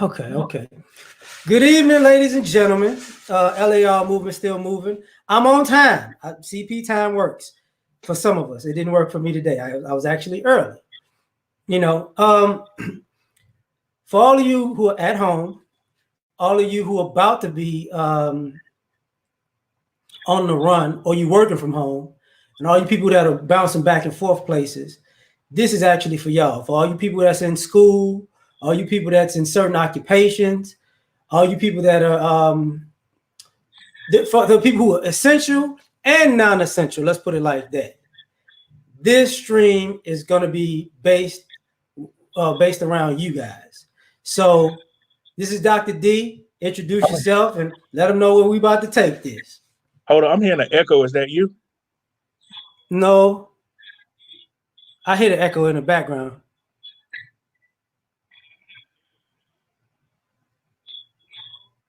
Okay. Good evening, ladies and gentlemen. L.A.R. movement still moving. I'm on time. CP time works for some of us. It didn't work for me today. I was actually early. You know, for all of you who are at home, all of you who are about to be on the run or you working from home, and all you people that are bouncing back and forth places, this is actually for y'all. For all you people that's in school, all you people that's in certain occupations, all you people that are for the people who are essential and non-essential, let's put it like that. This stream is going to be based around you guys. So this is Dr. D. Introduce yourself and let them know where we about to take this. Hold on, I'm hearing an echo. Is that you? No, I hear the echo in the background.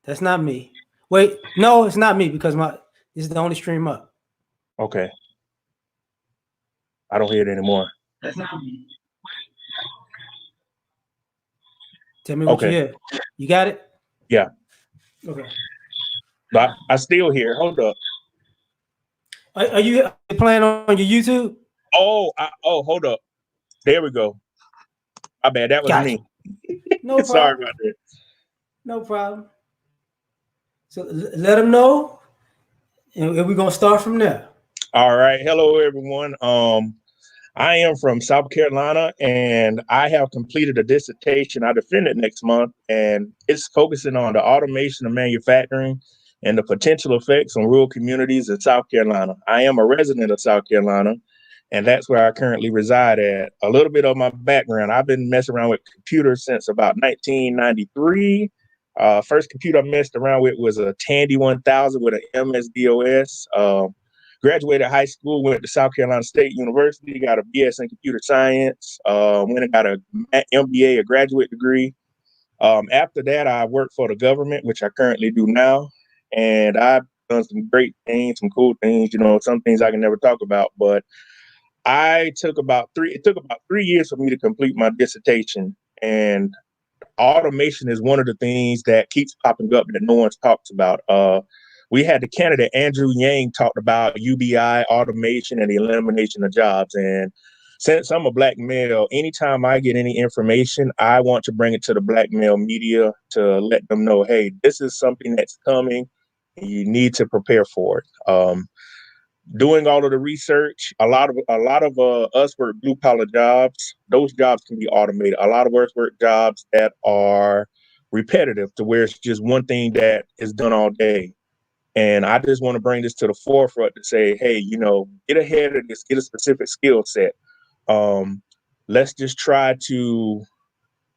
That's not me. Wait, no, it's not me because this is the only stream up. Okay. I don't hear it anymore. That's not me. Tell me what you hear. You got it? Yeah. Okay. But I still hear. Hold up. Are you playing on your YouTube? Oh, hold up. There we go. My bad. That was me. No problem. Sorry about that. No problem. So let them know, and we're gonna start from there. All right. Hello, everyone. I am from South Carolina, and I have completed a dissertation. I defend it next month, and it's focusing on the automation of manufacturing and the potential effects on rural communities in South Carolina. I am a resident of South Carolina, and that's where I currently reside at. A little bit of my background: I've been messing around with computers since about 1993. First computer I messed around with was a Tandy 1000 with an MS-DOS. Graduated high school, went to South Carolina State University, got a BS in computer science, went and got a MBA, a graduate degree. After that, I worked for the government, which I currently do now. And I've done some great things, some cool things, some things I can never talk about. But it took about 3 years for me to complete my dissertation. And automation is one of the things that keeps popping up that no one's talked about. We had the candidate Andrew Yang talked about UBI, automation, and the elimination of jobs. And since I'm a black male, anytime I get any information, I want to bring it to the black male media to let them know, hey, this is something that's coming, and you need to prepare for it. Doing all of the research, a lot of us work blue collar jobs. Those jobs can be automated. A lot of us work jobs that are repetitive, to where it's just one thing that is done all day. And I just want to bring this to the forefront to say, hey, get ahead of this, get a specific skill set. Let's just try to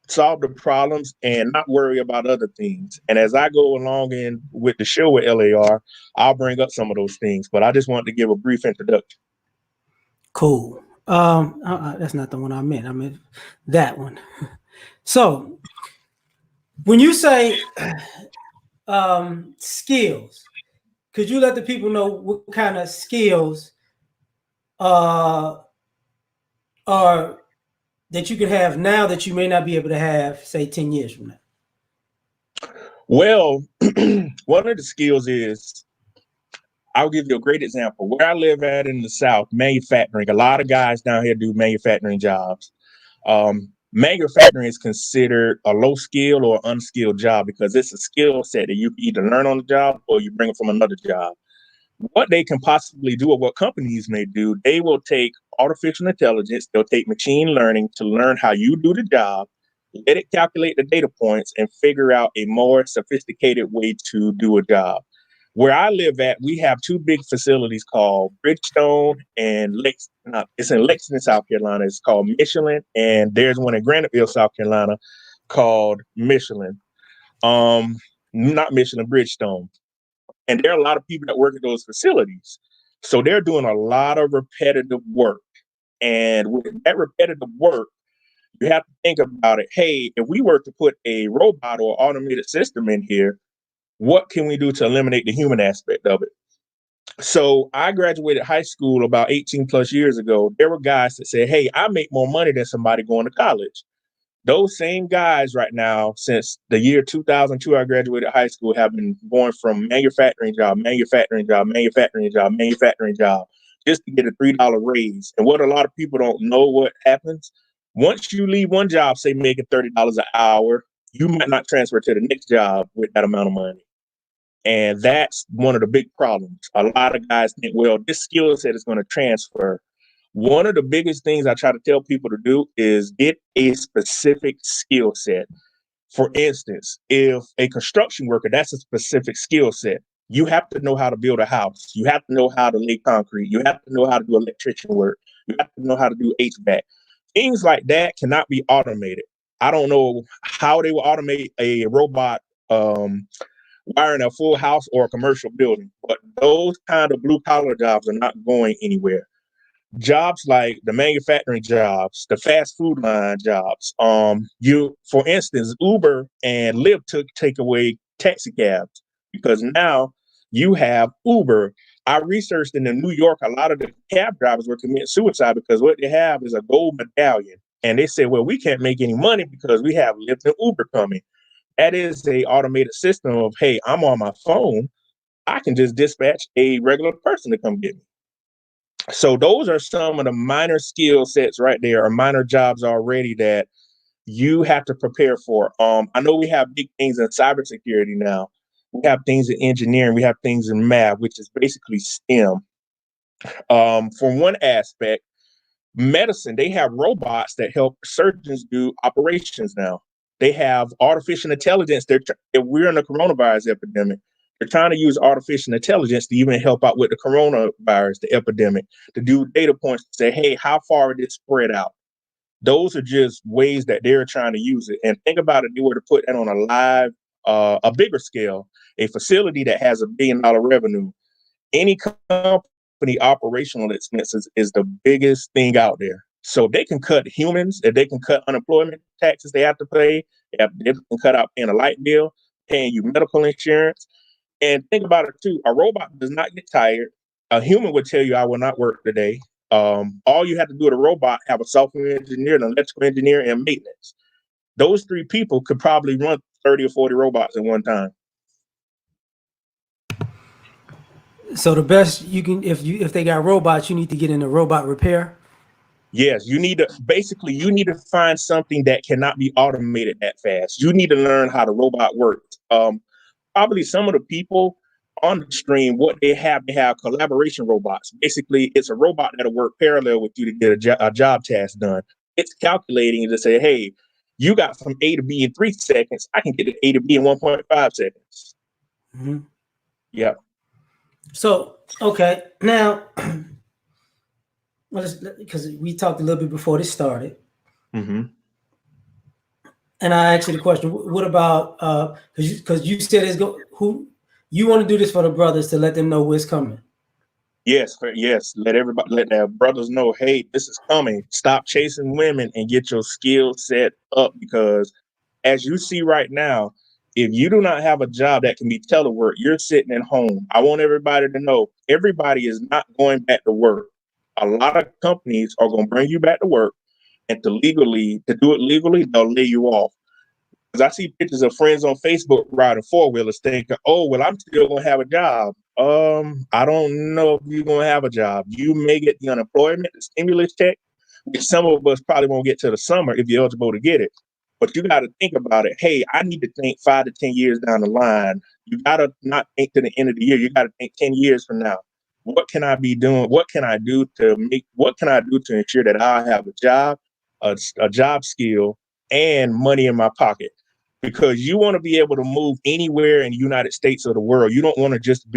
solve the problems and not worry about other things. And as I go along in with the show with L.A.R, I'll bring up some of those things. But I just wanted to give a brief introduction. Cool. That's not the one I meant. I meant that one. So when you say skills, could you let the people know what kind of skills are that you could have now that you may not be able to have, say, 10 years from now? Well, one of the skills is, I'll give you a great example. Where I live at in the South, manufacturing, a lot of guys down here do manufacturing jobs. Manufacturing is considered a low skill or unskilled job because it's a skill set that you can either learn on the job or you bring it from another job. What they can possibly do, or what companies may do, they will take artificial intelligence, they'll take machine learning to learn how you do the job, let it calculate the data points and figure out a more sophisticated way to do a job. Where I live at, we have two big facilities called Bridgestone and it's in Lexington, South Carolina. It's called Michelin, and there's one in Graniteville, South Carolina called Michelin. Not Michelin, Bridgestone. And there are a lot of people that work at those facilities. So they're doing a lot of repetitive work. And with that repetitive work, you have to think about it. Hey, if we were to put a robot or automated system in here, what can we do to eliminate the human aspect of it? So I graduated high school about 18 plus years ago. There were guys that said, hey, I make more money than somebody going to college. Those same guys right now, since the year 2002, I graduated high school, have been going from manufacturing job, manufacturing job, manufacturing job, manufacturing job, just to get a $3 raise. And what a lot of people don't know what happens, once you leave one job, say making $30 an hour, you might not transfer to the next job with that amount of money. And that's one of the big problems. A lot of guys think, well, this skill set is going to transfer. One of the biggest things I try to tell people to do is get a specific skill set. For instance, if a construction worker, that's a specific skill set. You have to know how to build a house. You have to know how to lay concrete. You have to know how to do electrician work. You have to know how to do HVAC. Things like that cannot be automated. I don't know how they will automate a robot wiring a full house or a commercial building, but those kind of blue collar jobs are not going anywhere. Jobs like the manufacturing jobs, the fast food line jobs. For instance, Uber and Lyft take away taxi cabs because now you have Uber. I researched in New York, a lot of the cab drivers were committing suicide because what they have is a gold medallion. And they said, well, we can't make any money because we have Lyft and Uber coming. That is a automated system of, hey, I'm on my phone. I can just dispatch a regular person to come get me. So those are some of the minor skill sets right there, or minor jobs already that you have to prepare for. I know we have big things in cybersecurity now. We have things in engineering. We have things in math, which is basically STEM. For one aspect, medicine, they have robots that help surgeons do operations now. They have artificial intelligence. We're in a coronavirus epidemic. They're trying to use artificial intelligence to even help out with the coronavirus, the epidemic, to do data points to say, hey, how far did it spread out? Those are just ways that they're trying to use it. And think about it, they were to put that on a bigger scale, a facility that has $1 billion revenue. Any company operational expenses is the biggest thing out there. So they can cut humans, if they can cut unemployment taxes they have to pay, they can cut out paying a light bill, paying you medical insurance. And think about it too, a robot does not get tired. A human would tell you, I will not work today. All you have to do with a robot, have a software engineer, an electrical engineer, and maintenance. Those three people could probably run 30 or 40 robots at one time. So the best you can, if they got robots, you need to get into robot repair. Yes, you need to find something that cannot be automated that fast. You need to learn how the robot works. Probably some of the people on the stream, what they have collaboration robots. Basically, it's a robot that'll work parallel with you to get a job task done. It's calculating to say, hey, you got from A to B in 3 seconds. I can get to A to B in 1.5 seconds. Mm-hmm. Yeah. So, okay, now, because we talked a little bit before this started, Mm-hmm. and I asked you the question: what about because you said who you want to do this for the brothers to let them know what's coming? Yes. Let their brothers know, hey, this is coming. Stop chasing women and get your skill set up, because as you see right now, if you do not have a job that can be telework, you're sitting at home. I want everybody to know everybody is not going back to work. A lot of companies are going to bring you back to work, and to do it legally, they'll lay you off. Because I see pictures of friends on Facebook riding 4-wheelers thinking, oh, well, I'm still going to have a job. I don't know if you're going to have a job. You may get the unemployment, the stimulus check, which some of us probably won't get to the summer if you're eligible to get it. But you got to think about it. Hey, I need to think 5 to 10 years down the line. You got to not think to the end of the year. You got to think 10 years from now. What can I be doing? What can I do to ensure that I have a job, a job skill, and money in my pocket? Because you want to be able to move anywhere in the United States or the world. You just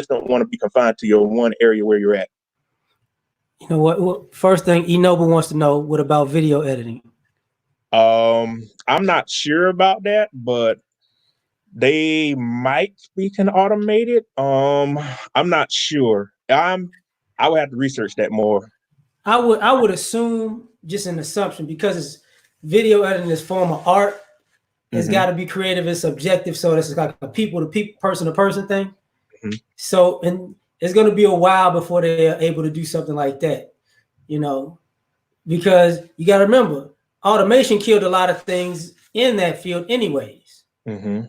don't want to be confined to your one area where you're at. You know what? First thing, Enoble wants to know: what about video editing? I'm not sure about that, but they might be can automate it. I'm not sure. I would have to research that more. I would assume, just an assumption, because it's video editing is form of art. It's got to be creative and subjective, so it's like a people to people, person to person thing. Mm-hmm. So, and it's going to be a while before they are able to do something like that, because you got to remember, automation killed a lot of things in that field, anyways. Mm-hmm.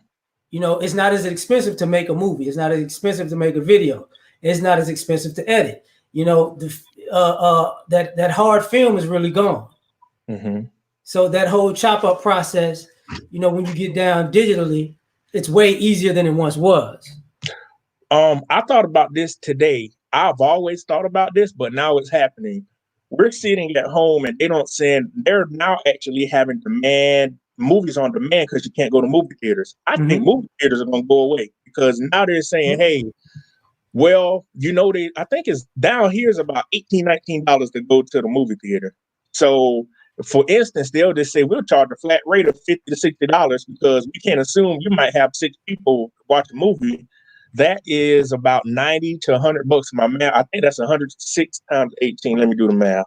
You know, it's not as expensive to make a movie. It's not as expensive to make a video. It's not as expensive to edit. You know, that hard film is really gone. Mm-hmm. So that whole chop up process, you know, when you get down digitally, it's way easier than it once was. I thought about this today. I've always thought about this, but now it's happening. We're sitting at home and they don't send, they're now actually having demand movies on demand because you can't go to movie theaters. I think Mm-hmm. movie theaters are going to go away because now they're saying, hey, well, you know, I think it's down here is about $18, $19 to go to the movie theater. So, for instance, they'll just say we'll charge a flat rate of $50 to $60 because we can't assume you might have 6 people watch a movie. That is about 90 to $100. My math, I think that's 106 times 18. Let me do the math.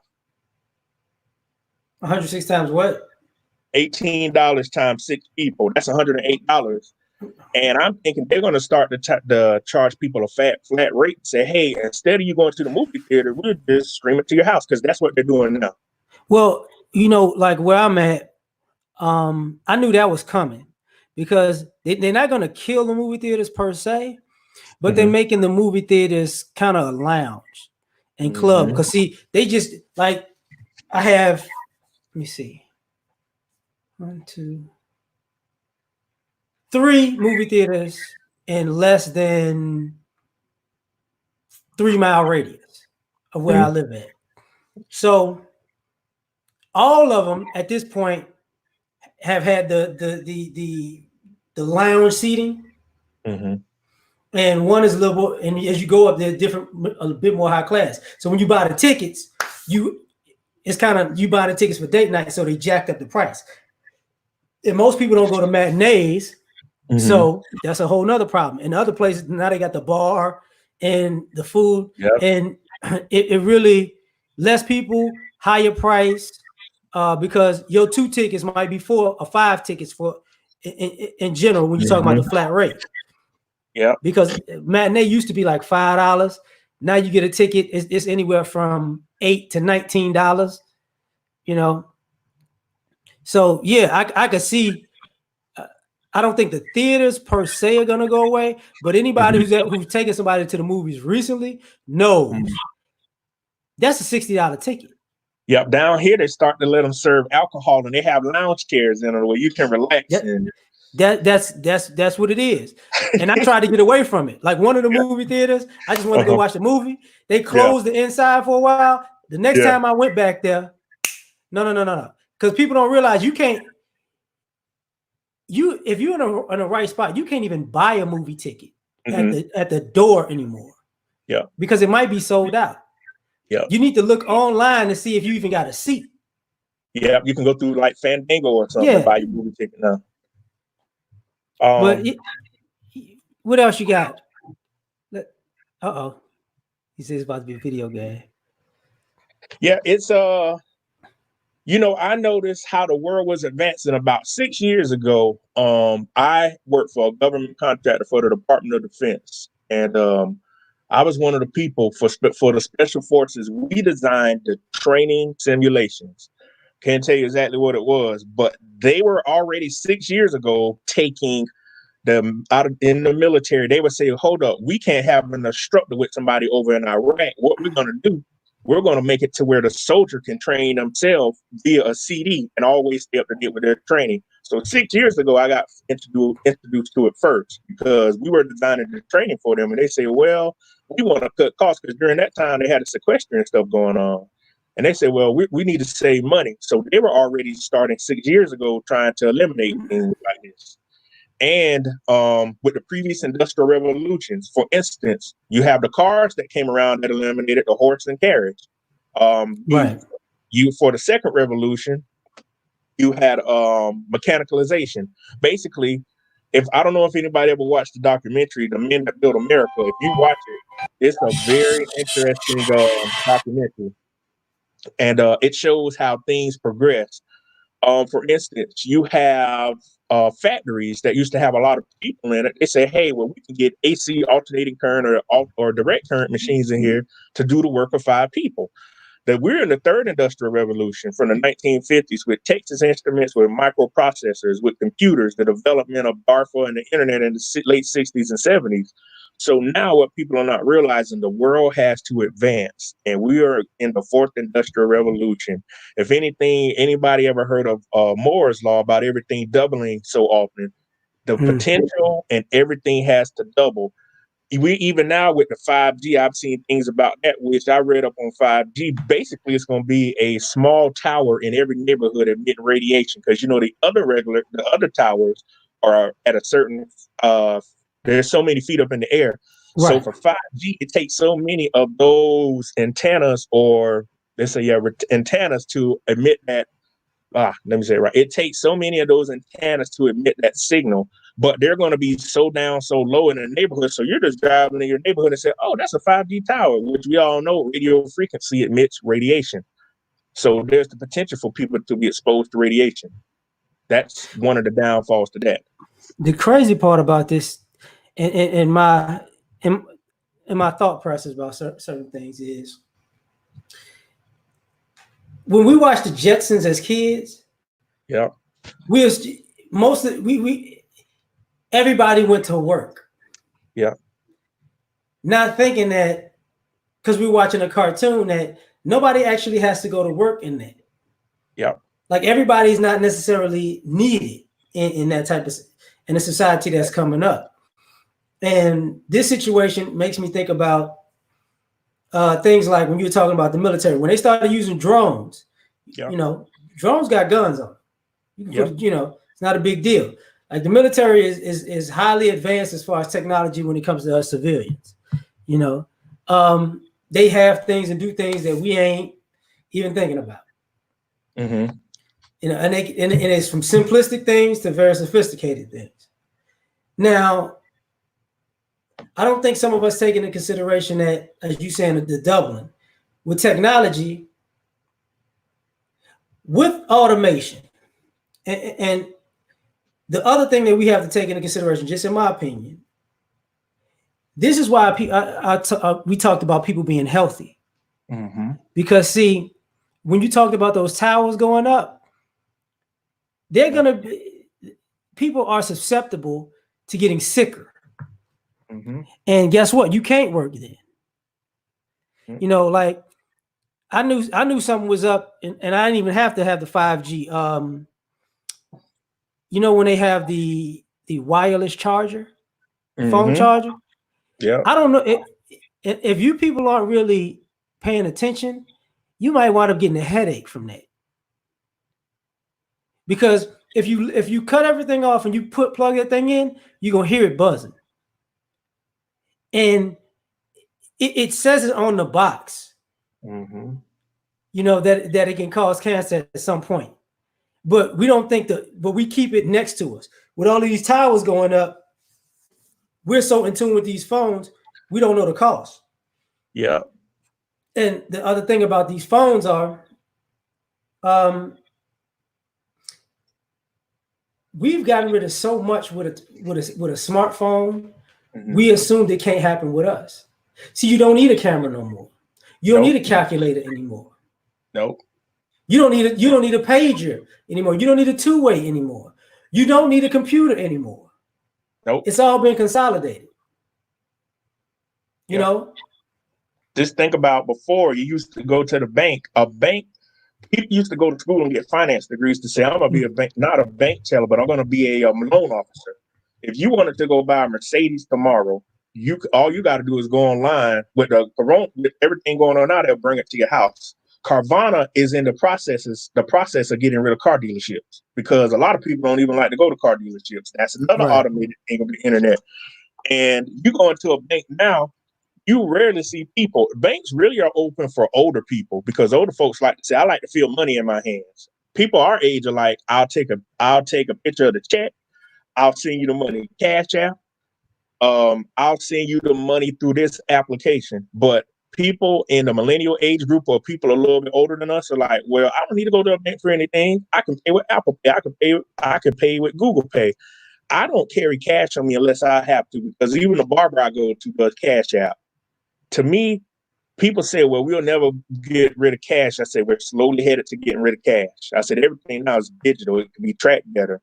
106 times what? $18 times 6 people. That's $108. And I'm thinking they're going to start to charge people a flat rate and say, hey, instead of you going to the movie theater, we'll just stream it to your house because that's what they're doing now. Well, you know, like where I'm at, I knew that was coming because they're not going to kill the movie theaters per se, but they're Mm-hmm. making the movie theaters kind of a lounge and club. Mm-hmm. Because see, they just like I have. Let me see. 1, 2, 3 movie theaters in less than 3 mile radius of where I live at. So all of them at this point have had the lounge seating, Mm-hmm. and one is a little bit, and as you go up, they're different, a bit more high class. So when you buy the tickets, it's kind of you buy the tickets for date night, so they jacked up the price. And most people don't go to matinees, Mm-hmm. so that's a whole nother problem. In other places, now they got the bar and the food, Yep. and it really less people, higher price, because your 2 tickets might be 4 or 5 tickets for in general when you're talking about the flat rate. Yeah. Because matinee used to be like $5. Now you get a ticket, it's anywhere from $8 to $19. You know, so yeah, I could see. I don't think the theaters per se are gonna go away, but anybody who's taken somebody to the movies recently knows that's a $60 ticket. Yep. Down here, they start to let them serve alcohol, and they have lounge chairs in it where you can relax. And That's what it is. And I tried to get away from it. Like one of the movie theaters, I just wanted to go watch the movie. They closed the inside for a while. The next time I went back there, no. Because people don't realize you can't. If you're in a right spot, you can't even buy a movie ticket at the door anymore. Yeah. Because it might be sold out. Yeah. You need to look online to see if you even got a seat. Yeah, you can go through like Fandango or something to buy your movie ticket now. But what else you got? He says it's about to be a video game. Yeah, it's you know, I noticed how the world was advancing about 6 years ago. I worked for a government contractor for the Department of Defense, and I was one of the people for the Special Forces. We designed the training simulations. Can't tell you exactly what it was, but they were already 6 years ago taking them out in the military. They would say, "Hold up, we can't have an instructor with somebody over in Iraq. What we're going to do? We're going to make it to where the soldier can train themselves via a CD and always stay up to date with their training." So 6 years ago, I got introduced to it first because we were designing the training for them, and they say, "Well, we want to cut costs," because during that time they had a sequestering stuff going on. And they said, well, we need to save money. So they were already starting 6 years ago trying to eliminate things like this. And with the previous industrial revolutions, for instance, you have the cars that came around that eliminated the horse and carriage. Right. You for the second revolution, you had mechanicalization. Basically, if I don't know if anybody ever watched the documentary, "The Men That Built America," if you watch it, it's a very interesting documentary, and it shows how things progress. For instance, you have factories that used to have a lot of people in it. They say, "Hey, well, we can get AC alternating current or direct current machines in here to do the work of 5 people." that we're in the third industrial revolution from the 1950s with Texas Instruments, with microprocessors, with computers, the development of DARPA and the internet in the late 60s and 70s. So now what people are not realizing, the world has to advance, and we are in the fourth industrial revolution. If anything, anybody ever heard of Moore's law about everything doubling so often? The potential and everything has to double. We even now with the 5G, I've seen things about that, which I read up on 5G. Basically, it's going to be a small tower in every neighborhood emitting radiation, because the other towers are at a certain there's so many feet up in the air. So Right. for 5G, it takes so many of those antennas, or let's say antennas, to emit that. Let me say it right. It takes so many of those antennas to emit that signal, but they're going to be so down, so low in the neighborhood. So you're just driving in your neighborhood and say, "Oh, that's a 5G tower," which we all know radio frequency emits radiation. So there's the potential for people to be exposed to radiation. That's one of the downfalls to that. The crazy part about this, in my thought process about certain things, is when we watched the Jetsons as kids. Yeah. Everybody went to work. Yeah. Not thinking that, because we're watching a cartoon, that nobody actually has to go to work in that. Yeah. Like, everybody's not necessarily needed in that type of, in a society that's coming up. And this situation makes me think about things like when you were talking about the military, when they started using drones. Yeah. Drones got guns on them. It's not a big deal. Like, the military is highly advanced as far as technology when it comes to us civilians. They have things and do things that we ain't even thinking about. Mm-hmm. And it's from simplistic things to very sophisticated things. Now, I don't think some of us take into consideration that, as you saying, the doubling with technology, with automation, and the other thing that we have to take into consideration, just in my opinion, this is why we talked about people being healthy. Mm-hmm. Because, see, when you talked about those towers going up, people are susceptible to getting sicker. Mm-hmm. And guess what? You can't work then. Mm-hmm. Like, I knew something was up, and I didn't even have to have the 5G. When they have the wireless charger, phone charger. Yeah. I don't know if you people aren't really paying attention, you might wind up getting a headache from that. Because if you cut everything off and you plug that thing in, you're gonna hear it buzzing. And it says it on the box. Mm-hmm. That it can cause cancer at some point. But we don't think but we keep it next to us. With all of these towers going up, we're so in tune with these phones, we don't know the cost. Yeah. And the other thing about these phones are, we've gotten rid of so much with a smartphone. Mm-hmm. We assumed it can't happen with us. See, you don't need a camera no more. You don't need a calculator anymore. Nope. You don't need a pager anymore. You don't need a two-way anymore. You don't need a computer anymore. Nope. It's all been consolidated. You know? Just think about before, you used to go to the bank. People used to go to school and get finance degrees to say, I'm going to be not a bank teller, but I'm going to be a loan officer. If you wanted to go buy a Mercedes tomorrow, all you got to do is go online with everything going on now. They'll bring it to your house. Carvana is in the process of getting rid of car dealerships, because a lot of people don't even like to go to car dealerships. That's another automated thing of the internet. And you go into a bank now, you rarely see people. Banks really are open for older people, because older folks like to say, I like to feel money in my hands. People our age are like, I'll take a picture of the check. I'll send you the money cash app. I'll send you the money through this application. But people in the millennial age group, or people a little bit older than us, are like, well, I don't need to go to a bank for anything. I can pay with Apple Pay. I can pay with Google Pay. I don't carry cash on me unless I have to, because even the barber I go to does cash app. To me, people say, well, we'll never get rid of cash. I said, we're slowly headed to getting rid of cash. I said, everything now is digital. It can be tracked better.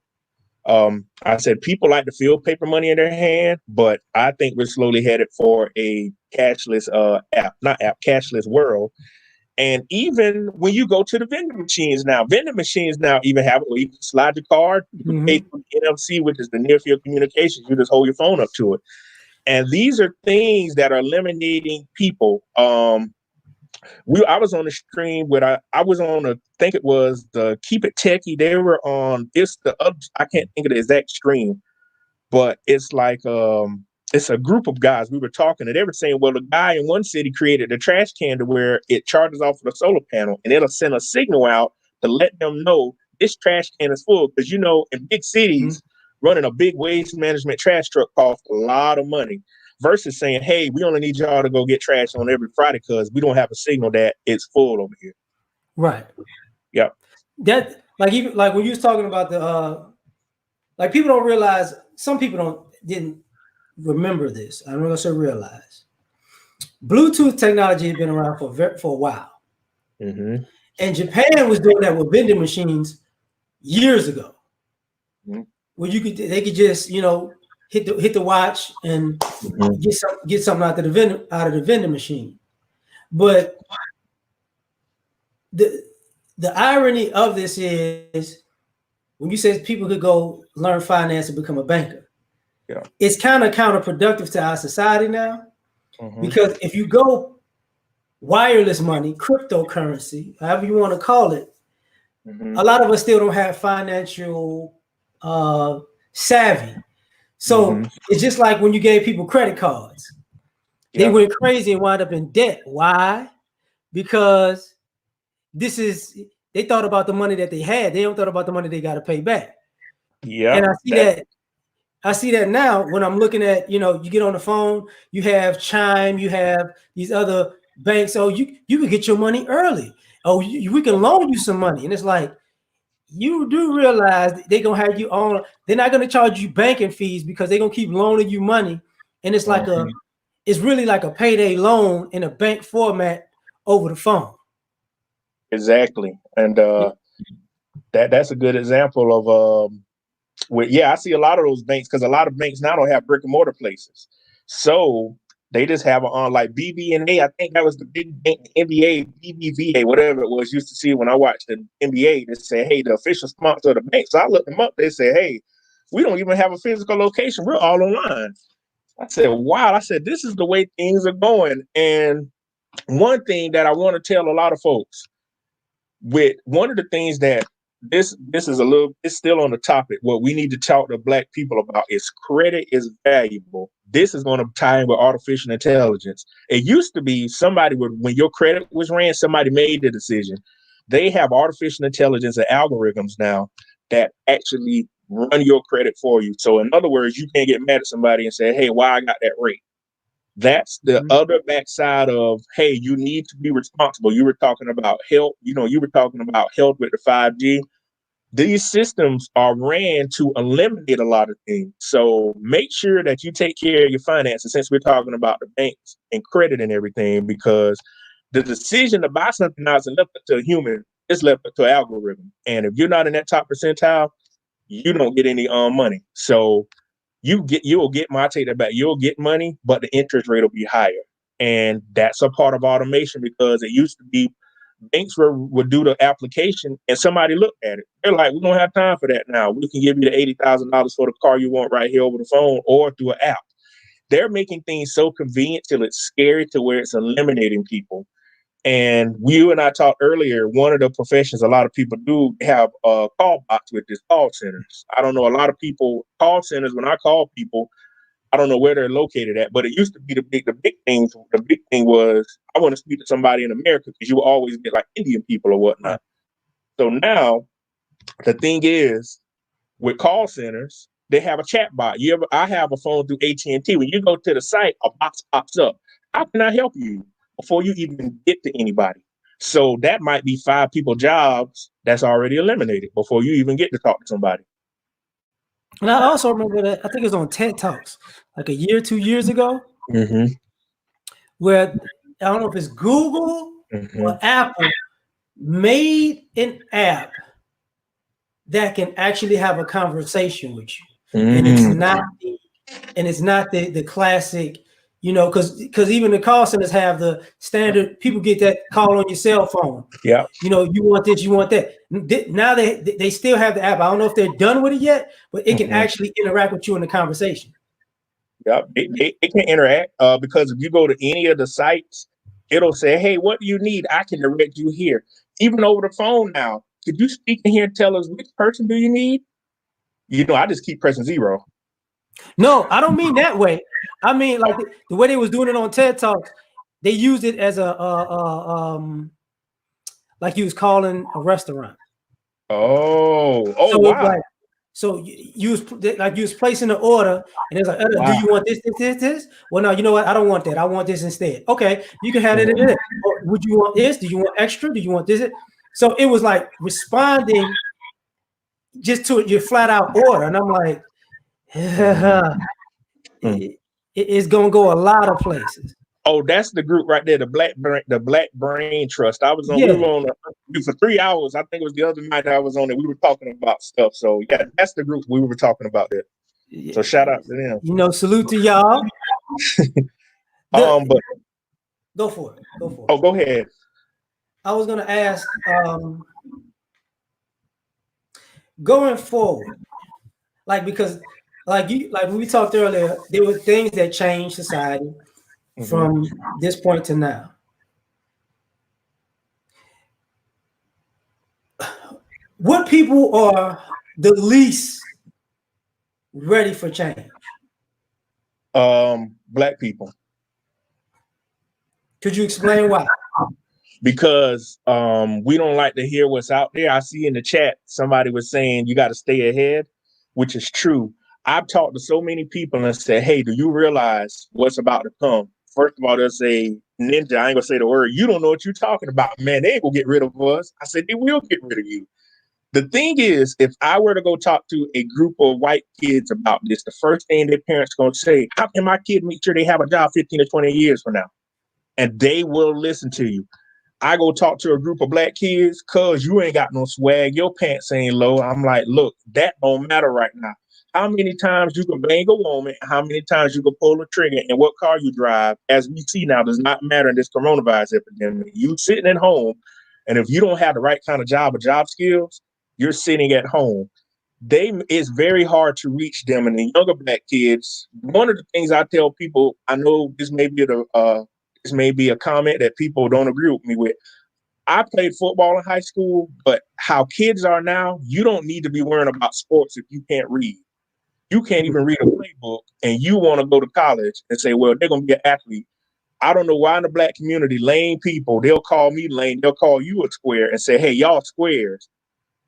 I said, people like to feel paper money in their hand, but I think we're slowly headed for a cashless cashless world. And even when you go to the vending machines now even have it where you can slide your card, you can pay through NFC, which is the near field communications. You just hold your phone up to it. And these are things that are eliminating people. I was on the stream with I was on I think it was the Keep It Techie. They were on I can't think of the exact stream, but it's like it's a group of guys. We were talking and they were saying, well, the guy in one city created a trash can to where it charges off of the solar panel and it'll send a signal out to let them know this trash can is full. Because in big cities, running a big waste management trash truck costs a lot of money. Versus saying, hey, we only need y'all to go get trash on every Friday because we don't have a signal that it's full over here. Right. Yeah. That even when you was talking about the people don't realize, some people didn't remember this. I'm gonna say realize. Bluetooth technology had been around for a while. Mm-hmm. And Japan was doing that with vending machines years ago. Mm-hmm. Where they could just, hit the watch and get something out of the vending machine. But the irony of this is when you say people could go learn finance and become a banker, it's kind of counterproductive to our society now. Because if you go wireless money, cryptocurrency, however you want to call it, a lot of us still don't have financial savvy. So it's just like when you gave people credit cards. They went crazy and wound up in debt. Why? Because they thought about the money that they had. They don't thought about the money they got to pay back. Yeah. And I see that now when I'm looking at, you get on the phone, you have Chime, you have these other banks. Oh, you can get your money early. Oh, we can loan you some money. And it's like, you do realize they're going to have you on. They're not going to charge you banking fees because they're going to keep loaning you money. And it's like it's really like a payday loan in a bank format over the phone. Exactly. And that's a good example of I see a lot of those banks because a lot of banks now don't have brick and mortar places. So they just have on like BBVA. I think that was the big bank, NBA, BBVA, whatever it was, used to see when I watched the NBA. They say, hey, the official sponsor of the bank. So I looked them up. They say, hey, we don't even have a physical location. We're all online. I said, wow. I said, this is the way things are going. And one thing that I want to tell a lot of folks, with one of the things that this is it's still on the topic. What we need to talk to Black people about is credit is valuable. This is going to tie in with artificial intelligence. It used to be when your credit was ran, somebody made the decision. They have artificial intelligence and algorithms now that actually run your credit for you. So in other words, you can't get mad at somebody and say, hey, why I got that rate? That's the other backside of, hey, you need to be responsible. You were talking about health, you were talking about health with the 5G. These systems are ran to eliminate a lot of things. So make sure that you take care of your finances, since we're talking about the banks and credit and everything, because the decision to buy something now isn't left up to a human, it's left up to an algorithm. And if you're not in that top percentile, you don't get any money. So you'll get I take that back. You'll get money, but the interest rate will be higher. And that's a part of automation, because it used to be banks would do the application and somebody looked at it. They're like, we don't have time for that now. We can give you the $80,000 for the car you want right here over the phone or through an app. They're making things so convenient till it's scary to where it's eliminating people. And you and I talked earlier, one of the professions a lot of people do have call bots with this call centers. I don't know, a lot of people, call centers, when I call people, I don't know where they're located at, but it used to be the big thing. The big thing was, I want to speak to somebody in America, because you will always get like Indian people or whatnot. So now the thing is, with call centers, they have a chat bot. I have a phone through AT&T. When you go to the site, a box pops up. How can I help you? Before you even get to anybody. So that might be 5 people jobs that's already eliminated before you even get to talk to somebody. And I also remember that, I think it was on TED Talks, like a year, 2 years ago, where I don't know if it's Google Mm-hmm. or Apple made an app that can actually have a conversation with you, and it's not the classic, because even the call centers have the standard. People get that call on your cell phone. Yeah. You want this, you want that. Now they still have the app. I don't know if they're done with it yet, but it can actually interact with you in the conversation. Yeah, it can interact because if you go to any of the sites, it'll say, "Hey, what do you need? I can direct you here." Even over the phone now, could you speak in here and tell us which person do you need? I just keep pressing 0. No, I don't mean that way. I mean like the way they was doing it on TED Talks. They used it as like you was calling a restaurant. Oh, So it's wow. like, so you was like you was placing an order, and it's like, do Wow. you want this? Well, no, you know what? I don't want that. I want this instead. Okay, you can have it in Mhm. there. Or would you want this? Do you want extra? Do you want this? So it was like responding just to your flat out order, and I'm like, Mhm. it's gonna go a lot of places. Oh, that's the group right there, the Black Brain Trust. We Yeah, were on for 3 hours. I think it was the other night I was on it. We were talking about stuff. So yeah, that's the group we were talking about there. So shout out to them. salute to y'all. But Go for it. Go for it. go ahead. I was gonna ask, going forward, because like when we talked earlier, there were things that changed society Mm-hmm. from this point to now. What people are the least ready for change? Black people. Could you explain why? Because we don't like to hear what's out there. I see in the chat somebody was saying you got to stay ahead, which is true. I've talked to so many people and said, "Hey, do you realize what's about to come?" First of all, they'll say, "Ninja, I ain't gonna say the word. You don't know what you're talking about, man. They ain't gonna get rid of us." I said, "They will get rid of you." The thing is, if I were to go talk to a group of white kids about this, the first thing their parents are gonna say, "How can my kid make sure they have a job 15 to 20 years from now?" And they will listen to you. I go talk to a group of black kids, cuz you ain't got no swag, your pants ain't low. I'm like, look, that don't matter right now. How many times you can bang a woman, how many times you can pull a trigger, and what car you drive, as we see now, does not matter in this coronavirus epidemic. You sitting at home, and if you don't have the right kind of job or job skills, you're sitting at home. It's very hard to reach them. And the younger black kids, one of the things I tell people, I know this may be a comment that people don't agree with me with. I played football in high school, but how kids are now, you don't need to be worrying about sports if you can't read. You can't even read a playbook, and you want to go to college and say, well, they're going to be an athlete. I don't know why in the black community, lame people, they'll call me lame, they'll call you a square and say, hey, y'all squares.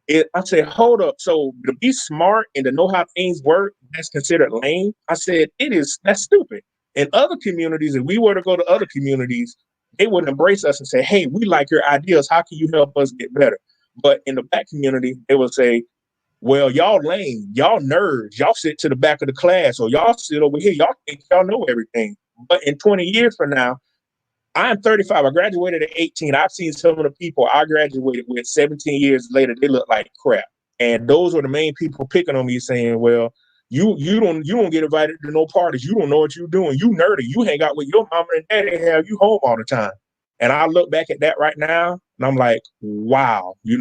I said, hold up. So to be smart and to know how things work, that's considered lame. I said, that's stupid. In other communities, if we were to go to other communities, they would embrace us and say, hey, we like your ideas. How can you help us get better? But in the black community, they will say, well, y'all lame, y'all nerds, y'all sit to the back of the class, or y'all sit over here, y'all think y'all know everything. But in 20 years from now, I'm 35. I graduated at 18. I've seen some of the people I graduated with 17 years later. They look like crap. And those are the main people picking on me, saying, "Well, you don't get invited to no parties. You don't know what you're doing. You nerdy. You hang out with your mama and daddy and have you home all the time." And I look back at that right now, and I'm like, "Wow, You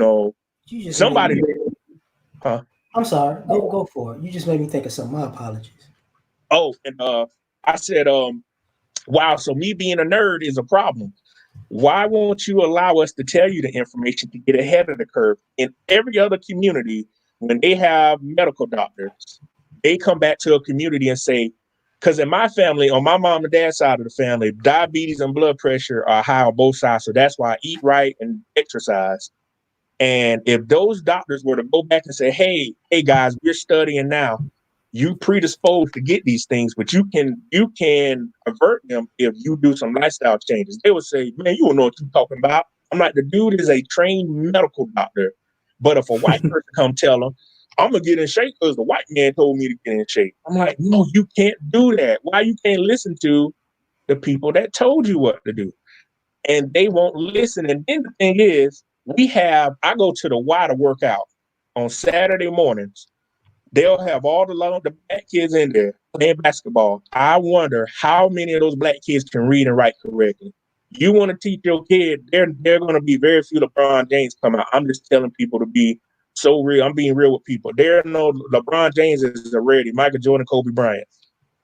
just made somebody." me. Huh? I'm sorry. Go for it. You just made me think of something. My apologies. Oh, and I said, "Wow, so me being a nerd is a problem. Why won't you allow us to tell you the information to get ahead of the curve?" In every other community, when they have medical doctors, they come back to a community and say, because in my family, on my mom and dad's side of the family, diabetes and blood pressure are high on both sides. So that's why I eat right and exercise. And if those doctors were to go back and say, hey guys, we're studying now, you predisposed to get these things, but you can avert them if you do some lifestyle changes. They would say, man, you don't know what you're talking about. I'm like, the dude is a trained medical doctor. But if a white person come tell him, I'm gonna get in shape because the white man told me to get in shape. I'm like, no, you can't do that. Why you can't listen to the people that told you what to do? and they won't listen. And then the thing is, I go to the Y to work out on Saturday mornings. They'll have all the black kids in there playing basketball. I wonder how many of those black kids can read and write correctly. You want to teach your kid, they're going to be very few LeBron James come out. I'm just telling people to be so real. I'm being real with people. There are no LeBron James is already Michael Jordan, Kobe Bryant.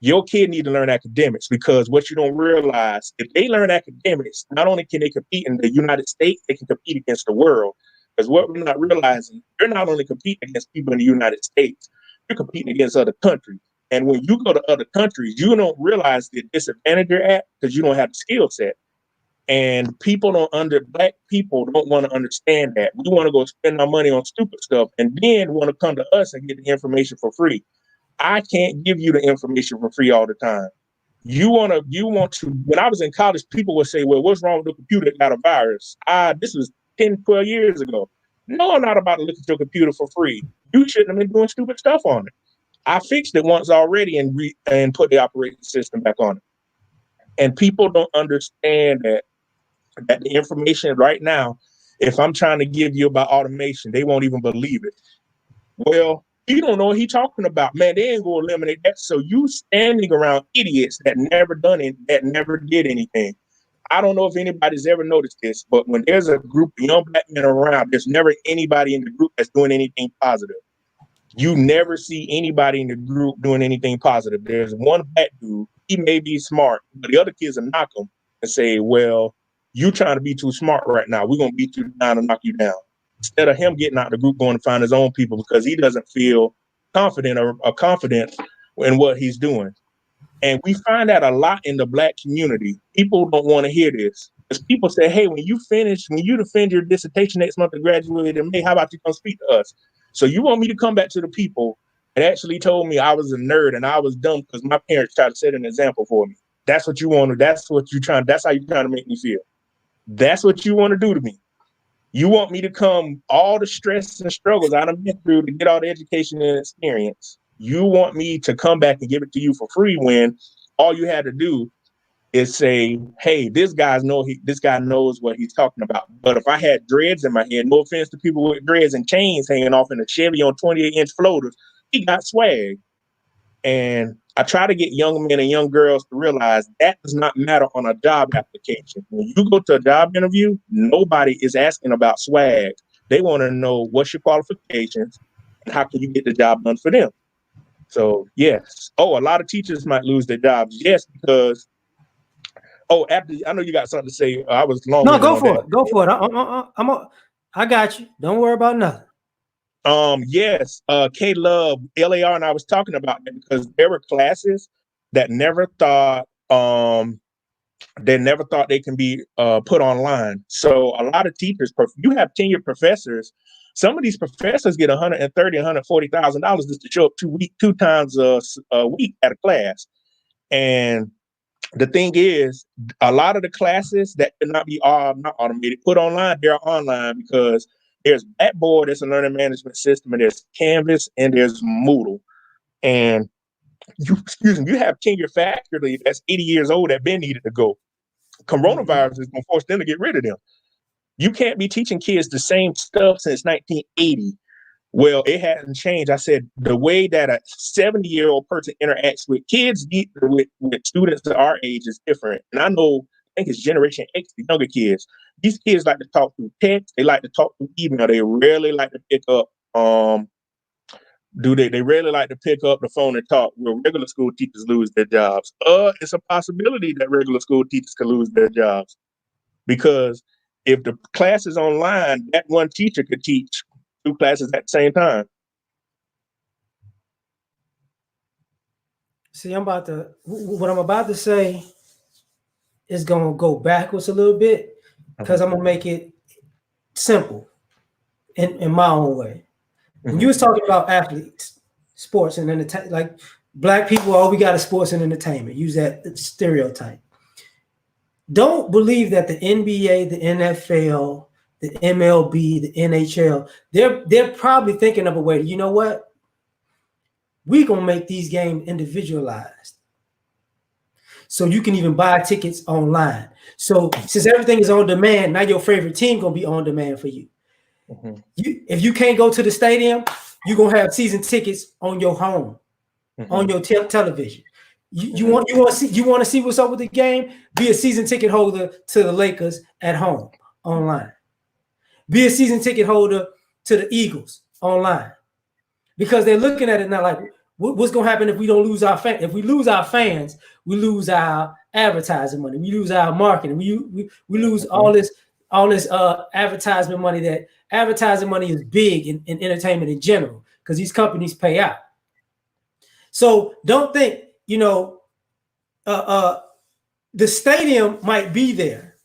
Your kid need to learn academics, because what you don't realize, if they learn academics, not only can they compete in the United States, they can compete against the world. Because what we're not realizing, you're not only competing against people in the United States, you're competing against other countries. And when you go to other countries, you don't realize the disadvantage you're at because you don't have the skill set. And black people don't want to understand that. We want to go spend our money on stupid stuff and then want to come to us and get the information for free. I can't give you the information for free all the time. You want to, when I was in college, people would say, well, what's wrong with the computer that got a virus? This was 10, 12 years ago. No, I'm not about to look at your computer for free. You shouldn't have been doing stupid stuff on it. I fixed it once already and put the operating system back on it. And people don't understand that the information right now, if I'm trying to give you about automation, they won't even believe it. Well, you don't know what he's talking about. Man, they ain't going to eliminate that. So you standing around idiots that never did anything. I don't know if anybody's ever noticed this, but when there's a group of young black men around, there's never anybody in the group that's doing anything positive. You never see anybody in the group doing anything positive. There's one black dude, he may be smart, but the other kids will knock him and say, well, you trying to be too smart right now. We're going to beat you down and knock you down. Instead of him getting out of the group, going to find his own people because he doesn't feel confident or confident in what he's doing. And we find that a lot in the black community. People don't want to hear this. Because people say, hey, when you defend your dissertation next month and graduate in May, how about you come speak to us? So you want me to come back to the people and actually told me I was a nerd and I was dumb because my parents tried to set an example for me. That's what you want to, that's how you're trying to make me feel. That's what you want to do to me. You want me to come all the stress and struggles I've been through to get all the education and experience. You want me to come back and give it to you for free when all you had to do is say, hey, this guy knows what he's talking about. But if I had dreads in my head, no offense to people with dreads and chains hanging off in a Chevy on 28-inch floaters, he got swag. And I try to get young men and young girls to realize that does not matter on a job application. When you go to a job interview, nobody is asking about swag. They want to know what's your qualifications and how can you get the job done for them. So, yes. Oh, a lot of teachers might lose their jobs. Yes, because, I know you got something to say. I was long. No, go for it. Go for it. I got you. Don't worry about nothing. Yes, K-Love, L.A.R. and I was talking about that because there were classes that never thought they can be put online. So a lot of teachers, you have tenured professors. Some of these professors get $130,000, $140,000 just to show up two times a week at a class. And the thing is, a lot of the classes that cannot be not automated, put online, they're online because there's Blackboard, it's a learning management system, and there's Canvas, and there's Moodle. And you have tenure faculty that's 80 years old that been needed to go. Coronavirus is going to force them to get rid of them. You can't be teaching kids the same stuff since 1980. Well, it hasn't changed. I said the way that a 70-year-old person interacts with kids, with students at our age is different. And I think it's Generation X, the younger kids. These kids like to talk through text. They like to talk through email. They rarely like to pick up. They rarely like to pick up the phone and talk? Where regular school teachers lose their jobs. It's a possibility that regular school teachers could lose their jobs because if the class is online, that one teacher could teach two classes at the same time. See, what I'm about to say is going to go backwards a little bit because I'm going to make it simple in my own way. When you was talking about athletes, sports and entertainment, like black people, all we got is sports and entertainment. Use that stereotype. Don't believe that the NBA, the NFL, the MLB, the NHL, they're probably thinking of a way to, you know what? We're going to make these games individualized. so you can even buy tickets online. So since everything is on demand, now your favorite team gonna be on demand for you. Mm-hmm. If you can't go to the stadium, you're gonna have season tickets on your home, on Mm-hmm. your television. You Mm-hmm. want to see what's up with the game? Be a season ticket holder to the Lakers at home online. Be a season ticket holder to the Eagles online, because they're looking at it now like, what's going to happen if we don't lose our fans? If we lose our fans, we lose our advertising money, we lose our marketing, we lose Mm-hmm. all this advertisement money. That advertising money is big in entertainment in general, because these companies pay out. So don't think, uh, uh, the stadium might be there,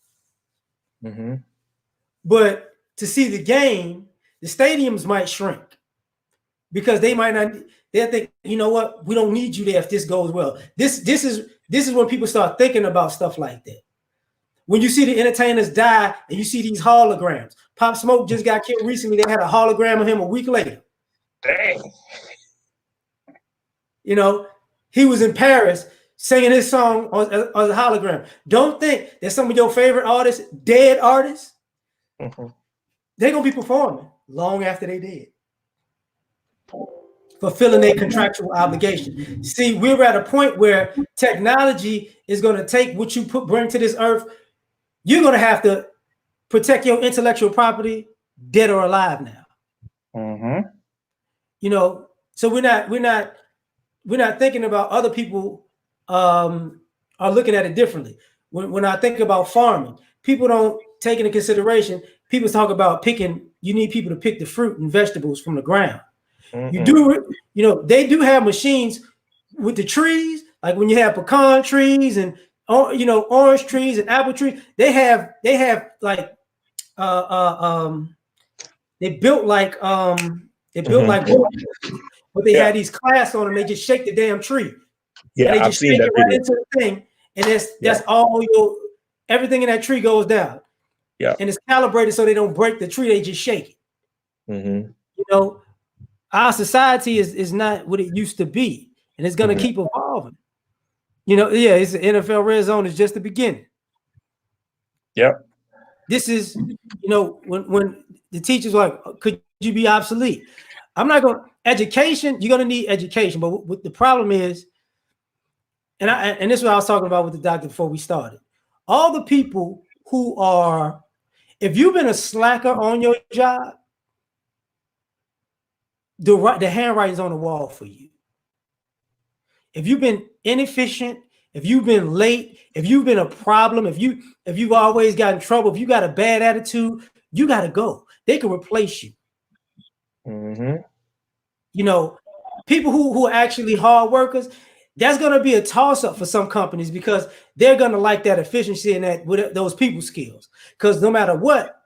Mm-hmm. but to see the game, the stadiums might shrink, because they might not. They'll think, you know what, we don't need you there if this goes well. This is when people start thinking about stuff like that. When you see the entertainers die and you see these holograms. Pop Smoke just got killed recently. They had a hologram of him a week later. Dang. He was in Paris singing his song on a hologram. Don't think that some of your favorite artists, dead artists, Mm-hmm. they're gonna be performing long after they dead, fulfilling their contractual obligation. See, we're at a point where technology is going to take what you bring to this earth. You're going to have to protect your intellectual property, dead or alive now. Mm-hmm. So we're not thinking about other people are looking at it differently. When I think about farming, people don't take into consideration. People talk about picking. You need people to pick the fruit and vegetables from the ground. You do, they do have machines with the trees, like when you have pecan trees and orange trees and apple trees. They have like they built like Mm-hmm. but they Yeah. had these clasps on them. They just shake the damn tree, and Yeah, they I've just seen shake that it right video. into the thing, and that's Yeah. all everything in that tree goes down, Yeah. and it's calibrated so they don't break the tree. They just shake it. Mm-hmm. You know, our society is not what it used to be, and it's going to Mm-hmm. keep evolving. Yeah, it's the NFL red zone is just the beginning. Yep. This is, when the teachers are like, could you be obsolete? I'm not going to education. You're going to need education, but what the problem is, and this is what I was talking about with the doctor before we started. All the people who are, if you've been a slacker on your job, the handwriting's on the wall for you. If you've been inefficient, if you've been late, if you've been a problem, if you've always got in trouble, if you got a bad attitude, you got to go. They can replace you. Mm-hmm. People who are actually hard workers, that's going to be a toss up for some companies, because they're going to like that efficiency and that with those people skills. Because no matter what,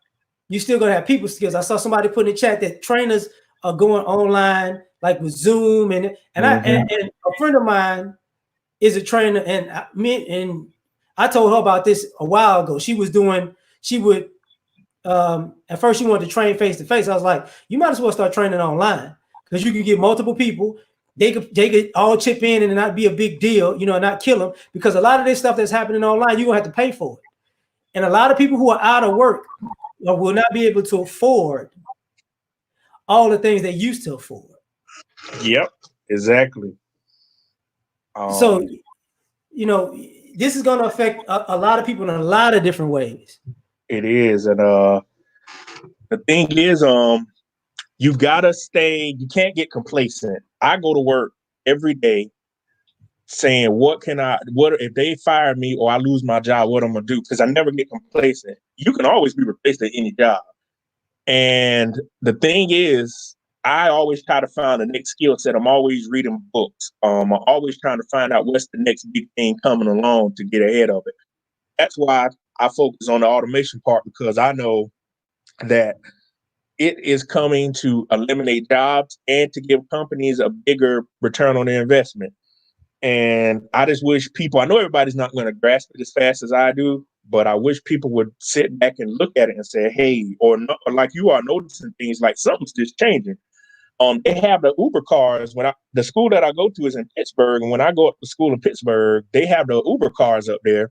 you still going to have people skills. I saw somebody put in the chat that trainers are going online, like with Zoom, and a friend of mine is a trainer, and I told her about this a while ago. She would at first she wanted to train face to face. I was like, you might as well start training online, because you can get multiple people. They could all chip in and not be a big deal, not kill them, because a lot of this stuff that's happening online, you're gonna have to pay for it. And a lot of people who are out of work will not be able to afford all the things they used to afford. Yep. Exactly. So, this is going to affect a lot of people in a lot of different ways. It is, and the thing is, you've got to stay. You can't get complacent. I go to work every day saying, what if they fire me or I lose my job, what I'm gonna do? Because I never get complacent. You can always be replaced at any job. And the thing is, I always try to find the next skill set. I'm always reading books. I'm always trying to find out what's the next big thing coming along to get ahead of it. That's why I focus on the automation part, because I know that it is coming to eliminate jobs and to give companies a bigger return on their investment. And I just wish people, I know everybody's not going to grasp it as fast as I do, but I wish people would sit back and look at it and say, hey, or like you are noticing things like something's just changing. They have the Uber cars. The school that I go to is in Pittsburgh, and when I go up to school in Pittsburgh, they have the Uber cars up there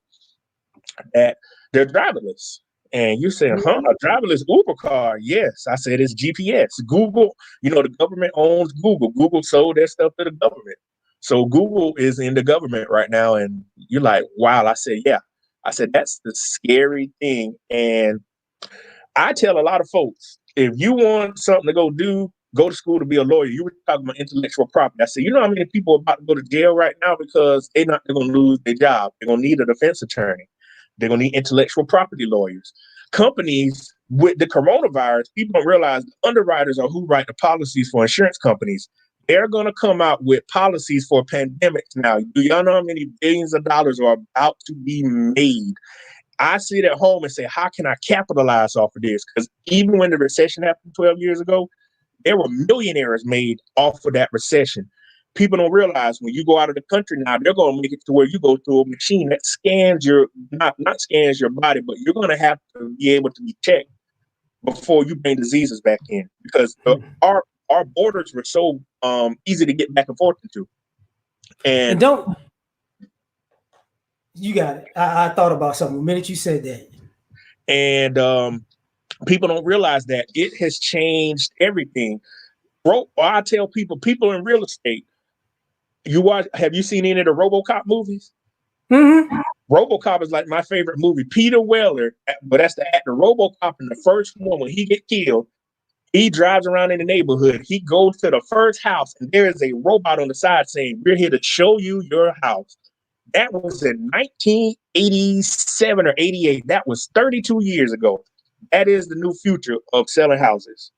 that they're driverless. And you say, huh, a driverless Uber car? Yes. I said, it's GPS. Google, the government owns Google. Google sold their stuff to the government. So Google is in the government right now. And you're like, wow. I said, yeah. I said, that's the scary thing. And I tell a lot of folks, if you want something to go to school to be a lawyer. You were talking about intellectual property. I said, you know how many people are about to go to jail right now because they're going to lose their job. They're going to need a defense attorney. They're going to need intellectual property lawyers. Companies with the coronavirus, people don't realize the underwriters are who write the policies for insurance companies. They're going to come out with policies for pandemics now. Do y'all know how many billions of dollars are about to be made? I sit at home and say, how can I capitalize off of this? Because even when the recession happened 12 years ago, there were millionaires made off of that recession. People don't realize when you go out of the country now, they're going to make it to where you go through a machine that scans not scans your body, but you're going to have to be able to be checked before you bring diseases back in, because our borders were so easy to get back and forth into. And don't you got it? I thought about something the minute you said that. And people don't realize that it has changed everything. Bro, I tell people in real estate, have you seen any of the RoboCop movies? Mm-hmm. RoboCop is like my favorite movie. Peter Weller, but that's the actor. RoboCop in the first one, when he get killed, he drives around in the neighborhood. He goes to the first house, and there is a robot on the side saying, "We're here to show you your house." That was in 1987 or 88. That was 32 years ago. That is the new future of selling houses.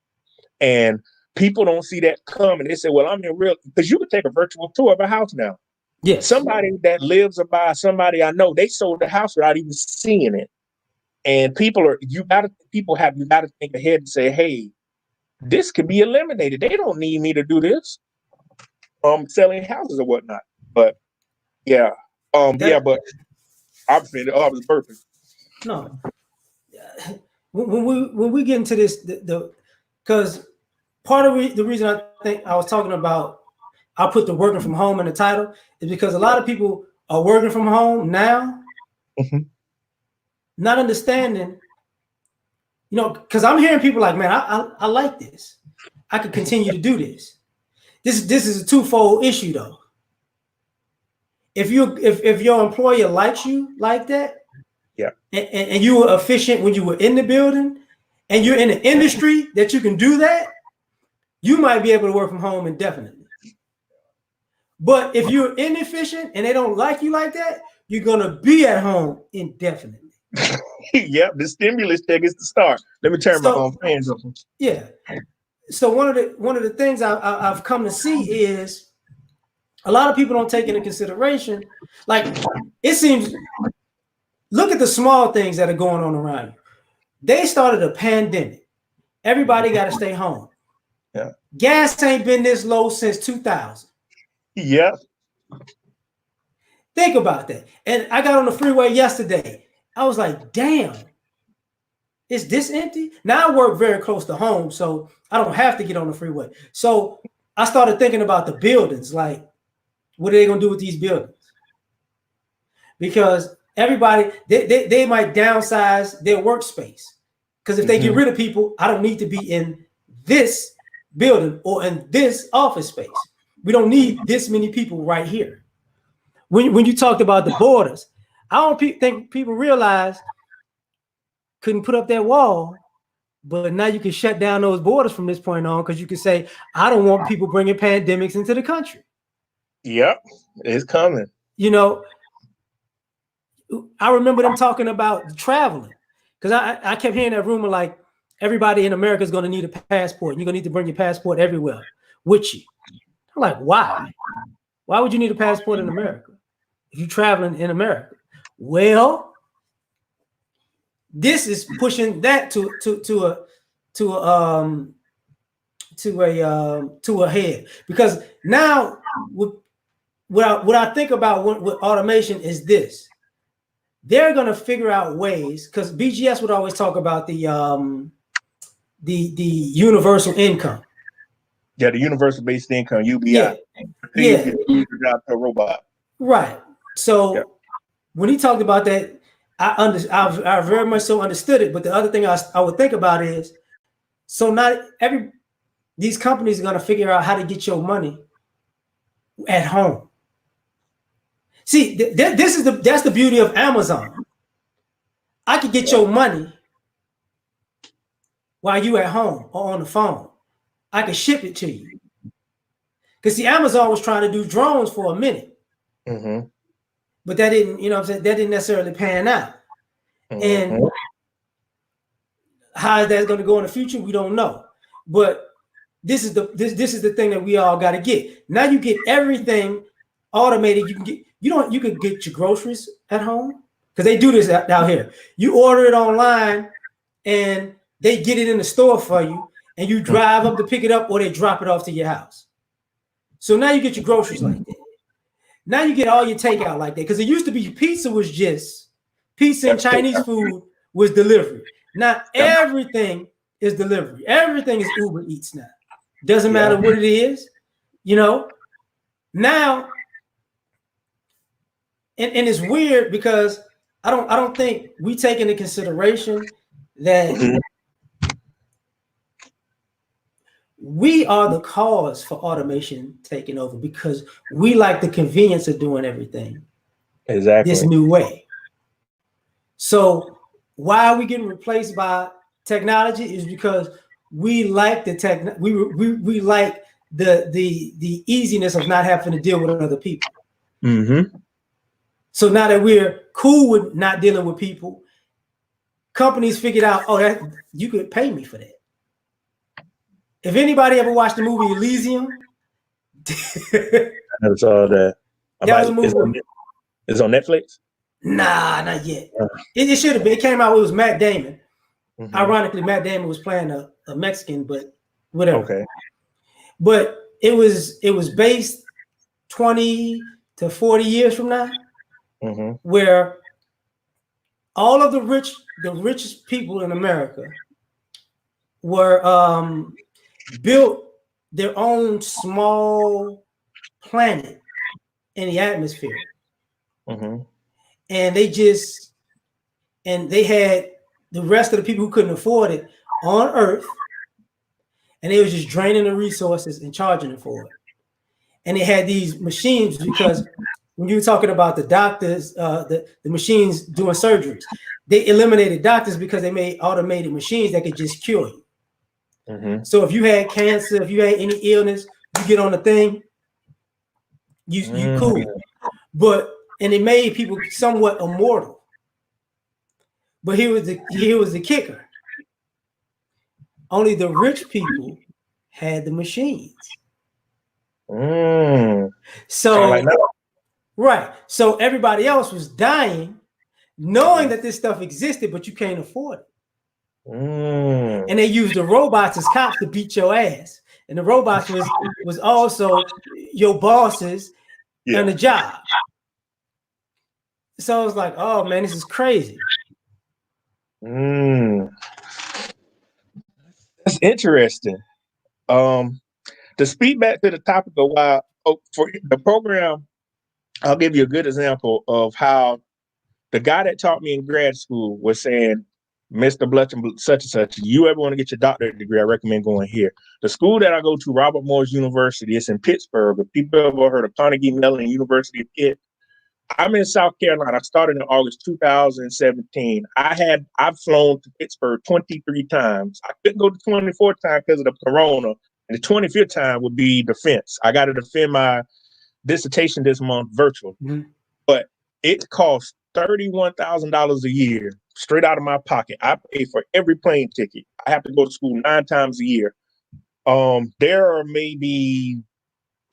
And people don't see that coming. They say, well, I'm in real, because you can take a virtual tour of a house now. Yes. Somebody that lives by somebody I know, they sold the house without even seeing it. And you got to think ahead and say, hey, this could be eliminated. They don't need me to do this. Selling houses or whatnot. But yeah. But I was perfect. No. When we get into this, because part of the reason I think I was talking about, I put the working from home in the title, is because a lot of people are working from home now, not understanding, because I'm hearing people like, man, I like this. I could continue to do this. This is a twofold issue though. If your employer likes you like that, yeah, and you were efficient when you were in the building, and you're in an industry that you can do that, you might be able to work from home indefinitely. But if you're inefficient and they don't like you like that, you're gonna be at home indefinitely. Yep, the stimulus check is the start. Let me turn my fans up. Yeah. So one of the things I've come to see is a lot of people don't take into consideration. Like, it seems, look at the small things that are going on around you. They started a pandemic. Everybody got to stay home. Yeah. Gas ain't been this low since 2000. Yeah. Think about that. And I got on the freeway yesterday. I was like, damn, is this empty? Now I work very close to home, so I don't have to get on the freeway. So I started thinking about the buildings. Like, what are they going to do with these buildings? Because everybody, they might downsize their workspace. Because if they get rid of people, I don't need to be in this building or in this office space. We don't need this many people right here. When you talked about the borders, I don't think people realize couldn't put up that wall, but now you can shut down those borders from this point on, because you can say, I don't want people bringing pandemics into the country. Yep, it's coming. I remember them talking about traveling, because I kept hearing that rumor like everybody in America is going to need a passport. And you're going to need to bring your passport everywhere with you. I'm like, why? Why would you need a passport in America if you're traveling in America? Well, this is pushing that to a head, because now what I think about with automation is this: they're going to figure out ways, because BGS would always talk about the universal income. Yeah, the universal basic income, UBI. Yeah, Until you yeah, get the job to a robot. right. Yeah. So when he talked about that, I very much so understood it. But the other thing I would think about is, so not every these companies are going to figure out how to get your money at home. See, that's the beauty of Amazon. I could get your money while you at home or on the phone. I could ship it to you. Because see, Amazon was trying to do drones for a minute, Mm-hmm. but that didn't, you know what I'm saying, that didn't necessarily pan out. And Mm-hmm. how that's going to go in the future, we don't know. But this is the thing that we all got to get. Now you get everything automated. You could get your groceries at home because they do this out here. You order it online and they get it in the store for you, and you drive up to pick it up, or they drop it off to your house. So now you get your groceries like that. Now you get all your takeout like that, because it used to be pizza and Chinese food was delivery. Now everything is delivery. Everything is Uber Eats now. Doesn't matter what it is, you know. Now, and it's weird because I don't think we take into consideration that we are the cause for automation taking over, because we like the convenience of doing everything this Exactly. new way. So why are we getting replaced by technology is because we like the tech. We like the easiness of not having to deal with other people. Mm-hmm. So now that we're cool with not dealing with people, companies figured out, oh, that you could pay me for that. If anybody ever watched the movie Elysium, I never saw that. I that was a might. movie. It's on Netflix. Nah, not yet. Uh, It should have been. It came out. It was Matt Damon. mm-hmm. Ironically, Matt Damon was playing a Mexican, but whatever. Okay. But it was based 20 to 40 years from now, Mm-hmm. where all of the richest people in America were built their own small planet in the atmosphere, Mm-hmm. and they had the rest of the people who couldn't afford it on Earth, and they was just draining the resources and charging them for it. And they had these machines, because when you were talking about the doctors, the machines doing surgeries, they eliminated doctors because they made automated machines that could just cure you. Mm-hmm. So if you had cancer, if you had any illness, you get on the thing, you cool. And it made people somewhat immortal. But here was the kicker. Only the rich people had the machines. Mm. Kind of like So now. right. So everybody else was dying, knowing that this stuff existed, but you can't afford it. Mm. And they used the robots as cops to beat your ass. And the robots was also your bosses on the job. So I was like, oh man, this is crazy. Mm. That's interesting. Um, to speak back to the topic of why for the program, I'll give you a good example of how the guy that taught me in grad school was saying, Mr. Bluch and such and such, you ever want to get your doctorate degree, I recommend going here. The school that I go to, Robert Morris University, it's in Pittsburgh. If people ever heard of Carnegie Mellon University of Pitt, I'm in South Carolina. I started in August 2017. I've flown to Pittsburgh 23 times. I couldn't go the 24th time because of the corona. And the 25th time would be defense. I got to defend my dissertation this month virtual. Mm-hmm. But it costs $31,000 a year straight out of my pocket. I pay for every plane ticket. I have to go to school 9 times a year. There are maybe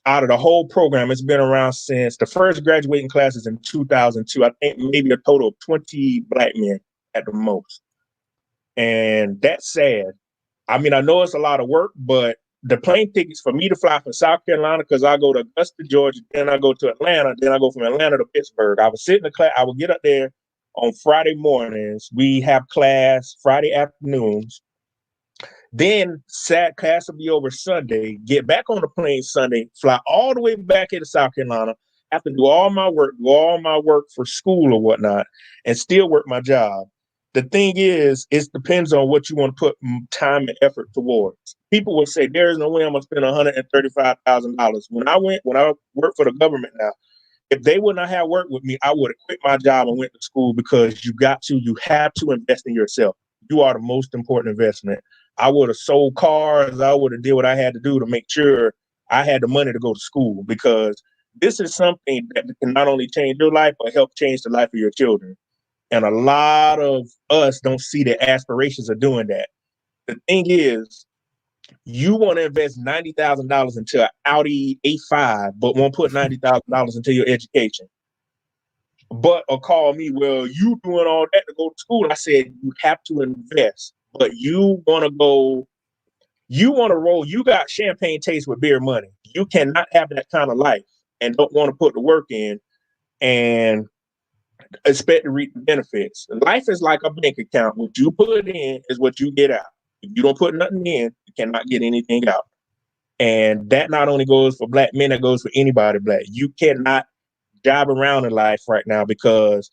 out of the whole program, it's been around since the first graduating classes in 2002. I think maybe a total of 20 Black men at the most. And that's sad. I mean, I know it's a lot of work, but the plane tickets for me to fly from South Carolina, because I go to Augusta, Georgia, then I go to Atlanta, then I go from Atlanta to Pittsburgh. I would sit in the class, I would get up there on Friday mornings. We have class Friday afternoons. Then sad class will be over Sunday, get back on the plane Sunday, fly all the way back into South Carolina, have to do all my work for school or whatnot, and still work my job. The thing is, it depends on what you want to put time and effort towards. People will say, there is no way I'm going to spend $135,000. When I work for the government now, if they would not have worked with me, I would have quit my job and went to school, because you have to invest in yourself. You are the most important investment. I would have sold cars. I would have did what I had to do to make sure I had the money to go to school, because this is something that can not only change your life, but help change the life of your children. And a lot of us don't see the aspirations of doing that. The thing is, you want to invest $90,000 into an Audi A5, but won't put $90,000 into your education. But or call me, well, you doing all that to go to school. I said, you have to invest, but you want to roll. You got champagne taste with beer money. You cannot have that kind of life and don't want to put the work in and expect to reap the benefits. Life is like a bank account. What you put in is what you get out. If you don't put nothing in, you cannot get anything out. And that not only goes for Black men, that goes for anybody Black. You cannot jive around in life right now, because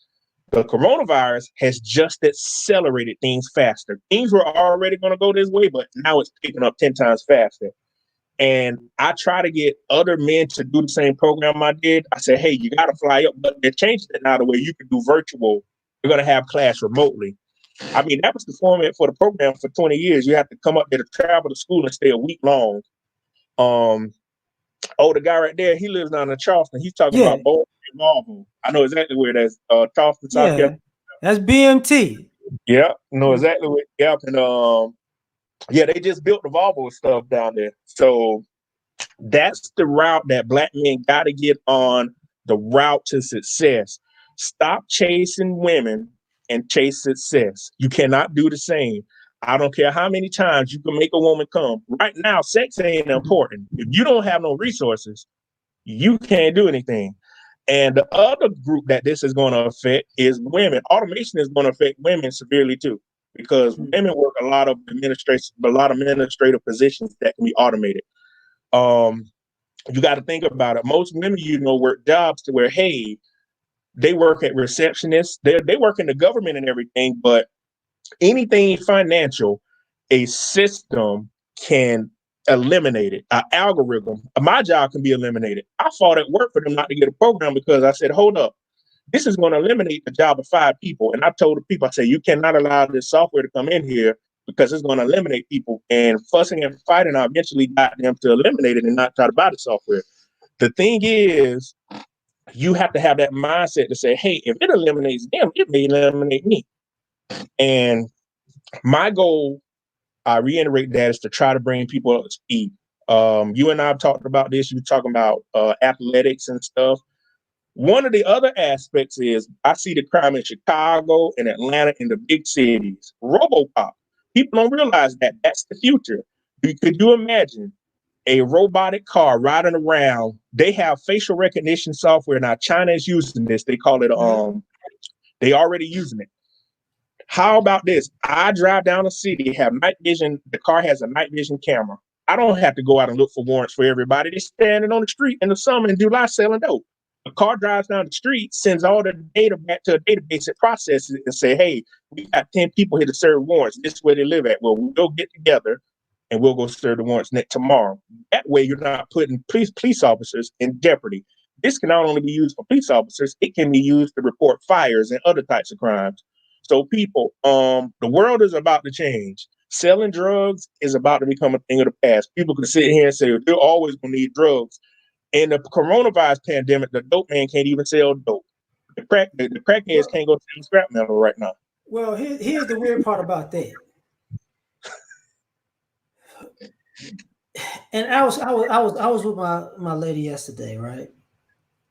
the coronavirus has just accelerated things faster. Things were already going to go this way, but now it's picking up 10 times faster. And I try to get other men to do the same program I did. I said, hey, you got to fly up, but they're changing it now the way you can do virtual. You're going to have class remotely. I mean, that was the format for the program for 20 years. You have to come up there to travel to school and stay a week long. The guy right there, he lives down in Charleston. He's talking Yeah, about Bold and Marvel. I know exactly where that's Charleston, South yeah, Carolina. that's BMT. Yeah, know exactly where. Yeah, and yeah, they just built the Volvo stuff down there. So that's the route that Black men got to get on, the route to success. Stop chasing women and chase success. You cannot do the same. I don't care how many times you can make a woman come. Right now, sex ain't important. If you don't have no resources, you can't do anything. And the other group that this is going to affect is women. Automation is going to affect women severely too, because women work a lot of administrative positions that can be automated. You got to think about it. Most women, work jobs to where, hey, they work at receptionists. They work in the government and everything, but anything financial, a system can eliminate it. An algorithm, my job can be eliminated. I fought at work for them not to get a program, because I said, hold up, this is going to eliminate the job of 5 people. And I told the people, I said, you cannot allow this software to come in here, because it's going to eliminate people. And fussing and fighting, I eventually got them to eliminate it and not try to buy the software. The thing is, you have to have that mindset to say, hey, if it eliminates them, it may eliminate me. And my goal, I reiterate that, is to try to bring people up to speed. You and I have talked about this. You were talking about athletics and stuff. One of the other aspects is I see the crime in Chicago and Atlanta, in the big cities. RoboCop. People don't realize that that's the future. Could you imagine a robotic car riding around? They have facial recognition software now. China is using this. They call it they already using it. How about this? I drive down the city, have night vision. The car has a night vision camera. I don't have to go out and look for warrants for everybody. They're standing on the street in the summer in July selling dope. The car drives down the street, sends all the data back to a database, it processes it and say, hey, we got 10 people here to serve warrants. This is where they live at. Well, we'll go get together and we'll go serve the warrants tomorrow. That way you're not putting police officers in jeopardy. This can not only be used for police officers, it can be used to report fires and other types of crimes. So people, the world is about to change. Selling drugs is about to become a thing of the past. People can sit here and say, they're always going to need drugs. In the coronavirus pandemic, the dope man can't even sell dope. The crackheads can't go sell scrap metal right now. Well, here's the weird part about that. And I was with my lady yesterday, right?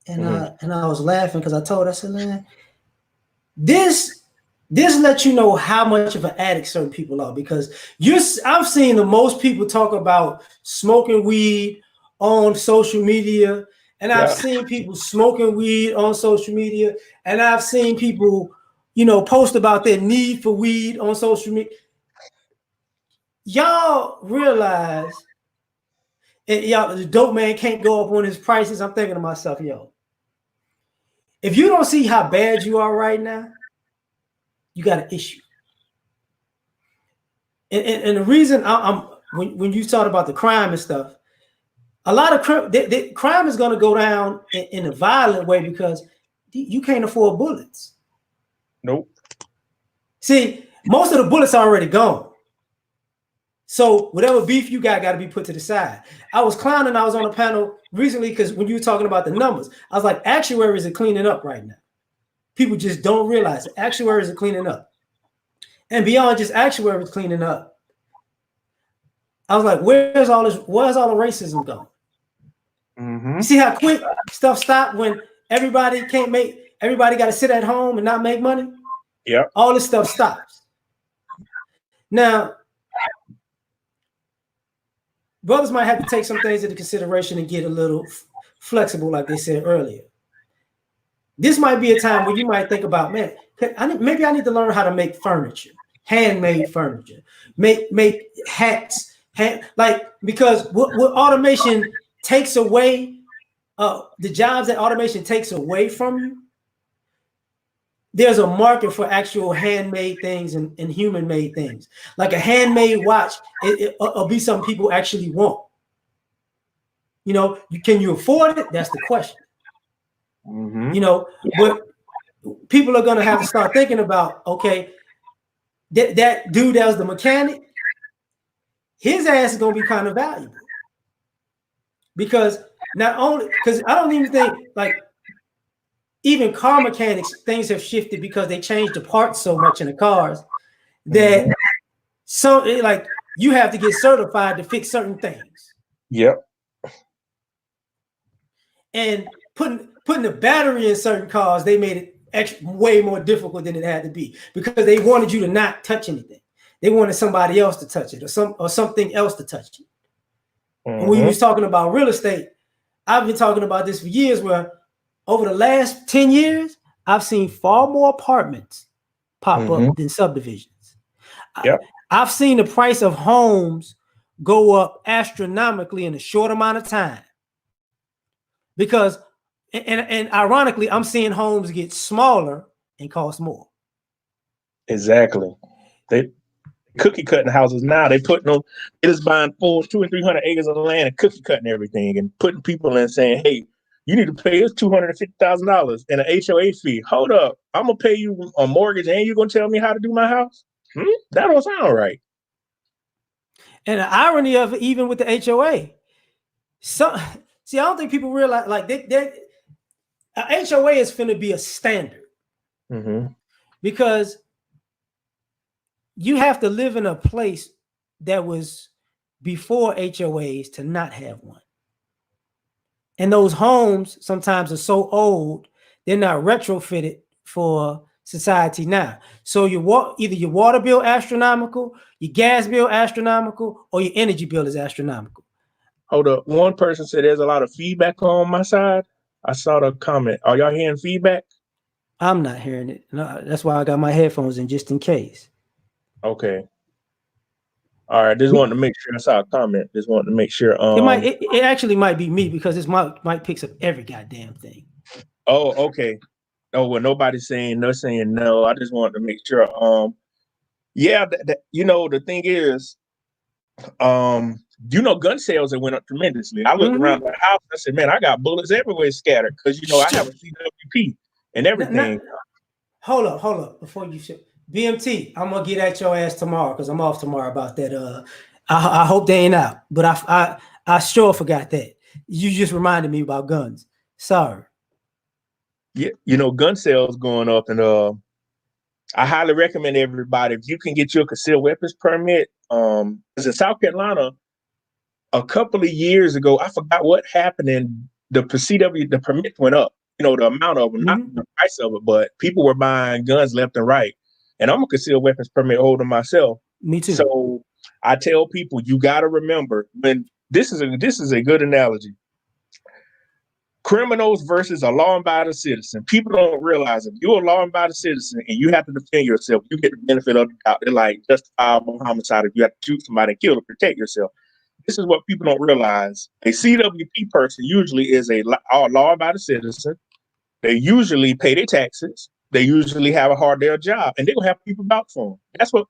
And I was laughing because I told her, I said, man, this lets you know how much of an addict certain people are, because I've seen the most people talk about smoking weed on social media, and I've seen people smoking weed on social media, and I've seen people, post about their need for weed on social media. y'all realize, y'all, the dope man can't go up on his prices. I'm thinking to myself, yo, if you don't see how bad you are right now, you got an issue. And the reason I'm when you talk about the crime and stuff, a lot of crime is going to go down in a violent way because you can't afford bullets. Nope. See, most of the bullets are already gone. So whatever beef you got to be put to the side. I was clowning. I was on a panel recently because when you were talking about the numbers, I was like, actuaries are cleaning up right now. People just don't realize it. Actuaries are cleaning up. And beyond just actuaries cleaning up, I was like, where's all the racism going? Mm-hmm. You see how quick stuff stopped when everybody got to sit at home and not make money? Yeah. All this stuff stops. Now, brothers might have to take some things into consideration and get a little flexible, like they said earlier. This might be a time where you might think about, man, maybe I need to learn how to make furniture, handmade furniture, make hats, because what automation takes away, the jobs that automation takes away from you, there's a market for actual handmade things and human-made things. Like a handmade watch, it'll be something people actually want. You know, can you afford it? That's the question. Mm-hmm. You know, but people are going to have to start thinking about, okay, that dude that was the mechanic, his ass is going to be kind of valuable. Because not only, because I don't even think, like, even car mechanics, things have shifted because they changed the parts so much in the cars that like you have to get certified to fix certain things. Yep. And putting the battery in certain cars, they made it way more difficult than it had to be because they wanted you to not touch anything. They wanted somebody else to touch it or something else to touch it. And when you was talking about real estate, I've been talking about this for years, where over the last 10 years, I've seen far more apartments pop up than subdivisions. Yep. I've seen the price of homes go up astronomically in a short amount of time. Because, and ironically, I'm seeing homes get smaller and cost more. Exactly. They cookie cutting houses now. They putting them, they just buying 200 and 300 acres of land and cookie cutting everything and putting people in saying, hey, you need to pay us $250,000 and an HOA fee. Hold up, I'm gonna pay you a mortgage and you're gonna tell me how to do my house? That don't sound right. And the irony of it, even with the HOA, I don't think people realize, like, HOA is going to be a standard because you have to live in a place that was before HOAs to not have one. And those homes sometimes are so old, they're not retrofitted for society now. So either your water bill astronomical, your gas bill astronomical, or your energy bill is astronomical. Hold up. One person said there's a lot of feedback on my side. I saw the comment. Are y'all hearing feedback? I'm not hearing it. No, that's why I got my headphones in just in case. Okay. All right. Just wanted to make sure I saw a comment. Just wanted to make sure. It actually might be me because this mic picks up every goddamn thing. Oh, okay. Oh, well, nobody's saying no. I just wanted to make sure. Yeah, the thing is, gun sales that went up tremendously. I looked around the house. I said, man, I got bullets everywhere scattered because I have a CWP and everything. Hold up before you should. BMT, I'm gonna get at your ass tomorrow because I'm off tomorrow about that. I hope they ain't out, but I sure forgot that. You just reminded me about guns. Sorry. Yeah, gun sales going up, and I highly recommend everybody, if you can get your concealed weapons permit. Because in South Carolina, a couple of years ago, I forgot what happened, and the CW, the permit went up. The amount of them, not the price of it, but people were buying guns left and right. And I'm a concealed weapons permit holder myself. Me too. So I tell people, you got to remember, when this is a good analogy. criminals versus a law-abiding citizen. People don't realize if you're a law-abiding citizen and you have to defend yourself, you get the benefit of the doubt. They're like justifiable homicide if you have to shoot somebody and kill to protect yourself. This is what people don't realize. A CWP person usually is a law-abiding citizen. They usually pay their taxes. They usually have a hard day job, and they're gonna have people vouch for them. That's what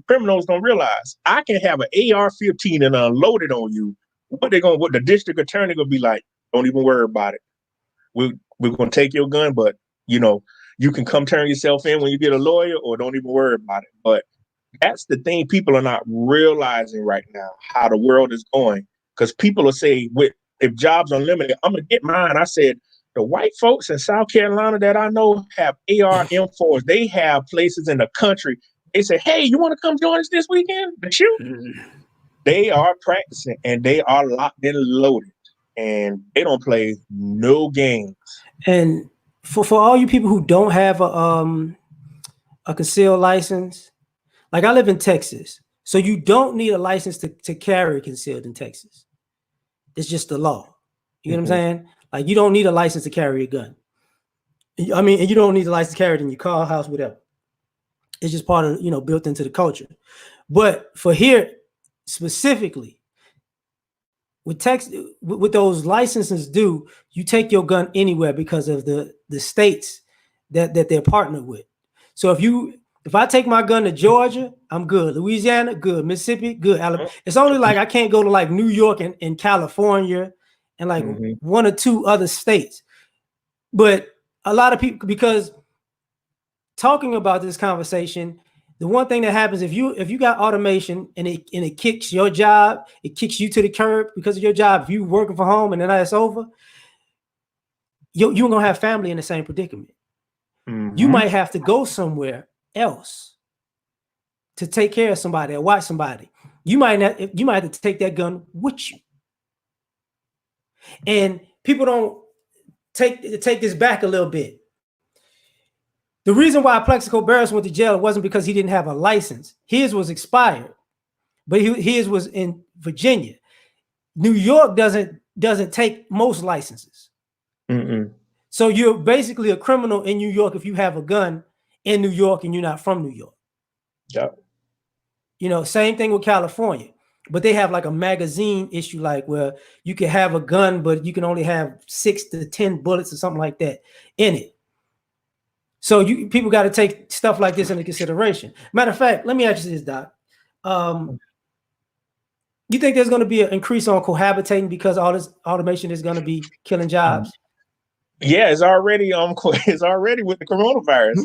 criminals don't realize. I can have an AR-15 and unload it on you. What the district attorney gonna be like? Don't even worry about it. We're gonna take your gun, but you can come turn yourself in when you get a lawyer, or don't even worry about it. But that's the thing people are not realizing right now, how the world is going. Because people will say, if jobs are limited, I'm gonna get mine. I said, the white folks in South Carolina that I know have AR M4s. They have places in the country. They say, hey, you want to come join us this weekend to shoot? They are practicing and they are locked and loaded. And they don't play no games. And for all you people who don't have a concealed license, like I live in Texas, so you don't need a license to carry concealed in Texas. It's just the law. You know what I'm saying? Like you don't need a license to carry a gun. I mean, and you don't need a license to carry it in your car, house, whatever. It's just part of, built into the culture. But for here specifically, with those licenses due, you take your gun anywhere because of the states that they're partnered with. So if I take my gun to Georgia, I'm good. Louisiana, good. Mississippi, good. Alabama. It's only like I can't go to like New York and California and like one or two other states. But a lot of people, because talking about this conversation, the one thing that happens if you got automation and it kicks your job, it kicks you to the curb because of your job. If you working from home and then that's over, you're gonna have family in the same predicament. You might have to go somewhere else to take care of somebody or watch somebody. You might have to take that gun with you. And people don't take this back a little bit. The reason why Plexico Barris went to jail wasn't because he didn't have a license. His was expired, but his was in Virginia. New York doesn't take most licenses. So you're basically a criminal in New York if you have a gun in New York and you're not from New York. Yeah. Same thing with California, but they have like a magazine issue, like where you can have a gun, but you can only have 6 to 10 bullets or something like that in it. So people got to take stuff like this into consideration. Matter of fact, let me ask you this, Doc. You think there's going to be an increase on cohabitating because all this automation is going to be killing jobs? Yeah, it's already with the coronavirus.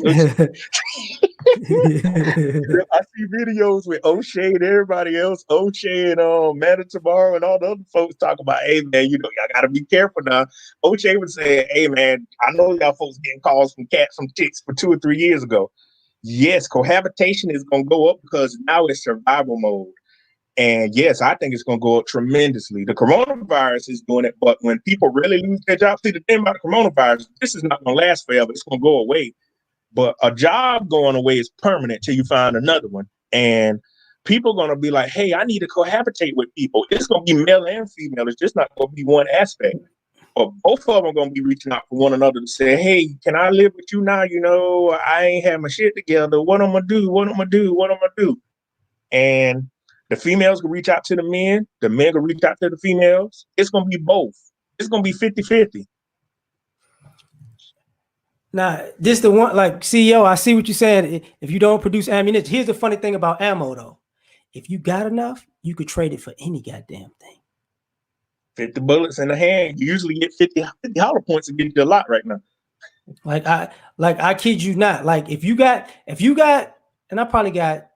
I see videos with O'Shea and everybody else, O'Shea and Meta Tomorrow and all the other folks talk about, hey man, y'all gotta be careful now. O'Shea was saying, hey man, I know y'all folks getting calls from chicks for 2 or 3 years ago. Yes, cohabitation is gonna go up because now it's survival mode. And yes, I think it's going to go up tremendously. The coronavirus is doing it, but when people really lose their jobs, see the thing about the coronavirus, this is not going to last forever. It's going to go away. But a job going away is permanent till you find another one. And people are going to be like, hey, I need to cohabitate with people. It's going to be male and female. It's just not going to be one aspect. But both of them are going to be reaching out for one another to say, hey, can I live with you now? I ain't have my shit together. What I'm going to do? What I'm going to do? What I'm going to do? And the females can reach out to the men can reach out to the females. It's going to be both. It's going to be 50-50. Now, this the one, like CEO, I see what you're saying. If you don't produce ammunition, here's the funny thing about ammo, though. If you got enough, you could trade it for any goddamn thing. 50 bullets in the hand, you usually get 50 hollow points to get you a lot right now. Like I kid you not. Like if you got, and I probably got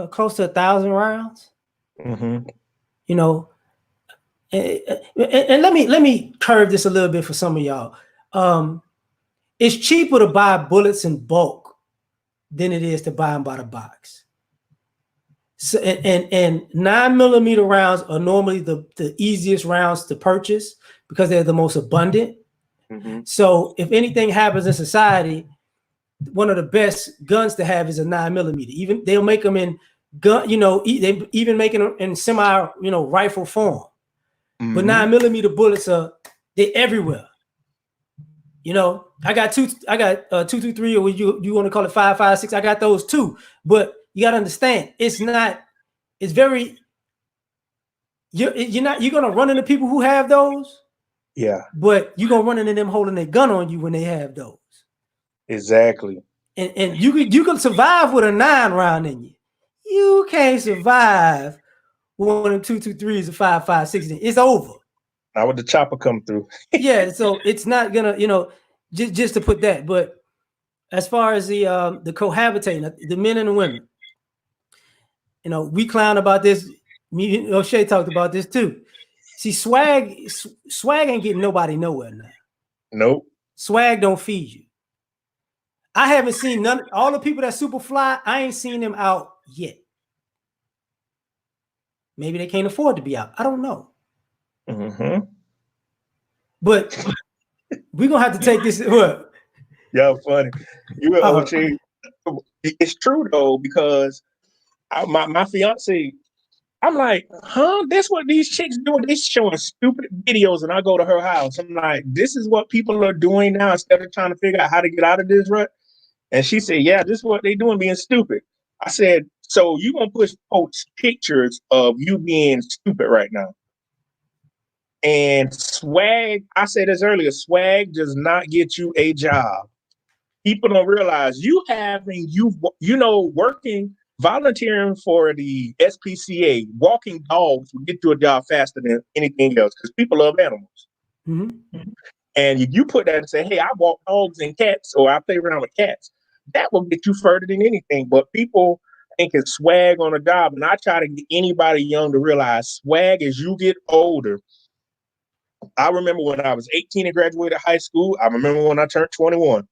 close to 1,000 rounds. And let me curve this a little bit for some of y'all. It's cheaper to buy bullets in bulk than it is to buy them by the box. So, and 9mm rounds are normally the easiest rounds to purchase because they're the most abundant. So if anything happens in society, one of the best guns to have is a 9mm. Even they'll make them in gun, they even make them in semi, rifle form. But 9mm bullets they're everywhere. You know, I got 223, or you want to call it 5.56. I got those too. But you got to understand, it's not. It's very. You're gonna run into people who have those. Yeah. But you're gonna run into them holding their gun on you when they have those. Exactly. And you can survive with a 9 round in you. You can't survive with one of them 223s or 5.56. It's over. Now with the chopper come through. Yeah, so it's not gonna, just to put that. But as far as the cohabitating, the men and the women, we clown about this. Me, O'Shea talked about this too. See, swag ain't getting nobody nowhere now. Nope. Swag don't feed you. I haven't seen all the people that super fly. I ain't seen them out yet. Maybe they can't afford to be out. I don't know. But we're gonna have to take this. What? Yeah, funny. You were OJ. It's true though, because my fiance, I'm like, huh? That's what these chicks doing. They showing stupid videos, and I go to her house. I'm like, this is what people are doing now instead of trying to figure out how to get out of this rut. And she said, yeah, this is what they doing, being stupid. I said, so you gonna post pictures of you being stupid right now? And swag, I said this earlier, swag does not get you a job. People don't realize working, volunteering for the SPCA, walking dogs will get you a job faster than anything else because people love animals. And you put that and say, hey, I walk dogs and cats, or I play around with cats, that will get you further than anything. But people think it's swag on a job. And I try to get anybody young to realize swag as you get older. I remember when I was 18 and graduated high school. I remember when I turned 21.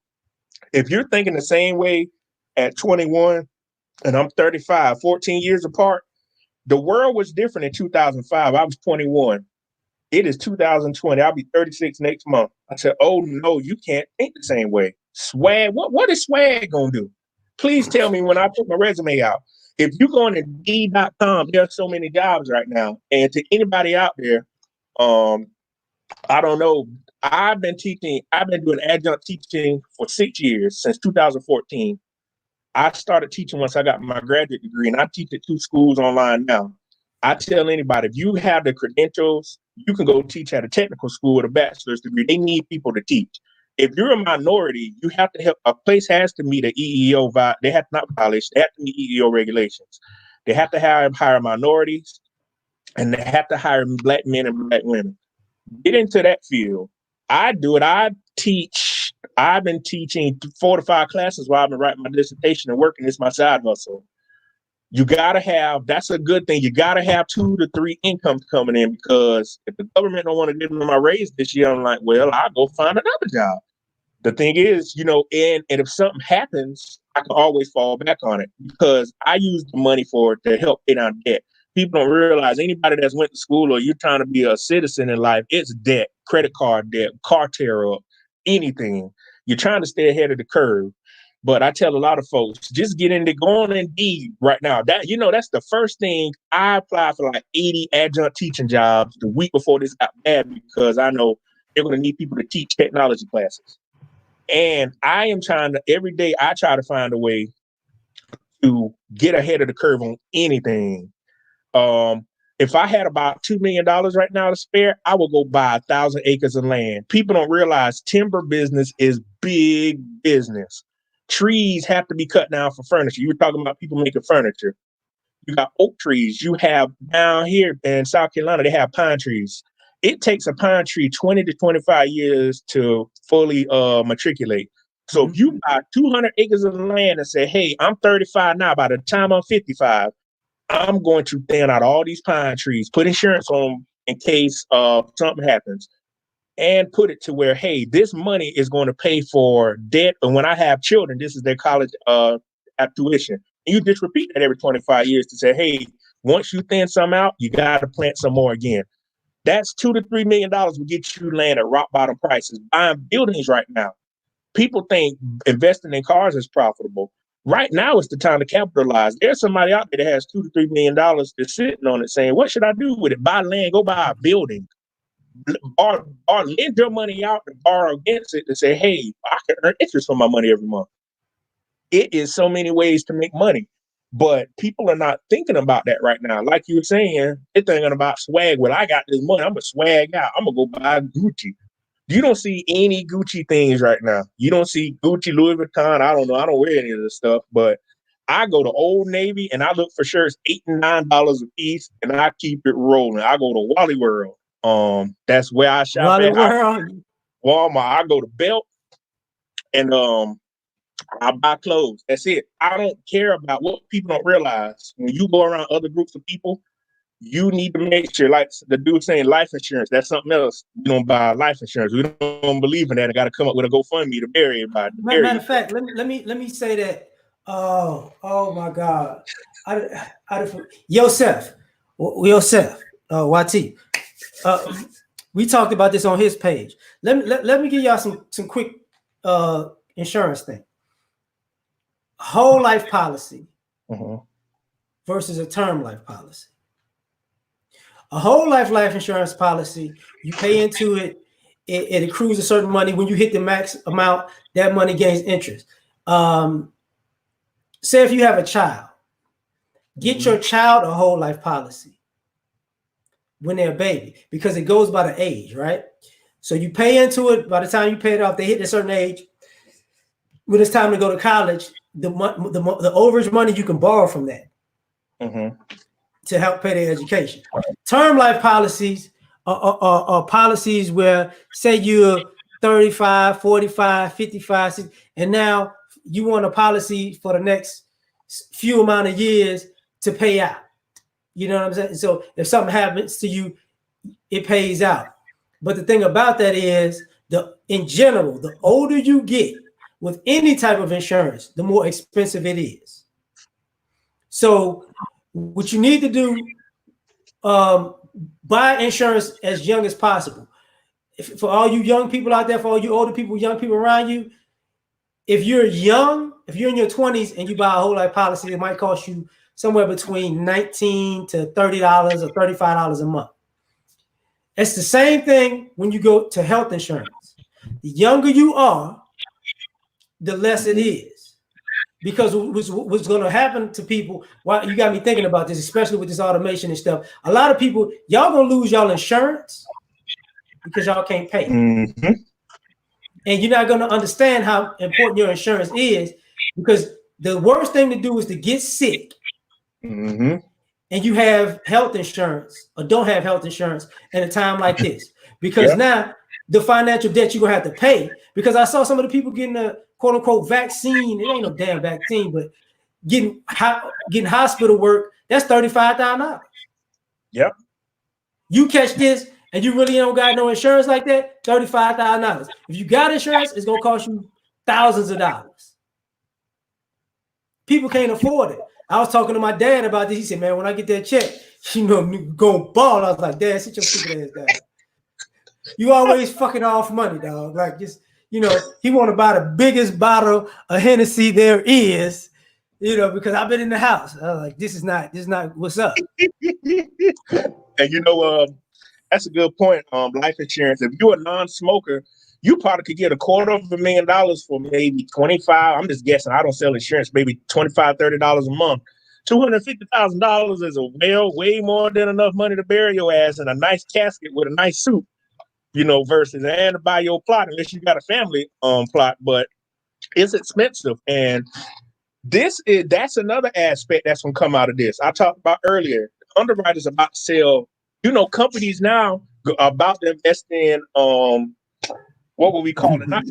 If you're thinking the same way at 21 and I'm 35, 14 years apart, the world was different in 2005. I was 21. It is 2020. I'll be 36 next month. I said, oh, no, you can't think the same way. Swag, what is swag going to do? Please tell me when I put my resume out. If you go on to D.com, there are so many jobs right now. And to anybody out there, I don't know. I've been doing adjunct teaching for 6 years, since 2014. I started teaching once I got my graduate degree, and I teach at 2 schools online now. I tell anybody, if you have the credentials, you can go teach at a technical school with a bachelor's degree. They need people to teach. If you're a minority, you have to a place has to meet an EEO. They have to not violate. They have to meet EEO regulations. They have to hire minorities, and they have to hire Black men and Black women. Get into that field. I do it. I've been teaching 4 to 5 classes while I've been writing my dissertation and working. It's my side hustle. You gotta have, that's a good thing. You gotta have 2 to 3 incomes coming in, because if the government don't want to give me my raise this year, I'm like, well, I'll go find another job. The thing is, and if something happens, I can always fall back on it, because I use the money to help pay down debt. People don't realize, anybody that's went to school or you're trying to be a citizen in life, it's debt, credit card debt, car tear up, anything. You're trying to stay ahead of the curve. But I tell a lot of folks, just get into go on Indeed right now. That's the first thing. I applied for like 80 adjunct teaching jobs the week before this got bad, because I know they're going to need people to teach technology classes. And I am every day I try to find a way to get ahead of the curve on anything. If I had about $2 million right now to spare, I would go buy 1,000 acres of land. People don't realize timber business is big business. Trees have to be cut down for furniture. You were talking about people making furniture. You got oak trees. You have down here in South Carolina, they have pine trees. It takes a pine tree 20 to 25 years to fully matriculate. So if you buy 200 acres of land and say, hey, I'm 35 now, by the time I'm 55, I'm going to thin out all these pine trees, put insurance on them in case something happens, and put it to where, hey, this money is going to pay for debt. And when I have children, this is their college tuition. And you just repeat that every 25 years to say, hey, once you thin some out, you got to plant some more again. That's $2 to $3 million will get you land at rock bottom prices. Buying buildings right now. People think investing in cars is profitable. Right now is the time to capitalize. There's somebody out there that has $2 to $3 million that's sitting on it saying, what should I do with it? Buy land, go buy a building. or lend your money out and borrow against it to say, hey, I can earn interest on my money every month. It is so many ways to make money, but people are not thinking about that right now. Like you were saying, they're thinking about swag. Well, I got this money, I'm gonna swag out. I'm gonna go buy Gucci. You don't see any Gucci things right now. You don't see Gucci, Louis Vuitton. I don't know. I don't wear any of this stuff, but I go to Old Navy and I look for shirts $8 and $9 a piece, and I keep it rolling. I go to Wally World. That's where I shop Wally at. World. Walmart. I go to Belt, and I buy clothes. That's it. I don't care about what people don't realize. When you go around other groups of people, you need to make sure, like the dude saying life insurance, that's something else. We don't buy life insurance. We don't believe in that. I got to come up with a GoFundMe to bury everybody. Matter of fact, let me say that. Oh my God, Yosef, YT. We talked about this on his page. Let me give y'all some quick insurance thing. Whole life policy versus a term life policy. A whole life insurance policy, you pay into it, it accrues a certain money. When you hit the max amount, that money gains interest. Say if you have a child, get your child a whole life policy when they're a baby, because it goes by the age, right? So you pay into it. By the time you pay it off, they hit a certain age. When it's time to go to college, the overage money you can borrow from that to help pay their education. Term life policies are policies where, say you're 35, 45, 55, 60, and now you want a policy for the next few amount of years to pay out. You know what I'm saying? So if something happens to you, it pays out. But the thing about that is, in general, the older you get with any type of insurance, the more expensive it is. So what you need to do, buy insurance as young as possible. For all you young people out there, for all you older people, young people around you, if you're young, if you're in your 20s and you buy a whole life policy, it might cost you somewhere between $19 to $30 or $35 a month. It's the same thing when you go to health insurance. The younger you are, the less it is. Because what's going to happen to people, why you got me thinking about this, especially with this automation and stuff. A lot of people, y'all going to lose y'all insurance because y'all can't pay. And you're not going to understand how important your insurance is, because the worst thing to do is to get sick and you have health insurance or don't have health insurance in a time like this. Because now the financial debt you're going to have to pay, because I saw some of the people getting a quote unquote vaccine. It ain't no damn vaccine, but getting hospital work, that's $35,000. Yep. You catch this and you really don't got no insurance like that, $35,000. If you got insurance, it's going to cost you thousands of dollars. People can't afford it. I was talking to my dad about this. He said, man, when I get that check, you know, go ball. I was like, Dad, sit your stupid ass down. You always fucking off money, dog. Like, just, you know, he want to buy the biggest bottle of Hennessy there is, you know, because I've been in the house. I was like, this is not what's up. And you know, that's a good point. Life insurance. If you're a non-smoker, you probably could get $250,000 for maybe 25. I'm just guessing. I don't sell insurance. Maybe $25, $30 a month. $250,000 is way more than enough money to bury your ass in a nice casket with a nice suit. You know, versus and to buy your plot, unless you got a family plot. But it's expensive, and that's another aspect that's gonna come out of this. I talked about earlier. Underwriters about to sell. You know, companies now about to invest in what would we call it? Not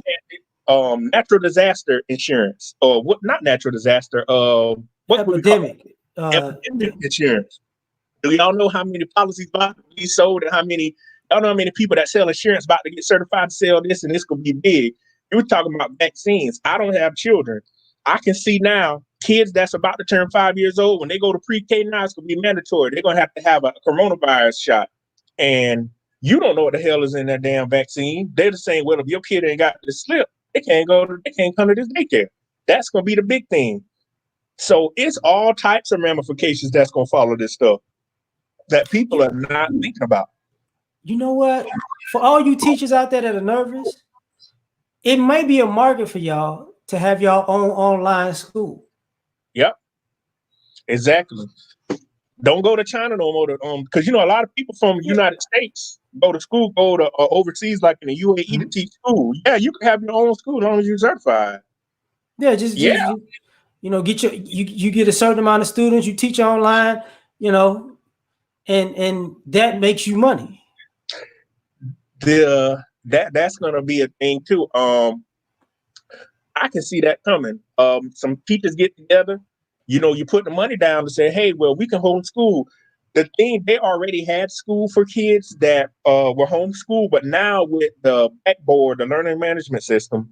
natural disaster insurance, or what? Not natural disaster. What epidemic. Would we call it? Epidemic insurance. Do y'all know how many policies about to be sold, and how many? Y'all know how many people that sell insurance about to get certified to sell this, and this could be big. You were talking about vaccines. I don't have children. I can see now kids that's about to turn 5 years old, when they go to pre-K now, it's going to be mandatory. They're going to have a coronavirus shot. And you don't know what the hell is in that damn vaccine. They're just saying, well, if your kid ain't got the slip, they can't come to this daycare. That's going to be the big thing. So it's all types of ramifications that's going to follow this stuff that people are not thinking about. you know what? For all you teachers out there that are nervous, it might be a market for y'all to have y'all own online school. Yep, exactly. Don't go to China no more, because a lot of people from the Yeah, United States go to school, go to overseas, like in the UAE, to mhm. teach school. Yeah, you can have your own school as long as you're certified. Yeah, Yeah, just get you get a certain amount of students, you teach online, you know, and that makes you money. that's gonna be a thing too. I can see that coming. Some teachers get together. You put the money down to say, hey, well, we can homeschool. The thing, they already had school for kids that were homeschooled, but now with the Blackboard, the learning management system,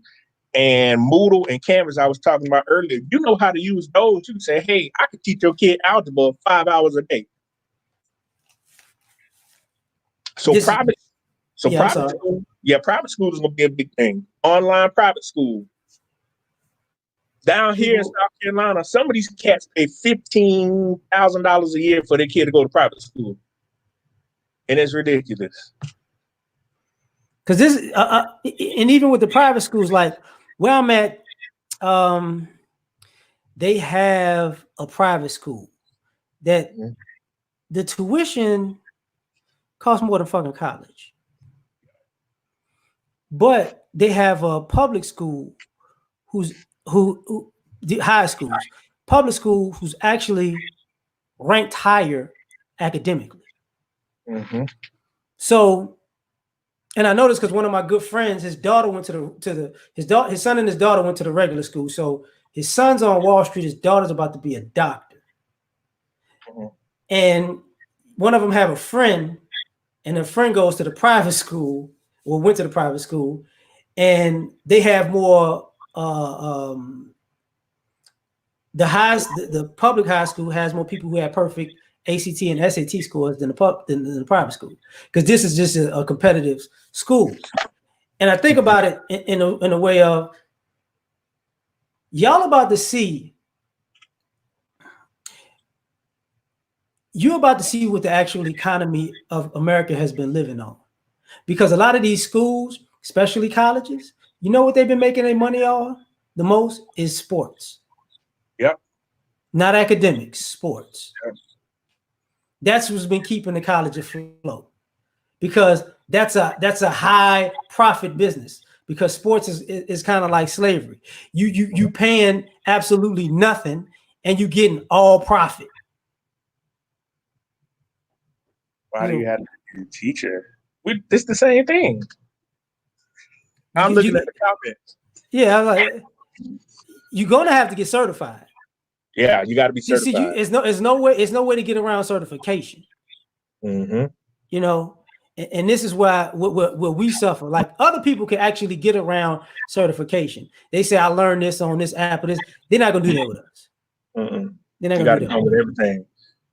and Moodle and Canvas I was talking about earlier, you know how to use those. You can say, hey, I could teach your kid algebra 5 hours a day. So This private, so Yeah, I'm private sorry. school, yeah, private school is gonna be a big thing. Online private school. Down here in People, South Carolina, some of these cats pay $15,000 a year for their kid to go to private school, and it's ridiculous. because this and even with the private schools, like where I'm at, um, they have a private school that Mhm. the tuition costs more than fucking college, but they have a public school who's who the high schools, public school who's actually ranked higher academically. Mhm. So, and I noticed because one of my good friends, his daughter went his son and his daughter went to the regular school. So his son's on Wall Street, his daughter's about to be a doctor. Mhm. And one of them have a friend, and a friend goes to the private school, or went to the private school, and they have more the public high school has more people who have perfect ACT and SAT scores than the private school, because this is just a competitive school. And I think about it in a way of, y'all about to see you're about to see what the actual economy of America has been living on, because a lot of these schools, especially colleges, you know what they've been making their money on the most is sports, Yep. not academics, sports. Yep. That's what's been keeping the college afloat, because that's a high profit business, because sports is kind of like slavery. You paying absolutely nothing and you getting all profit. Why You do you know, have to be a teacher? It's the same thing. I'm looking at you the comments. yeah, like, you're gonna have to get certified. Yeah, you got to be See, certified. it's no way to get around certification. Hmm. You know, and this is why where we suffer. Like, other people can actually get around certification. They say, I learned this on this app or this. They're not gonna do that with us. Mm-mm. They're not You gonna got do to that come with with us. everything.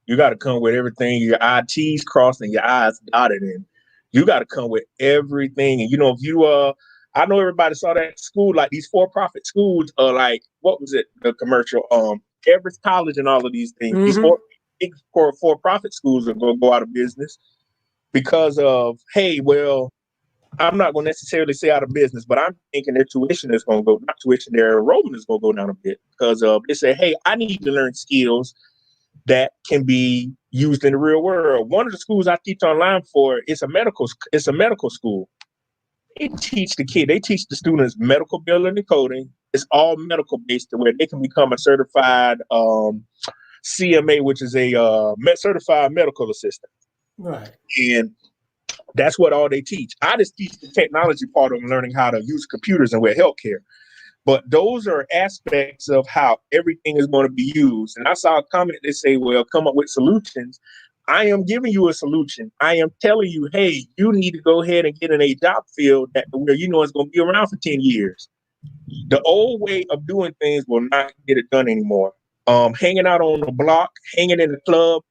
You got to come with everything. Your I's crossed and your I's dotted in. You got to come with everything. And if you I know everybody saw that school, like these for-profit schools, like what was it? The commercial, Everest College and all of these things. These Mm-hmm. four big for-profit schools are going to go out of business because of, hey, well, I'm not going to necessarily say out of business, but I'm thinking their tuition is going to go, not tuition, their enrollment is going to go down a bit because they say, hey, I need to learn skills that can be used in the real world. One of the schools I teach online for it's a medical school. They teach the students medical billing and coding. It's all medical based to where they can become a certified CMA, which is a certified medical assistant. Right. And that's what all they teach. I just teach the technology part of learning how to use computers and with healthcare. But those are aspects of how everything is going to be used. And I saw a comment that say, well, come up with solutions. I am giving you a solution. I am telling you, hey, you need to go ahead and get in a job field that where it's going to be around for 10 years. The old way of doing things will not get it done anymore. Hanging out on the block, hanging in the club.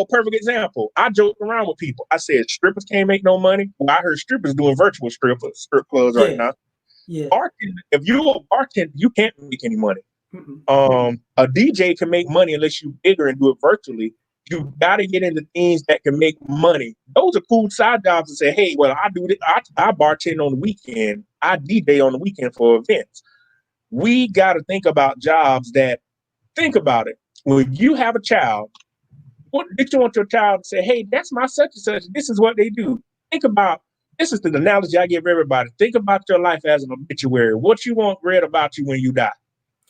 Perfect example. I joked around with people. I said strippers can't make no money. Well, I heard strippers doing virtual strip clubs right Yeah. now. Yeah. Bartender. If you're a bartender, you can't make any money. Mm-mm. A DJ can make money unless you bigger and do it virtually. You got to get into things that can make money. Those are cool side jobs to say, hey, well, I do this. I bartend on the weekend. I DJ on the weekend for events. We got to think about jobs that, think about it. When you have a child, what did you want your child to say, hey, that's my such and such. This is what they do. Think about, this is the analogy I give everybody. Think about your life as an obituary. What you want read about you when you die.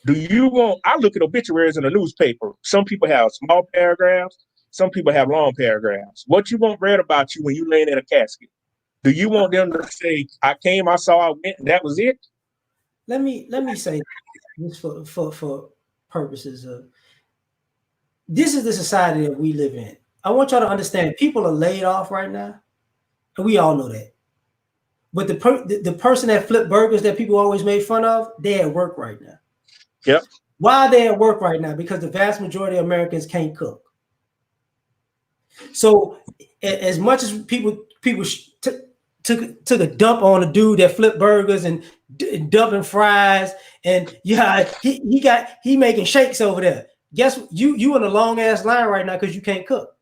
Do you want, I look at obituaries in the newspaper. Some people have small paragraphs. Some people have long paragraphs. What you want read about you when you lay in a casket? Do you want them to say, I came, I saw, I went, and that was it? Let me say this for purposes of, this is the society that we live in. I want y'all to understand people are laid off right now, and we all know that. But the person that flipped burgers that people always made fun of, they're at work right now. Yep. Why are they at work right now? Because the vast majority of Americans can't cook. So as much as people took a dump on a dude that flipped burgers and dumping fries, and yeah, he making shakes over there. Guess you in a long ass line right now because you can't cook.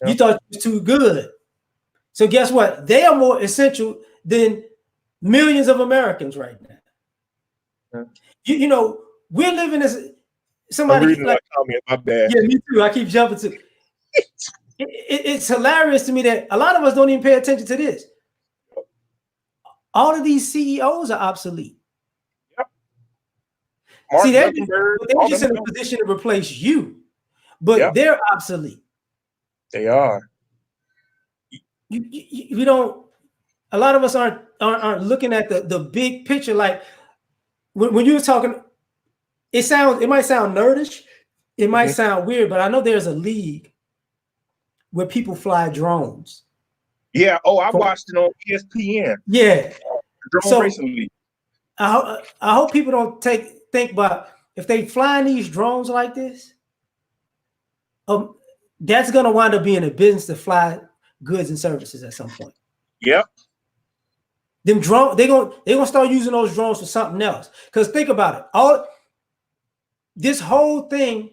Yep. You thought you was too good. So guess what? They are more essential than millions of Americans right now. Yep. You know, we're living as somebody like comment, my bad. Yeah, me too. I keep jumping to. It's hilarious to me that a lot of us don't even pay attention to this. All of these CEOs are obsolete. Yep. See, they're just in a position to replace you, but they're obsolete. They are. We don't. A lot of us aren't looking at the big picture. Like when you were talking, it might sound nerdish, it might sound weird, but I know there's a league where people fly drones. Yeah. Oh, I watched it on ESPN. Yeah. Drone racing league. I hope people don't think about if they flying these drones like this. That's gonna wind up being a business to fly goods and services at some point. Yep. Them drone, they're gonna start using those drones for something else. Because think about it, this whole thing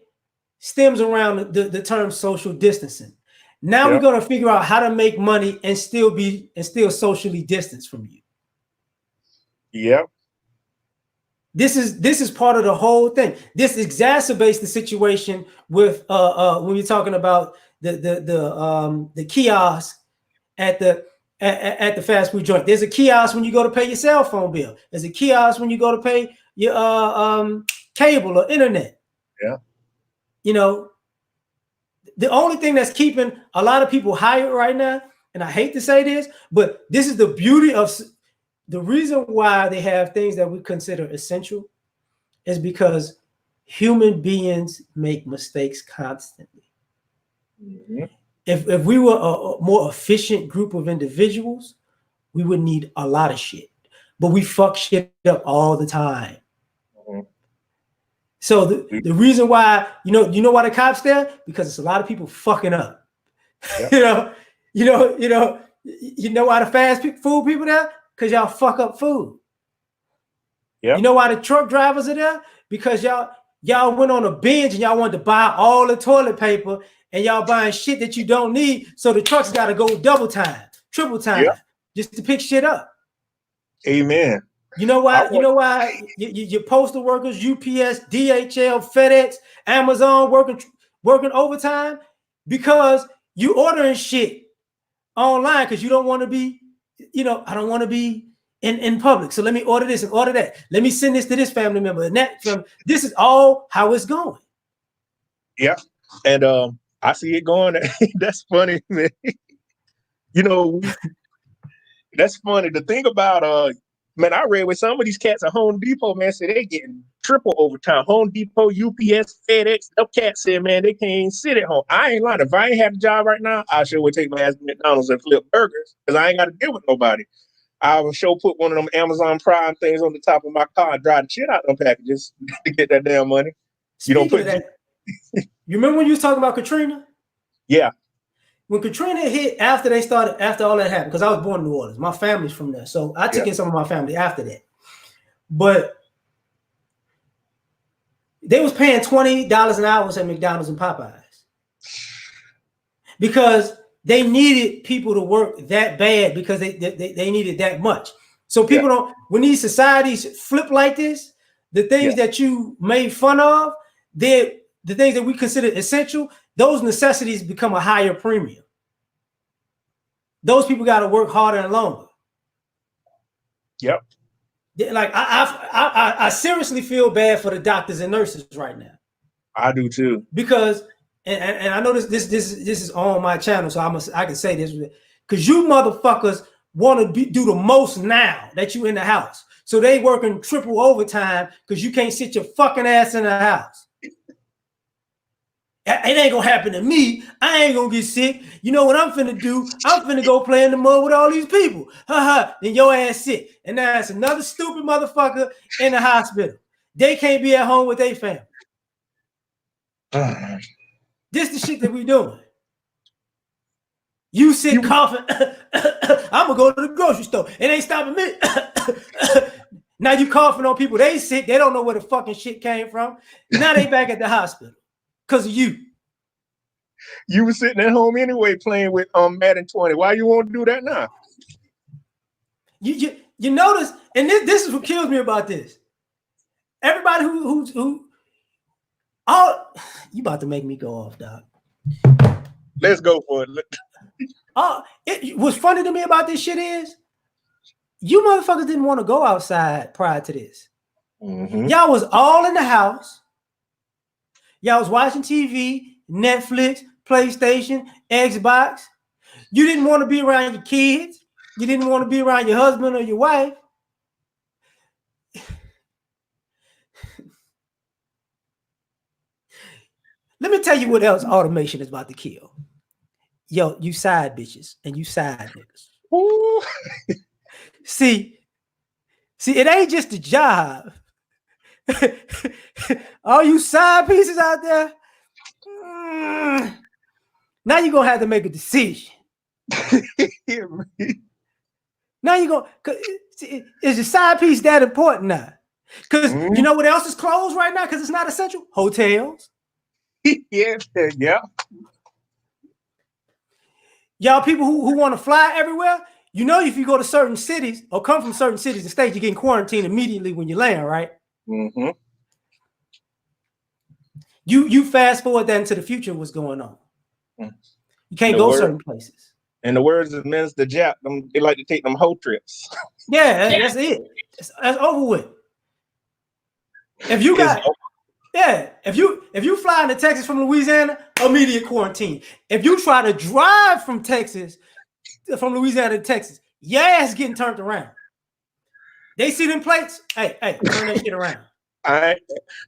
stems around the term social distancing. Now we're gonna figure out how to make money and still socially distanced from you. Yep. This is part of the whole thing. This exacerbates the situation with when you're talking about the kiosk at the fast food joint. There's a kiosk when you go to pay your cell phone bill. There's a kiosk when you go to pay your cable or internet. Yeah. You know, the only thing that's keeping a lot of people hired right now, and I hate to say this, but this is the beauty of the reason why they have things that we consider essential is because human beings make mistakes constantly. Mm-hmm. If we were a more efficient group of individuals, we would need a lot of shit, but we fuck shit up all the time. Mm-hmm. So the reason why, you know why the cops there? Because it's a lot of people fucking up. Yep. you know why the fast food people there? Because y'all fuck up food. Yep. You know why the truck drivers are there? Because y'all went on a binge and y'all wanted to buy all the toilet paper and y'all buying shit that you don't need. So the trucks got to go double time, triple time, just to pick shit up. Amen. You know why? Your postal workers, UPS, DHL, FedEx, Amazon working overtime? Because you ordering shit online because you don't want to be, I don't want to be in public. So let me order this and order that. Let me send this to this family member and that family. This is all how it's going. Yeah. And I see it going. That's funny, man. That's funny. The thing about man, I read with some of these cats at Home Depot, man, said they getting triple overtime. Home Depot, UPS, FedEx, them cats said, man, they can't even sit at home. I ain't lying. If I ain't have a job right now, I sure would take my ass to McDonald's and flip burgers because I ain't got to deal with nobody. I would sure put one of them Amazon Prime things on the top of my car and drive the shit out of them packages to get that damn money. Speaking of that, you remember when you was talking about Katrina? Yeah. When Katrina hit, after all that happened, because I was born in New Orleans, my family's from there, so I took in some of my family after that. But they was paying $20 an hour at McDonald's and Popeyes. because they needed people to work that bad because they needed that much. So people don't, when these societies flip like this, the things that you made fun of, the things that we consider essential, those necessities become a higher premium. Those people got to work harder and longer. Yep. Like I seriously feel bad for the doctors and nurses right now. I do too. Because and I know this is on my channel, so I can say this because you motherfuckers want to do the most now that you in the house. So they working triple overtime because you can't sit your fucking ass in the house. It ain't gonna happen to me. I ain't gonna get sick. You know what I'm finna do? I'm finna go play in the mud with all these people. Then your ass sick. And now it's another stupid motherfucker in the hospital. They can't be at home with their family. This the shit that we doing. You sick coughing. I'm gonna go to the grocery store. It ain't stopping me. Now you coughing on people. They sick. They don't know where the fucking shit came from. Now they back at the hospital. Because of you. You were sitting at home anyway playing with Madden 20. Why you want to do that now? You notice, and this is what kills me about this. Everybody who all you about to make me go off, dog. Let's go for it. What's funny to me about this shit is you motherfuckers didn't want to go outside prior to this. Mm-hmm. Y'all was all in the house. Y'all was watching TV, Netflix, PlayStation, Xbox. You didn't want to be around your kids. You didn't want to be around your husband or your wife. Let me tell you what else automation is about to kill. Yo, you side bitches and you side niggas. See, it ain't just a job. All you side pieces out there, now you're going to have to make a decision. Now you're going to, is your side piece that important now? Because you know what else is closed right now because it's not essential? Hotels. Yeah. Y'all people who want to fly everywhere, you know if you go to certain cities or come from certain cities and states, you're getting quarantined immediately when you land, right? Mm-hmm. You fast forward that into the future, what's going on? You can't go certain places. In the words of Minister Jack, they like to take them whole trips. Yeah, that's it. That's over with. If you got if you fly into Texas from Louisiana, immediate quarantine. If you try to drive from Louisiana to Texas, your ass getting turned around. They see them plates. Hey, turn that shit around.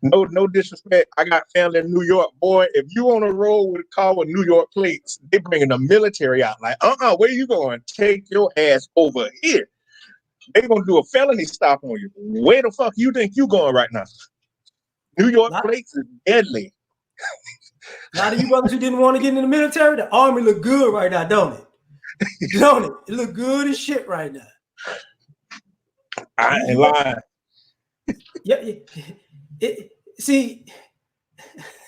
No disrespect. I got family in New York, boy. If you on a road with a car with New York plates, they bringing the military out. Like, where you going? Take your ass over here. They gonna do a felony stop on you. Where the fuck you think you going right now? New York plates is deadly. A lot of you brothers who didn't want to get in the military, the army look good right now, don't it? Don't it? It look good as shit right now. I ain't lying. Yeah. See,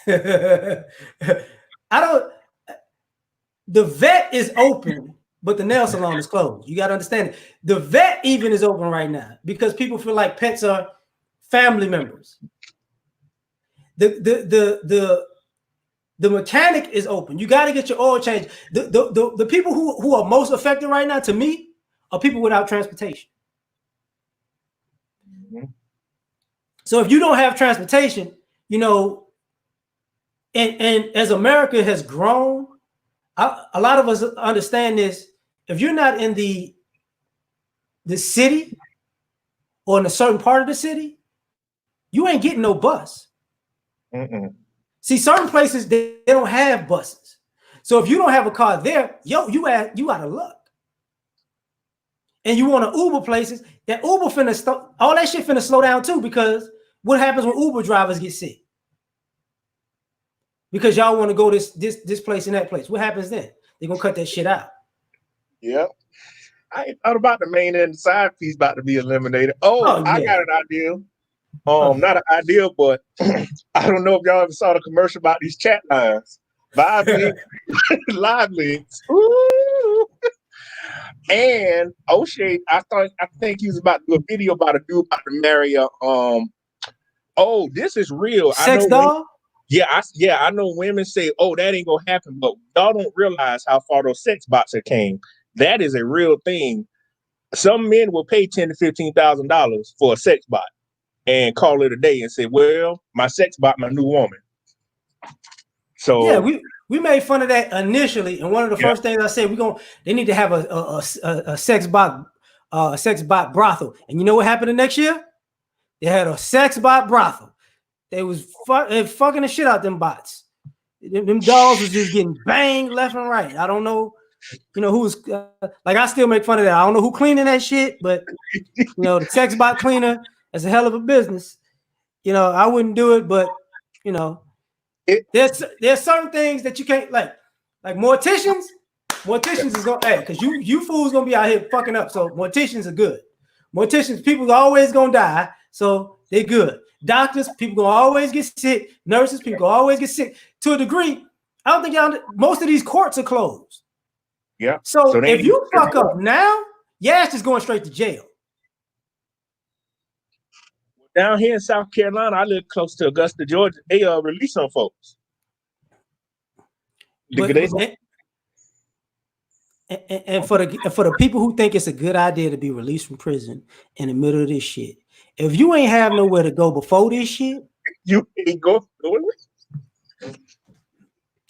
I don't. The vet is open, but the nail salon is closed. You got to understand it. The vet even is open right now because people feel like pets are family members. The mechanic is open. You got to get your oil changed. The people who are most affected right now, to me, are people without transportation. Mm-hmm. So if you don't have transportation, you know, and as America has grown, a lot of us understand this. If you're not in the city or in a certain part of the city, you ain't getting no bus. Mm-mm. See, certain places they don't have buses. So if you don't have a car there, you out of luck. And you want to Uber places, that Uber all that shit finna slow down too, because what happens when Uber drivers get sick? Because y'all want to go this place and that place. What happens then? They're gonna cut that shit out. Yep. I ain't thought about the main and the side piece about to be eliminated. Yeah. I got an idea. Not an idea, but I don't know if y'all ever saw the commercial about these chat lines. Live links. Live links. Ooh. And O'Shea, I think he was about to do a video about a dude about to marry a oh, this is real. I Sex know women, doll? I know women say, oh, that ain't gonna happen, but y'all don't realize how far those sex bots have came. That is a real thing. Some men will pay $10,000 to $15,000 for a sex bot and call it a day and say, well, my sex bot, my new woman. Yeah, So we made fun of that initially, and one of the first things I said, they need to have a sex bot brothel. And you know what happened the next year? They had a sex bot brothel. They was fucking the shit out them bots. Them dolls was just getting banged left and right. I don't know, who's like, I still make fun of that. I don't know who cleaning that shit, but the sex bot cleaner is a hell of a business. I wouldn't do it, but there's certain things that you can't like morticians. Morticians is gonna because you fools gonna be out here fucking up. So morticians are good. Morticians, people are always gonna die, so they're good. Doctors, people gonna always get sick. Nurses, people gonna always get sick to a degree. I don't think most of these courts are closed. Yeah. So if you fuck up now, your ass is going straight to jail. Down here in South Carolina, I live close to Augusta, Georgia. They release some folks. And for the people who think it's a good idea to be released from prison in the middle of this shit, if you ain't have nowhere to go before this shit, you ain't go.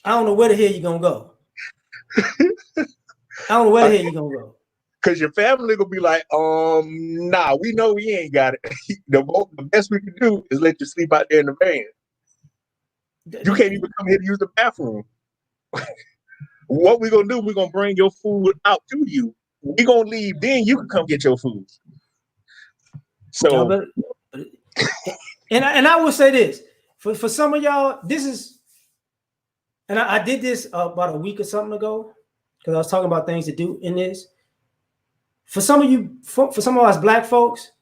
I don't know where the hell you gonna go. I don't know where the hell you gonna go. Cause your family gonna be like, nah, we know we ain't got it. The best we can do is let you sleep out there in the van. You can't even come here to use the bathroom. What we gonna do? We're gonna bring your food out to you. We gonna leave, then you can come get your food. So, and I will say this for some of y'all, this is, and I did this about a week or something ago because I was talking about things to do in this. For some of you, for some of us black folks,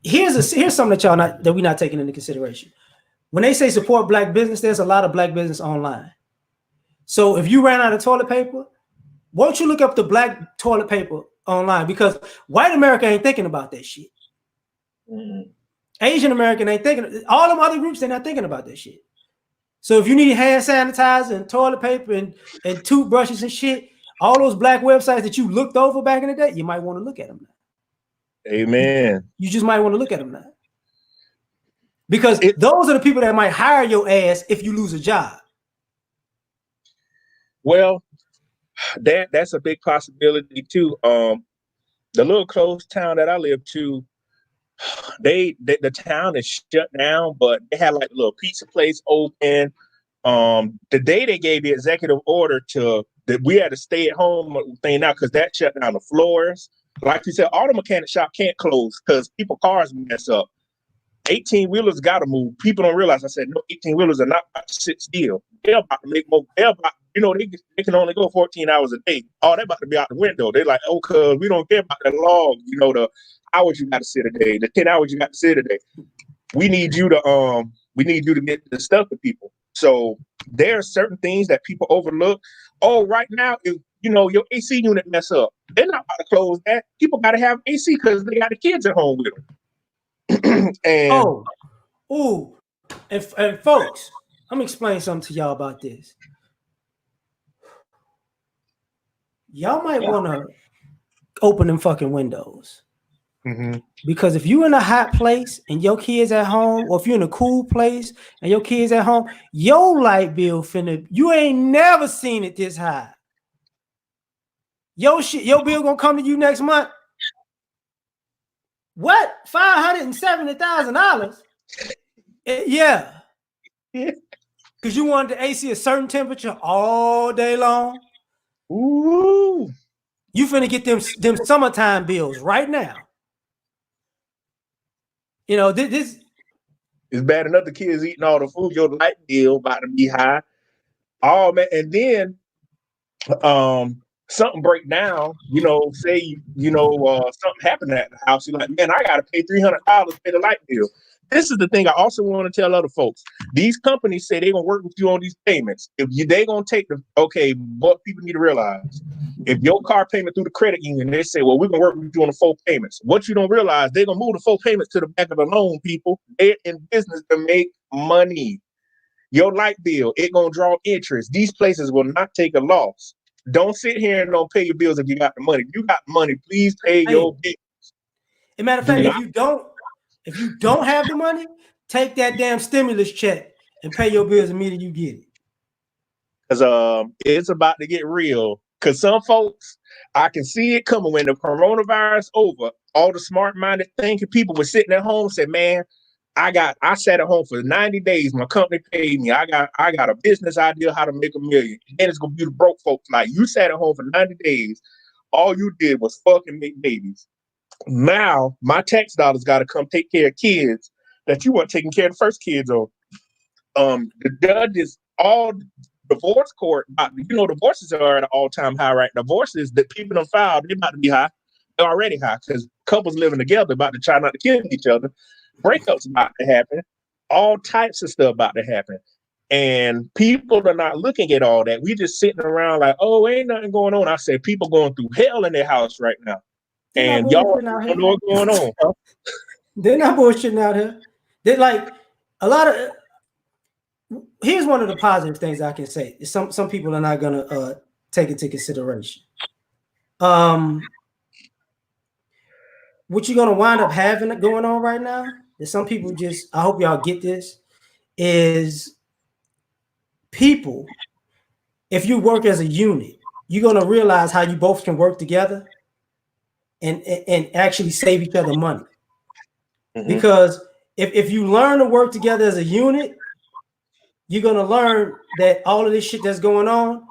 here's something that we're not taking into consideration. When they say support black business, there's a lot of black business online. So if you ran out of toilet paper, won't you look up the black toilet paper online? Because white America ain't thinking about that shit. Asian American ain't thinking. All them other groups, they're not thinking about that shit. So if you need hand sanitizer and toilet paper and toothbrushes and shit, all those black websites that you looked over back in the day, you might want to look at them now. Amen. You just might want to look at them now. Because those are the people that might hire your ass if you lose a job. Well, that's a big possibility too. The little close town that I live to, the town is shut down, but they had like a little pizza place open. The day they gave the executive order that we had to stay at home thing now because that shut down the floors. Like you said, auto mechanic shop can't close because people cars mess up. 18-wheelers got to move. People don't realize. I said, no, 18-wheelers are not about to sit still. They're about to make more. They can only go 14 hours a day. Oh, they're about to be out the window. They're like, oh, cuz we don't care about that log. The hours you got to sit a day, the 10 hours you got to sit a day. We need you to get the stuff to people. So there are certain things that people overlook. Oh, right now, if your AC unit mess up, they're not about to close that. People got to have AC because they got the kids at home with them. And folks, I'm gonna explain something to y'all about this. Y'all might want to open them fucking windows. Because if you're in a hot place and your kids at home, or if you're in a cool place and your kids at home, your light bill you ain't never seen it this high. Your bill gonna come to you next month. What? $570,000? Yeah. Because you wanted the AC a certain temperature all day long. Ooh. You finna get them summertime bills right now. This it's bad enough the kids eating all the food. Your light bill about to be high. Oh man, and then something break down. Say something happened at the house. You're like, man, I gotta pay $300 to pay the light bill. this is the thing I also want to tell other folks. These companies say they're gonna work with you on these payments. If you they gonna take the what people need to realize. If your car payment through the credit union, they say, well, we're gonna work with you on the 4 payments. What you don't realize, they're gonna move the 4 payments to the back of the loan, people. They're in business to make money. Your light bill, it gonna draw interest. These places will not take a loss. Don't sit here and don't pay your bills if you got the money. If you got the money, please pay your bills. As a matter of fact, if you don't have the money, take that damn stimulus check and pay your bills immediately you get it. Because it's about to get real. Because some folks, I can see it coming when the coronavirus over. All the smart-minded thinking people were sitting at home and said, man, I sat at home for 90 days. My company paid me. I got a business idea how to make $1 million. Then it's gonna be the broke folks. Like, you sat at home for 90 days. All you did was fucking make babies. Now my tax dollars gotta come take care of kids that you weren't taking care of the first kids of. The judges, all divorce court, divorces are at an all-time high, right? Divorces that people have filed, they're about to be high. They're already high because couples living together about to try not to kill each other. Breakups about to happen. All types of stuff about to happen. And people are not looking at all that. We just sitting around like, oh, ain't nothing going on. I said, people going through hell in their house right now. And y'all don't know what's going on. Huh? They're not bullshitting out here. They're like a lot of. Here's one of the positive things I can say. Some people are not gonna take into consideration. What you're gonna wind up having going on right now is some people just. I hope y'all get this. Is people, if you work as a unit, you're gonna realize how you both can work together and actually save each other money. Mm-hmm. Because if you learn to work together as a unit, you're gonna learn that all of this shit that's going on,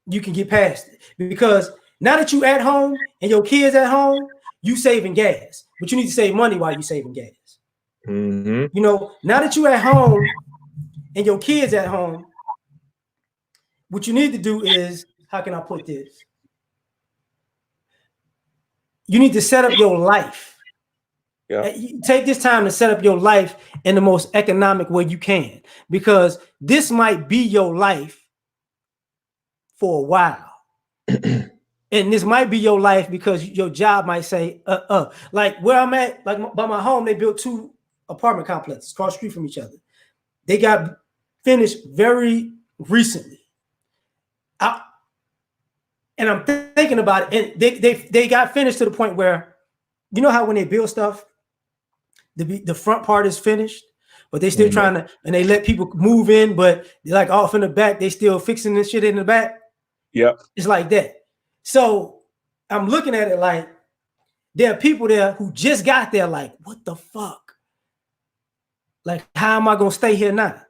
you can get past it. Because now that you at home and your kids at home, you saving gas, but you need to save money while you saving gas. Mm-hmm. You know, now that you at home and your kids at home, what you need to do is, how can I put this? You need to set up your life. Yeah. Take this time to set up your life in the most economic way you can, because this might be your life for a while. And this might be your life because your job might say, like where I'm at, like by my home, they built 2 apartment complexes across the street from each other. They got finished very recently. And I'm thinking about it, and they got finished to the point where, you know how when they build stuff, the front part is finished, but they still trying to, and they let people move in, but they're like off in the back, they still fixing this shit in the back. Yeah, it's like that. So I'm looking at it like there are people there who just got there, like, what the fuck? Like, how am I gonna stay here now?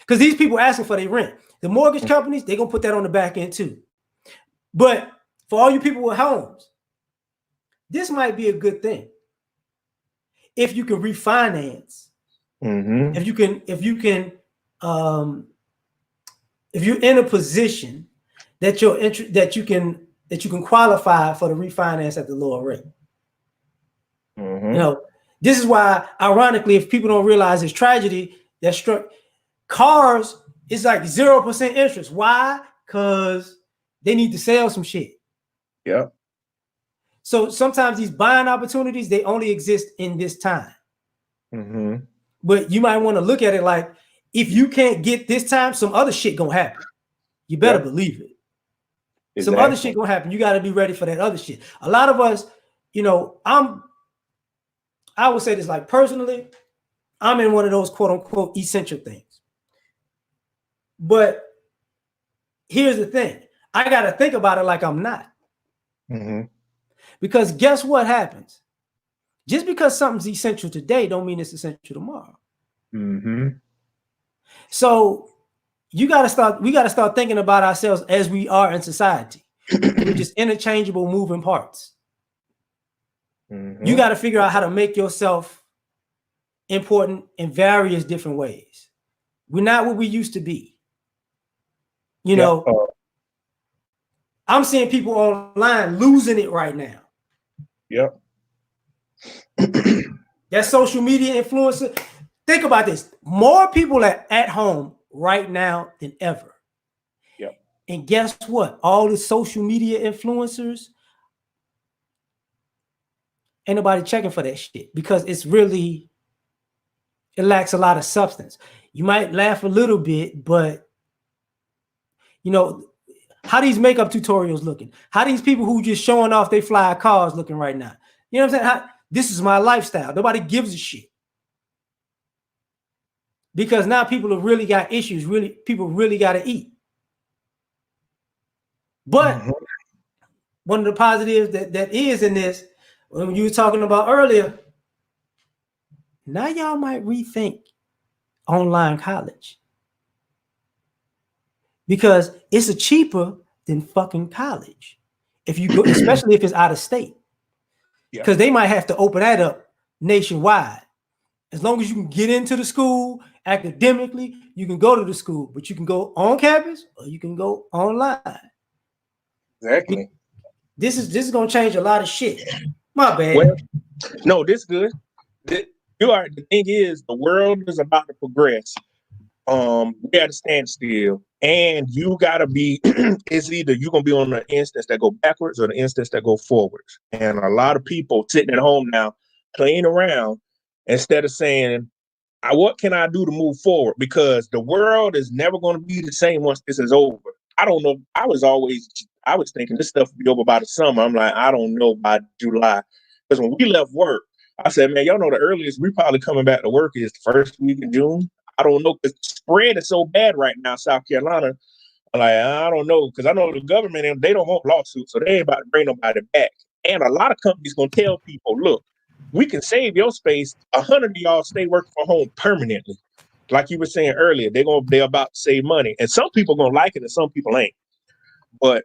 Because these people asking for their rent. The mortgage companies, they're gonna put that on the back end too. But for all you people with homes, this might be a good thing. If you can refinance, if you're in a position that you can qualify for the refinance at the lower rate. Mm-hmm. You know, this is why, ironically, if people don't realize this tragedy that struck cars, it's like 0% interest. Why? Because they need to sell some shit. Yeah. So sometimes these buying opportunities, they only exist in this time. Mm-hmm. But you might want to look at it like, if you can't get this time, some other shit gonna happen. You better believe it. Exactly. Some other shit gonna happen. You got to be ready for that other shit. A lot of us, you know, I would say this, like, personally, I'm in one of those quote unquote essential things. But here's the thing. I got to think about it like I'm not. Mm-hmm. Because guess what happens? Just because something's essential today don't mean it's essential tomorrow. Mm-hmm. So we got to start thinking about ourselves as we are in society. We're just interchangeable moving parts. Mm-hmm. You got to figure out how to make yourself important in various different ways. We're not what we used to be. You know, I'm seeing people online losing it right now. Yep. That social media influencer. Think about this. More people are at home right now than ever. Yep. And guess what? All the social media influencers, ain't nobody checking for that shit because it lacks a lot of substance. You might laugh a little bit, but you know, how these makeup tutorials looking? How these people who just showing off they fly cars looking right now? You know what I'm saying? This is my lifestyle. Nobody gives a shit. Because now people have really got issues. People really got to eat. But one of the positives that is in this, when you were talking about earlier, now y'all might rethink online college because it's a cheaper than fucking college. If you go, especially if it's out of state, because they might have to open that up nationwide. As long as you can get into the school academically, you can go to the school, but you can go on campus or you can go online. Exactly. This is gonna change a lot of shit. My bad. Well, no, this good. The thing is, the world is about to progress. We got to stand still, and you got to be. It's either you're gonna be on the instance that go backwards or the instance that go forwards. And a lot of people sitting at home now playing around instead of saying, what can I do to move forward? Because the world is never going to be the same once this is over. I don't know. I was thinking this stuff would be over by the summer. I'm like, I don't know by July. Because when we left work, I said, man, y'all know the earliest we probably coming back to work is the first week in June. I don't know, because the spread is so bad right now, South Carolina. I'm like, I don't know, because I know the government, they don't want lawsuits, so they ain't about to bring nobody back. And a lot of companies going to tell people, look, we can save your space. 100 of y'all stay working from home permanently. Like you were saying earlier, they're about to save money. And some people going to like it and some people ain't. But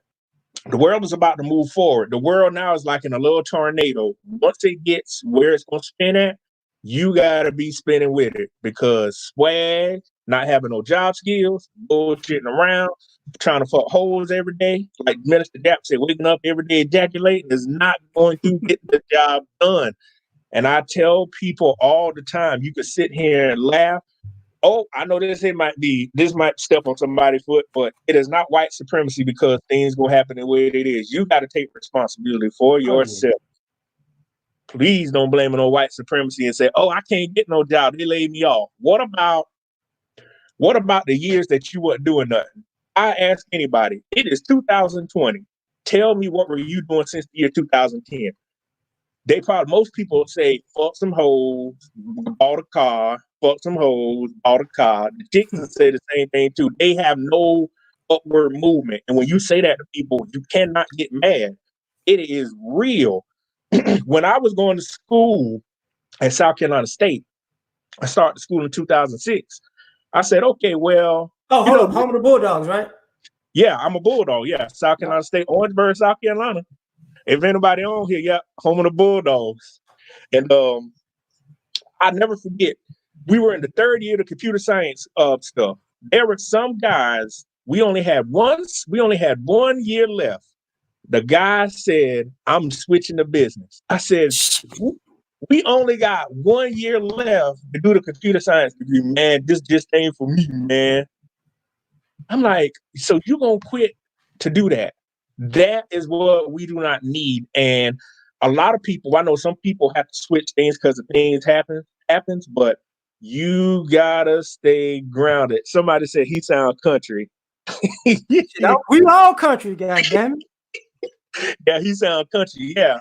the world is about to move forward. The world now is like in a little tornado. Once it gets where it's going to spin at, you got to be spinning with it, because swag, not having no job skills, bullshitting around, trying to fuck holes every day, like Minister Dapp said, waking up every day ejaculating is not going to get the job done. And I tell people all the time, you can sit here and laugh. Oh, I know this might step on somebody's foot, but it is not white supremacy because things gonna happen the way it is. You got to take responsibility for yourself. Please don't blame it on white supremacy and say, "Oh, I can't get no job. They laid me off." What about the years that you weren't doing nothing? I ask anybody. It is 2020. Tell me, what were you doing since the year 2010? Most people say, fuck some hoes, bought a car, fuck some hoes, bought a car. The chicks say the same thing too. They have no upward movement. And when you say that to people, you cannot get mad. It is real. When I was going to school at South Carolina State, I started school in 2006. I said, okay, well. Oh, hold up. Home of the Bulldogs, right? Yeah, I'm a Bulldog. Yeah, South Carolina State, Orangeburg, South Carolina. If anybody on here, yeah, home of the Bulldogs. And I never forget, we were in the third year of computer science stuff. There were some guys, we only had 1 year left. The guy said, I'm switching the business. I said, we only got 1 year left to do the computer science degree, man. This just ain't for me, man. I'm like, so you gonna quit to do that? That is what we do not need. And a lot of people, I know some people have to switch things because of things happens, but you gotta stay grounded. Somebody said he sound country. We all country, goddamn it. Yeah, he sound country. Yeah,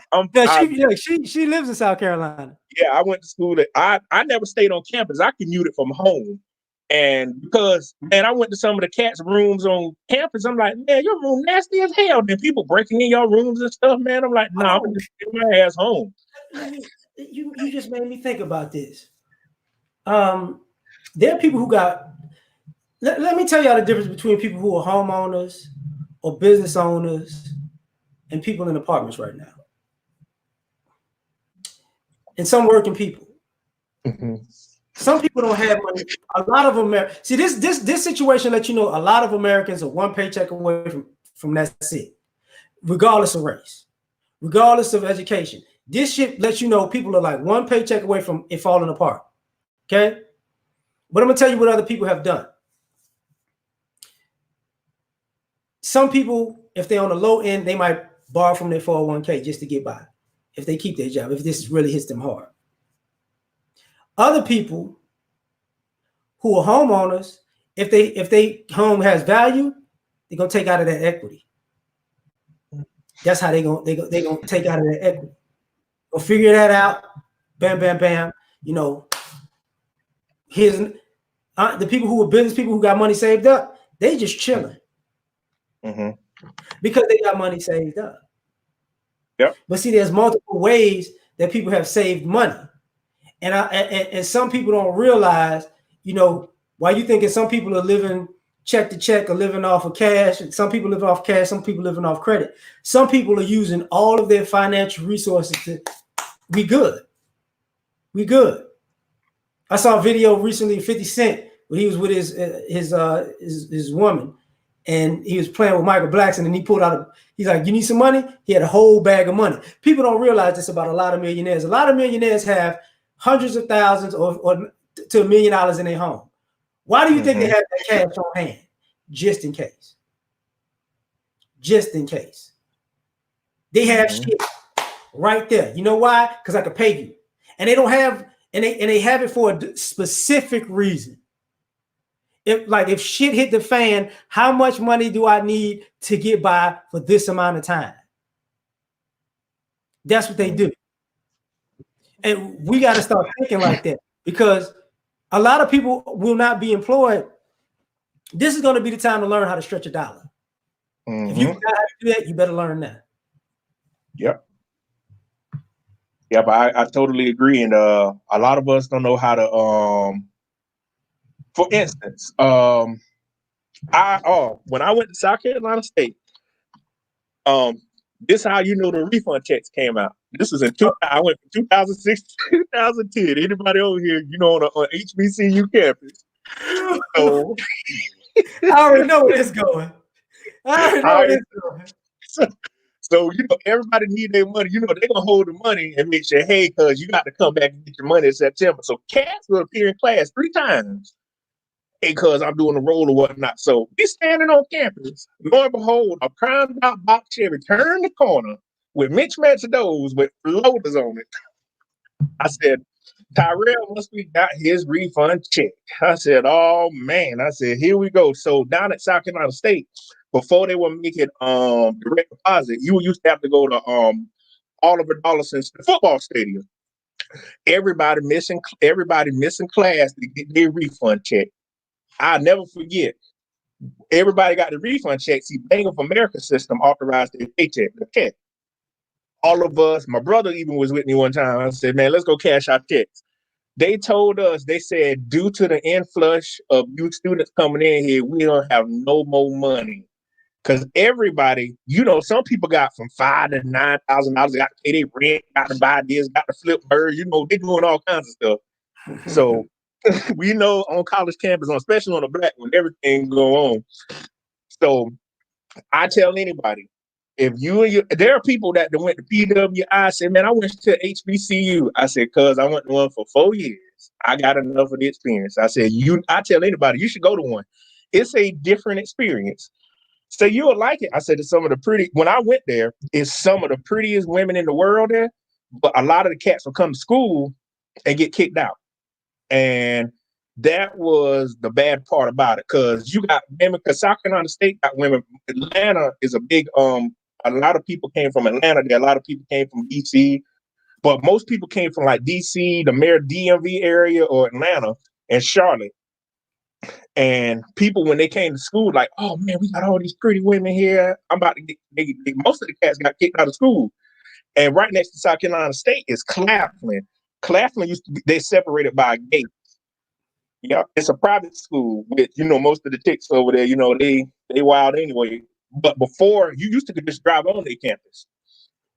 she lives in South Carolina. Yeah, I went to school. I never stayed on campus. I commuted from home. And because, man, I went to some of the cats' rooms on campus. I'm like, man, your room nasty as hell. Then people breaking in your rooms and stuff, man. I'm like, nah, I'm just get my ass home. You just made me think about this. There are people who got. Let me tell y'all the difference between people who are homeowners or business owners and people in apartments right now. And some working people. Mm-hmm. Some people don't have money. A lot of them see this situation lets you know a lot of Americans are one paycheck away from that's it, regardless of race, regardless of education. This shit lets you know people are like one paycheck away from it falling apart. Okay? But I'm gonna tell you what other people have done. Some people, if they're on the low end, they might borrow from their 401k just to get by. If they keep their job, if this really hits them hard. Other people who are homeowners, if they home has value, they're gonna take out of that equity. That's how they gonna take out of that equity. Go figure that out. Bam, bam, bam. You know, here's the people who are business people who got money saved up. They just chilling because they got money saved up. Yep. But see, there's multiple ways that people have saved money, and some people don't realize. You know, why you thinking some people are living check to check or living off of cash. Some people living off cash. Some people living off credit. Some people are using all of their financial resources to. We good. We good. I saw a video recently, 50 Cent, when he was with his woman, and he was playing with Michael Blackson, and he pulled out he's like, "You need some money?" He had a whole bag of money. People don't realize this about a lot of millionaires. A lot of millionaires have hundreds of thousands or to $1 million in their home. Why do you think they have that cash on hand? Just in case. Just in case. They have shit right there. You know why? Because I could pay you. And they don't have, and they have it for a specific reason. If shit hit the fan, how much money do I need to get by for this amount of time? That's what they do. And we got to start thinking like that, because a lot of people will not be employed. This is going to be the time to learn how to stretch a dollar. If you forgot how to do that, you better learn that. Yep. Yeah, but I totally agree. And a lot of us don't know how to for instance, when I went to South Carolina State, this how you know the refund checks came out. This was I went from 2006 to 2010. Anybody over here, you know, on HBCU campus. So I already know where it's going. So you know, everybody need their money. You know, they're gonna hold the money and make sure, hey, cuz you got to come back and get your money in September. So cats will appear in class 3 times. Because I'm doing a roll or whatnot. So we standing on campus. Lo and behold, a primed out box Chevy turned the corner with mismatched doors with loaders on it. I said, Tyrell must be got his refund check. I said, oh man. I said, here we go. So down at South Carolina State, before they were making direct deposit, you used to have to go to Oliver Dollison's football stadium. Everybody missing class to get their refund check. I'll never forget. Everybody got the refund check. See, Bank of America system authorized their paycheck, the check. All of us, my brother even was with me one time. I said, man, let's go cash our checks. They told us, they said, due to the influx of new students coming in here, we don't have no more money. Because everybody, you know, some people got from $5,000 to $9,000. They got to pay their rent, got to buy this, got to flip birds. You know, they're doing all kinds of stuff. So we know on college campus, especially on the Black one, everything go on. So I tell anybody, if there are people that went to PWI, say, man, I went to HBCU. I said, cuz I went to one for 4 years. I got enough of the experience. I said, I tell anybody, you should go to one. It's a different experience. So you'll like it. I said, when I went there, it's some of the prettiest women in the world there, but a lot of the cats will come to school and get kicked out. And that was the bad part about it, because you got women, because South Carolina State got women. Atlanta is a big, a lot of people came from Atlanta there. A lot of people came from DC, but most people came from like DC, the Mayor DMV area, or Atlanta and Charlotte. And people, when they came to school, like, oh man, we got all these pretty women here. I'm about to get, most of the cats got kicked out of school. And right next to South Carolina State is Claflin. Claflin used to be, they separated by a gate. Yeah, it's a private school with, you know, most of the chicks over there, you know, they wild anyway. But before, you used to just drive on their campus.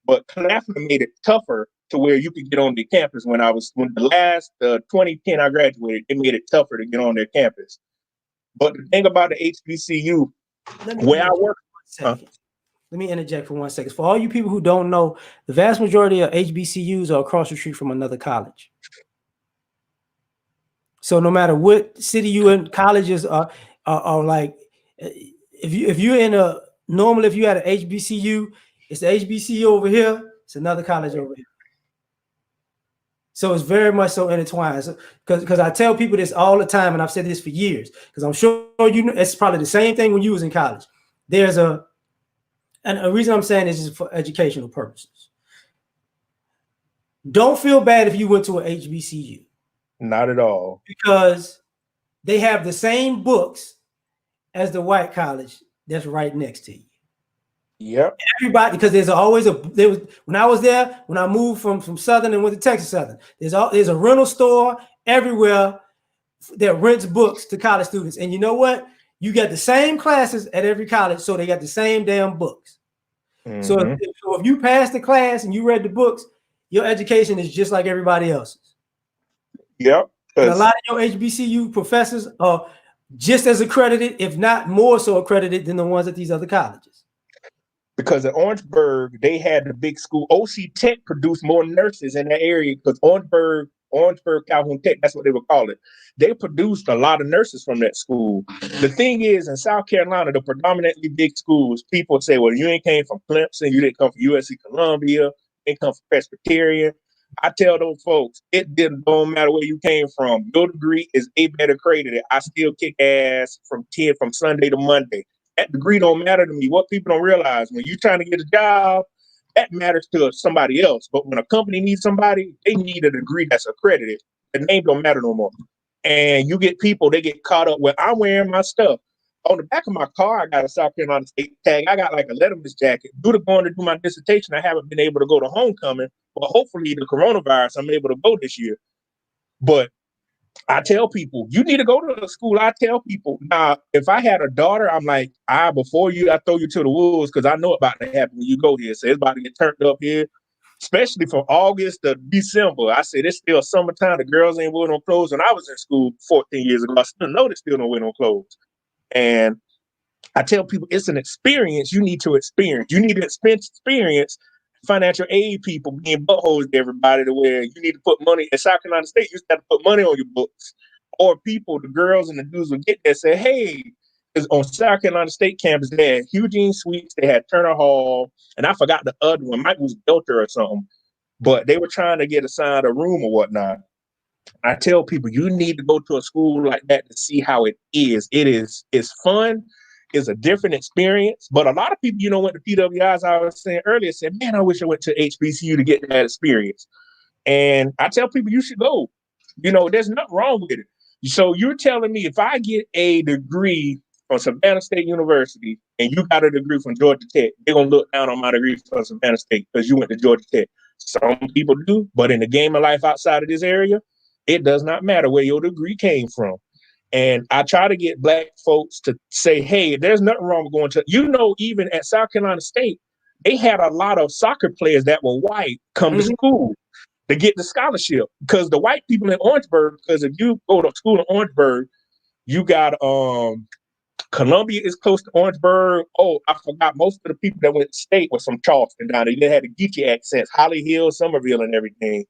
But Claflin made it tougher to where you could get on their campus. When the last 2010 I graduated, they made it tougher to get on their campus. But the thing about the HBCU, where I work, let me interject for 1 second. For all you people who don't know, the vast majority of HBCUs are across the street from another college. So no matter what city you in, colleges are like. If you're in a normally if you had an HBCU, it's the HBCU over here. It's another college over here. So it's very much so intertwined. Because I tell people this all the time, and I've said this for years. Because I'm sure you know it's probably the same thing when you was in college. There's and a reason I'm saying this is for educational purposes. Don't feel bad if you went to an HBCU. Not at all. Because they have the same books as the white college that's right next to you. Yep. Everybody, because there's always there was when I was there, when I moved from Southern and went to Texas Southern, there's a rental store everywhere that rents books to college students. And you know what? You get the same classes at every college, so they got the same damn books. Mm-hmm. So if you pass the class and you read the books, your education is just like everybody else's. Yep. And a lot of your HBCU professors are just as accredited, if not more so accredited than the ones at these other colleges. Because at Orangeburg, they had the big school. OC Tech produced more nurses in that area because Orangeburg, Calhoun Tech, that's what they would call it. They produced a lot of nurses from that school. The thing is, in South Carolina, the predominantly big schools, people say, well, you ain't came from Clemson, you didn't come from USC Columbia, you didn't come from Presbyterian. I tell those folks, don't matter where you came from. Your degree is A-beta accredited. I still kick ass from Sunday to Monday. That degree don't matter to me. What people don't realize, when you're trying to get a job, that matters to somebody else. But when a company needs somebody, they need a degree that's accredited. The name don't matter no more. And you get people, they get caught up with, I'm wearing my stuff. On the back of my car, I got a South Carolina State tag. I got like a Letterman's jacket. Due to going to do my dissertation, I haven't been able to go to homecoming. But hopefully the coronavirus, I'm able to go this year. But I tell people, you need to go to the school. I tell people, now, if I had a daughter, I'm like, before I throw you to the wolves, because I know about to happen when you go here. So it's about to get turned up here, especially from August to December. I said, it's still summertime. The girls ain't wearing no clothes. When I was in school 14 years ago, I still know they still don't wear no clothes. And I tell people, it's an experience you need to experience. You need to experience financial aid people being buttholes to everybody, to where you need to put money. In South Carolina State, you used to have to put money on your books. Or people, the girls and the dudes would get there and say, hey, because on South Carolina State campus, they had Eugene Suites, they had Turner Hall, and I forgot the other one, might was Delta or something. But they were trying to get assigned a room or whatnot. I tell people, you need to go to a school like that to see how it is. It's fun. It's a different experience. But a lot of people, went to PWIs, I was saying earlier, said, man, I wish I went to HBCU to get that experience. And I tell people you should go. There's nothing wrong with it. So you're telling me if I get a degree from Savannah State University and you got a degree from Georgia Tech, they're going to look down on my degree from Savannah State because you went to Georgia Tech. Some people do, but in the game of life outside of this area, it does not matter where your degree came from. And I try to get Black folks to say, hey, there's nothing wrong with going to, even at South Carolina State, they had a lot of soccer players that were white come to school to get the scholarship, because the white people in Orangeburg, because if you go to school in Orangeburg, you got Columbia is close to Orangeburg. Oh, I forgot, most of the people that went to state were from Charleston down there. They had the geeky accents, Holly Hill, Somerville, and everything.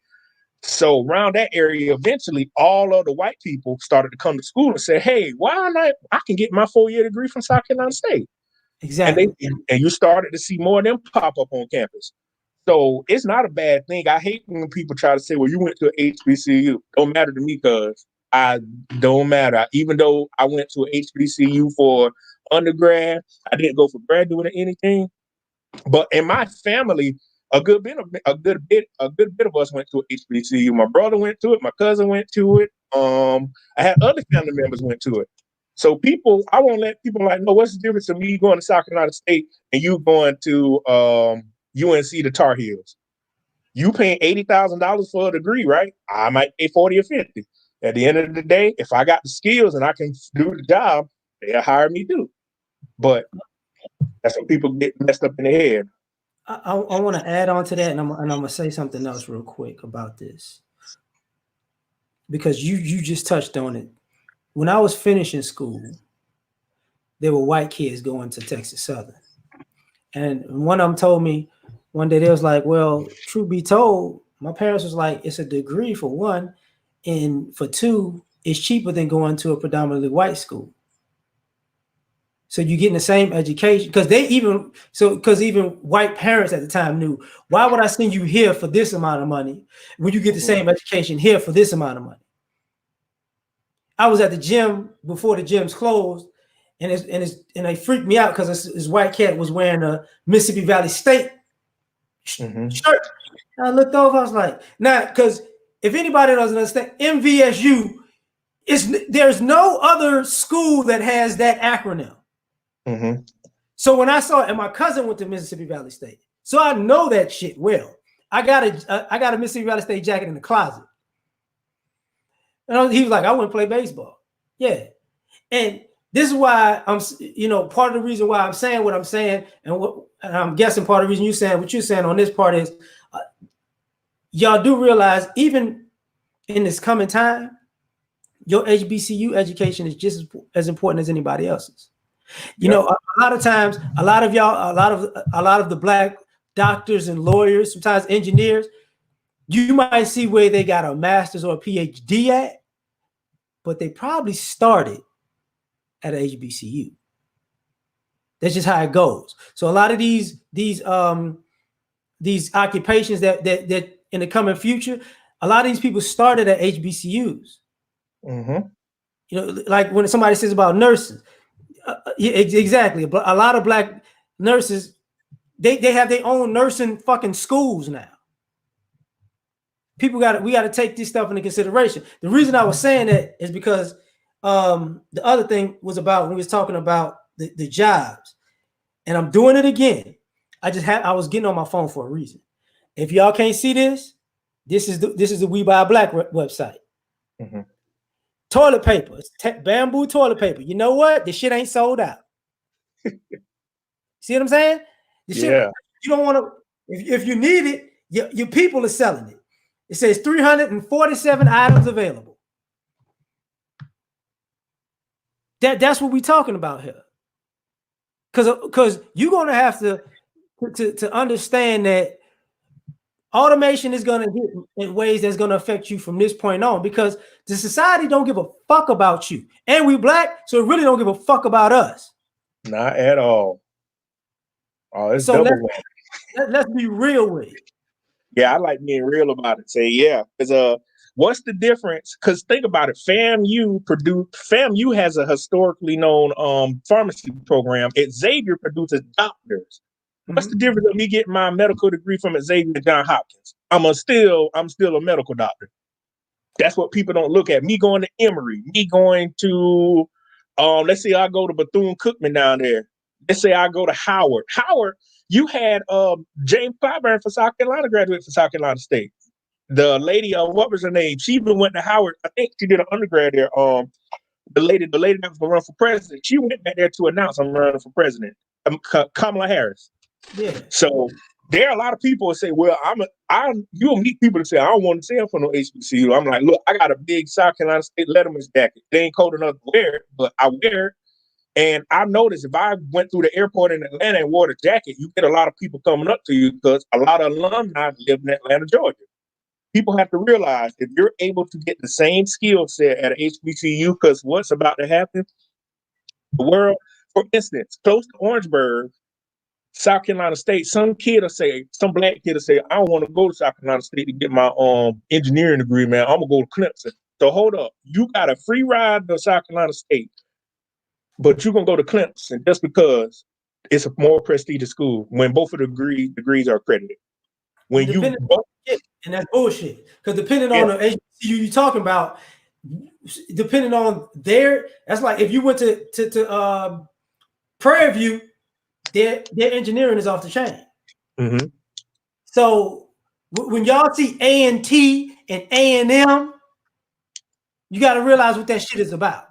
So around that area, eventually, all of the white people started to come to school and say, hey, why not? I can get my 4-year degree from South Carolina State. Exactly. And you started to see more of them pop up on campus. So it's not a bad thing. I hate when people try to say, well, you went to HBCU. Don't matter to me, because I don't matter. Even though I went to HBCU for undergrad, I didn't go for graduate or anything. But in my family, a good bit of us went to HBCU. My brother went to it. My cousin went to it. I had other family members went to it. So I won't let people know what's the difference of me going to South Carolina State and you going to UNC the Tar Heels. You paying $80,000 for a degree, right? I might pay 40 or 50. At the end of the day, if I got the skills and I can do the job, they'll hire me too. But that's what people get messed up in the head. I want to add on to that, and I'm going to say something else real quick about this, because you just touched on it. When I was finishing school, there were white kids going to Texas Southern, And one of them told me one day, they was like, well, truth be told, my parents was like, it's a degree for one, and for two, it's cheaper than going to a predominantly white school. So you're getting the same education because even white parents at the time knew, why would I send you here for this amount of money when you get the same education here for this amount of money? I was at the gym before the gyms closed, and they freaked me out because this white cat was wearing a Mississippi Valley State shirt. And I looked over, I was like, nah, because if anybody doesn't understand, MVSU there's no other school that has that acronym. So when I saw it, and my cousin went to Mississippi Valley State, so I know that shit well. I got a Mississippi Valley State jacket in the closet. And he was like, I wouldn't play baseball. Yeah. And this is why I'm, part of the reason why I'm saying what I'm saying, and I'm guessing part of the reason you're saying what you're saying on this part is, y'all do realize even in this coming time, your HBCU education is just as important as anybody else's. You know, a lot of times, a lot of the black doctors and lawyers, sometimes engineers, you might see where they got a master's or a PhD at, but they probably started at a HBCU. That's just how it goes. So a lot of these occupations that in the coming future, a lot of these people started at HBCUs. You know, like when somebody says about nurses, exactly. A lot of black nurses, they have their own nursing fucking schools now. We got to take this stuff into consideration. The reason I was saying that is because the other thing was about when we was talking about the jobs, and I'm doing it again. I was getting on my phone for a reason. If y'all can't see this is the We Buy Black website. Toilet paper, bamboo toilet paper. You know what? This shit ain't sold out. See what I'm saying? Shit, you don't want to. If you need it, your people are selling it. It says 347 items available. That's what we're talking about here. Because you're gonna have to understand that automation is gonna hit in ways that's gonna affect you from this point on, because the society don't give a fuck about you. And we black, so it really don't give a fuck about us. Not at all. Oh, it's so double. Let's be real with it. Yeah, I like being real about it. Say, yeah, because what's the difference? Because think about it, FAMU has a historically known pharmacy program. Xavier produces doctors. What's the difference of me getting my medical degree from Xavier and John Hopkins? I'm still a medical doctor. That's what people don't look at. Me going to Emory, me going to let's say I go to Bethune-Cookman down there. Let's say I go to Howard. Howard, you had James Clyburn for South Carolina, graduate from South Carolina State. The lady, what was her name? She even went to Howard. I think she did an undergrad there. The lady that was gonna run for president, she went back there to announce I'm running for president. Kamala Harris. Yeah. So there are a lot of people that say, well, you'll meet people that say, I don't want to sell for no HBCU. I'm like, look, I got a big South Carolina State Letterman's jacket. They ain't cold enough to wear it, but I wear it. And I noticed if I went through the airport in Atlanta and wore the jacket, you get a lot of people coming up to you because a lot of alumni live in Atlanta, Georgia. People have to realize if you're able to get the same skill set at an HBCU, because what's about to happen, the world, for instance, close to Orangeburg, South Carolina State, some black kid will say, I don't want to go to South Carolina State to get my engineering degree, man. I'm gonna go to Clemson. So hold up, you got a free ride to South Carolina State, but you're gonna go to Clemson just because it's a more prestigious school when both of the degrees are accredited. And that's bullshit. Because depending on the HBCU you're talking about, depending on that's like if you went to Prairie View, their engineering is off the chain. So when y'all see A&T and A&M, you got to realize what that shit is about.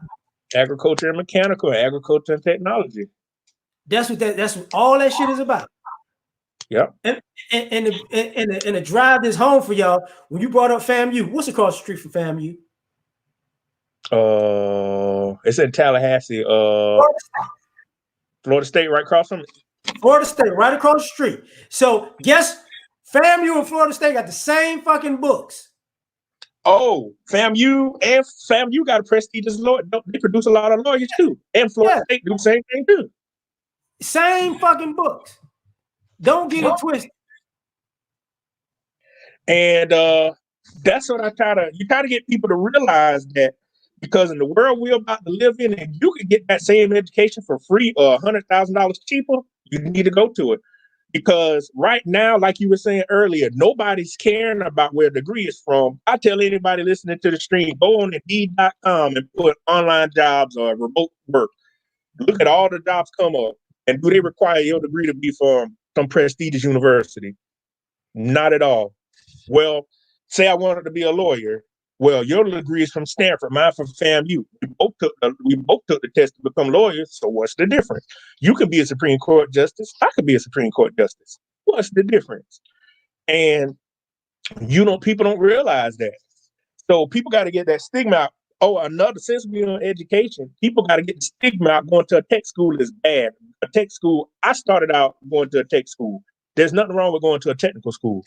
Agriculture and mechanical, agriculture and technology. That's what all that shit is about. Yeah. And to drive this home for y'all, when you brought up FAMU, what's across the street from FAMU? It's in Tallahassee. Florida State, right across from it. Florida State, right across the street. So guess FAMU and Florida State got the same fucking books. Oh, FAMU got a prestigious lawyer. They produce a lot of lawyers too. And Florida State do the same thing too. Same fucking books. Don't get it twisted. And that's what you try to get people to realize that, because in the world we're about to live in, and you can get that same education for free or $100,000 cheaper, you need to go to it. Because right now, like you were saying earlier, nobody's caring about where a degree is from. I tell anybody listening to the stream, go on Indeed.com and put online jobs or remote work. Look at all the jobs come up. And do they require your degree to be from some prestigious university? Not at all. Well, say I wanted to be a lawyer. Well, your degree is from Stanford, mine from FAMU. We both took the test to become lawyers. So what's the difference? You can be a Supreme Court justice. I could be a Supreme Court justice. What's the difference? And people don't realize that. So people got to get that stigma out. Oh, since we're on education, people got to get the stigma out. Going to a tech school is bad. A tech school, I started out going to a tech school. There's nothing wrong with going to a technical school.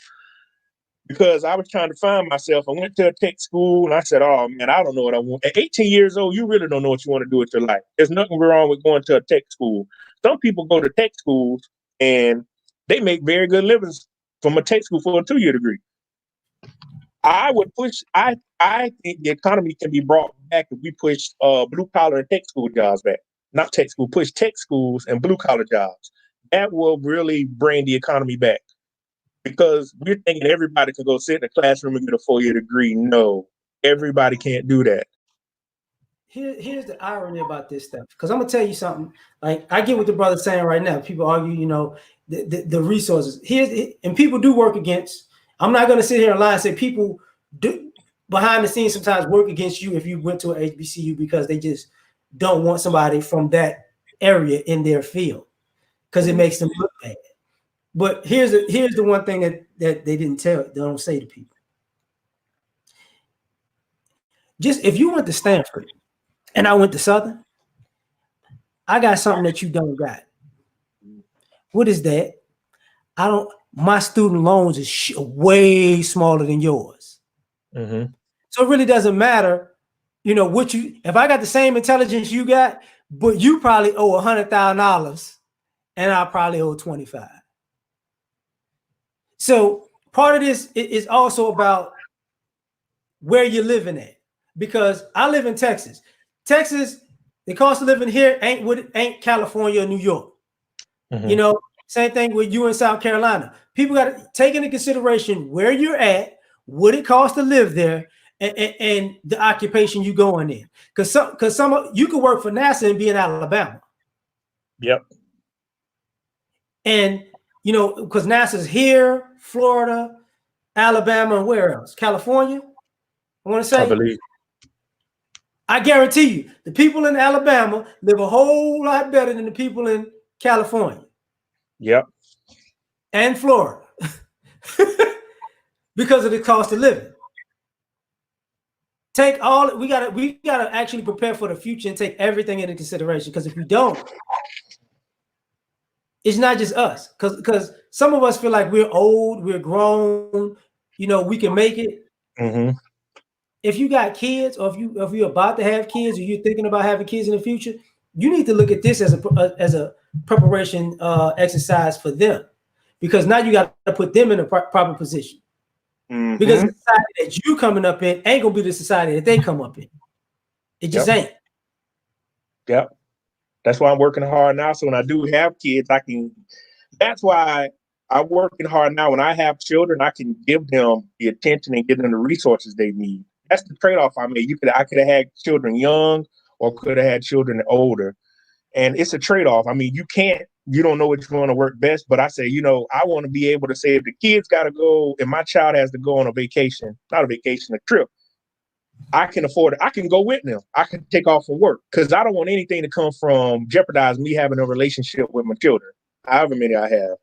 Because I was trying to find myself. I went to a tech school and I said, oh man, I don't know what I want. At 18 years old, you really don't know what you want to do with your life. There's nothing wrong with going to a tech school. Some people go to tech schools and they make very good livings from a tech school for a 2-year degree. I think the economy can be brought back if we push blue collar and tech school jobs back. Not tech school, push tech schools and blue collar jobs. That will really bring the economy back. Because we're thinking everybody can go sit in a classroom and get a 4-year degree. No, everybody can't do that. Here's the irony about this stuff. Because I'm gonna tell you something. Like, I get what the brother's saying right now. People argue, the resources. And people do work against. I'm not gonna sit here and lie and say people do behind the scenes sometimes work against you if you went to an HBCU because they just don't want somebody from that area in their field because it makes them look bad. But here's the one thing that they don't say to people. Just if you went to Stanford and I went to Southern, I got something that you don't got. What is that? My student loans is way smaller than yours. Mm-hmm. So it really doesn't matter, if I got the same intelligence you got, but you probably owe $100,000 and I probably owe 25. So part of this is also about where you're living at, because I live in Texas. Texas, the cost of living here ain't California or New York. Mm-hmm. Same thing with you in South Carolina. People got to take into consideration where you're at, what it costs to live there, and the occupation you going in. Because you could work for NASA and be in Alabama. Yep. And because NASA's here, Florida, Alabama, and where else? California. I want to say. I believe. I guarantee you, the people in Alabama live a whole lot better than the people in California. Yep. And Florida. Because of the cost of living. We gotta actually prepare for the future and take everything into consideration. Because if we don't, it's not just us. Because some of us feel like we're old, we're grown, we can make it. Mm-hmm. If you got kids, or if you're about to have kids, or you're thinking about having kids in the future, you need to look at this as a preparation exercise for them, because now you got to put them in a proper position. Mm-hmm. Because the society that you coming up in ain't gonna be the society that they come up in. It just ain't. Yep. That's why I'm working hard now. So when I do have kids, that's why I'm working hard now. When I have children, I can give them the attention and give them the resources they need. That's the trade-off I made. I could have had children young or could have had children older. And it's a trade-off. I mean, you don't know which one to work best, but I say, I want to be able to say if the kids got to go and my child has to go on a vacation, not a vacation, a trip, I can afford it. I can go with them. I can take off from work because I don't want anything to come from jeopardize me having a relationship with my children, however many I have.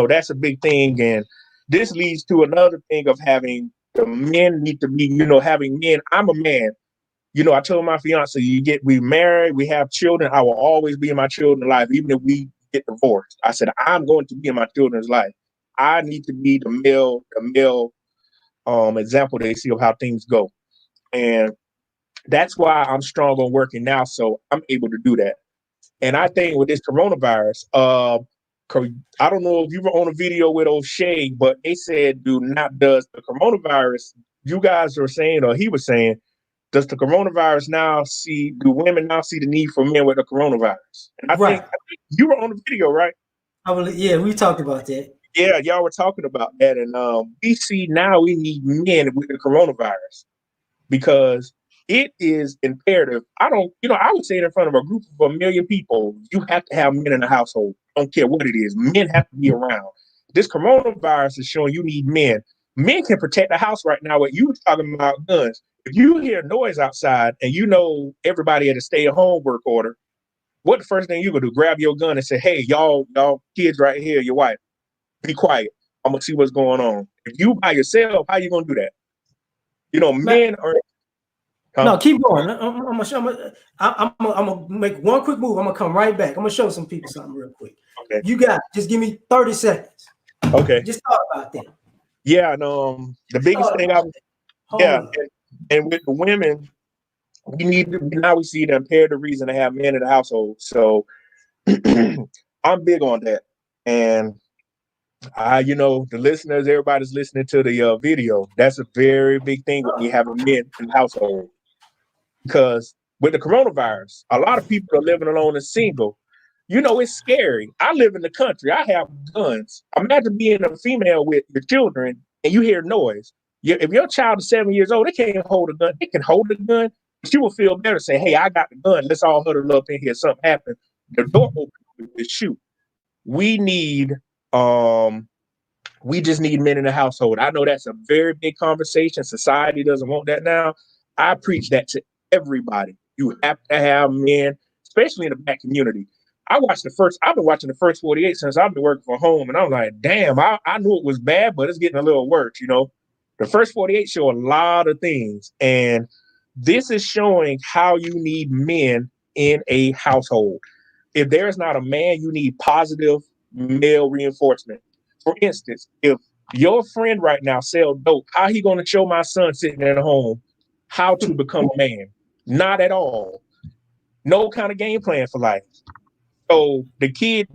That's a big thing. And this leads to another thing of having the men need to be, having men. I'm a man. I told my fiance, we married, we have children. I will always be in my children's life, even if we get divorced. I said, I'm going to be in my children's life. I need to be the male example they see of how things go. And that's why I'm strong on working now. So I'm able to do that. And I think with this coronavirus, I don't know if you were on a video with O'Shea, but they said, does the coronavirus, you guys are saying, or he was saying, does the coronavirus do women now see the need for men with the coronavirus? And Right. I think you were on the video, right? Yeah, we talked about that. Yeah, y'all were talking about that. And we see now we need men with the coronavirus because it is imperative. I would say it in front of a group of 1 million people, you have to have men in the household. I don't care what it is. Men have to be around. This coronavirus is showing you need men. Men can protect the house right now. What you were talking about guns. If you hear noise outside and you know everybody at a stay-at-home work order, what the first thing you gonna do? Grab your gun and say, "Hey, y'all kids right here, your wife, be quiet. I'm gonna see what's going on." If you by yourself, how you gonna do that? Men are. Huh? No, keep going. I'm gonna make one quick move. I'm gonna come right back. I'm gonna show some people something real quick. Okay. You got it. Just give me 30 seconds. Okay. Just talk about that. Yeah, and the biggest thing and with the women, we see the imperative reason to have men in the household. So I'm big on that. And the listeners, everybody's listening to the video. That's a very big thing with me having men in the household. Because with the coronavirus, a lot of people are living alone and single. It's scary. I live in the country. I have guns. Imagine being a female with your children and you hear noise. If your child is 7 years old, they can't hold a gun. They can hold a gun, but you will feel better saying, "Hey, I got the gun. Let's all huddle up in here. Something happened. The door open to shoot." We need we just need men in the household. I know that's a very big conversation. Society doesn't want that now. I preach that to everybody. You have to have men, especially in the Black community. I've been watching the first 48 since I've been working from home. And I'm like, damn, I knew it was bad, but it's getting a little worse. The first 48 show a lot of things. And this is showing how you need men in a household. If there's not a man, you need positive male reinforcement. For instance, if your friend right now sell dope, how he going to show my son sitting at home how to become a man? Not at all. No kind of game plan for life. So the kid,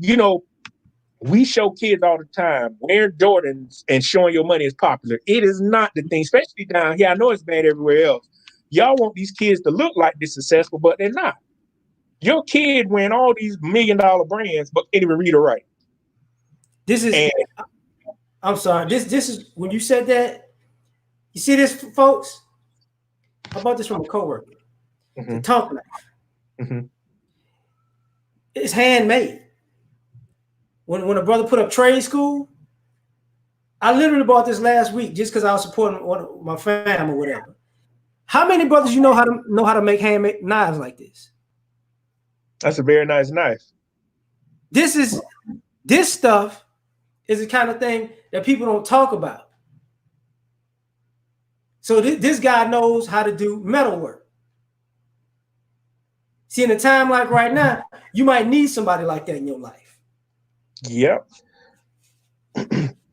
we show kids all the time wearing Jordans and showing your money is popular. It is not the thing, especially down here. I know it's bad everywhere else. Y'all want these kids to look like they're successful, but they're not. Your kid wearing all these $1 million brands, but can't even read or write. I'm sorry. This is when you said that. You see this, folks? I bought this from a coworker. Mm-hmm. The Tonk knife. Mm-hmm. It's handmade. When a brother put up trade school, I literally bought this last week just because I was supporting my fam or whatever. How many brothers you know how to make handmade knives like this? That's a very nice knife. This stuff is the kind of thing that people don't talk about. So this guy knows how to do metal work. See, in a time like right now, you might need somebody like that in your life. Yep.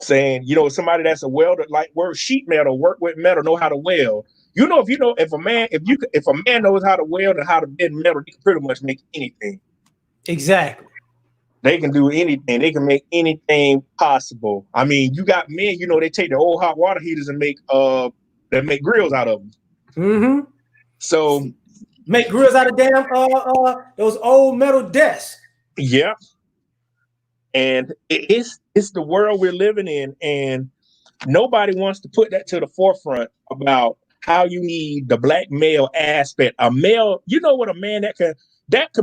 Saying, somebody that's a welder, like sheet metal, work with metal, know how to weld. If a man knows how to weld and how to bend metal, they can pretty much make anything. Exactly. They can do anything. They can make anything possible. I mean, you got men, they take the old hot water heaters and make grills out of them. Mm-hmm. So make grills out of damn those old metal desks. Yeah. And it's the world we're living in, and nobody wants to put that to the forefront about how you need the Black male aspect. A male, what a man that could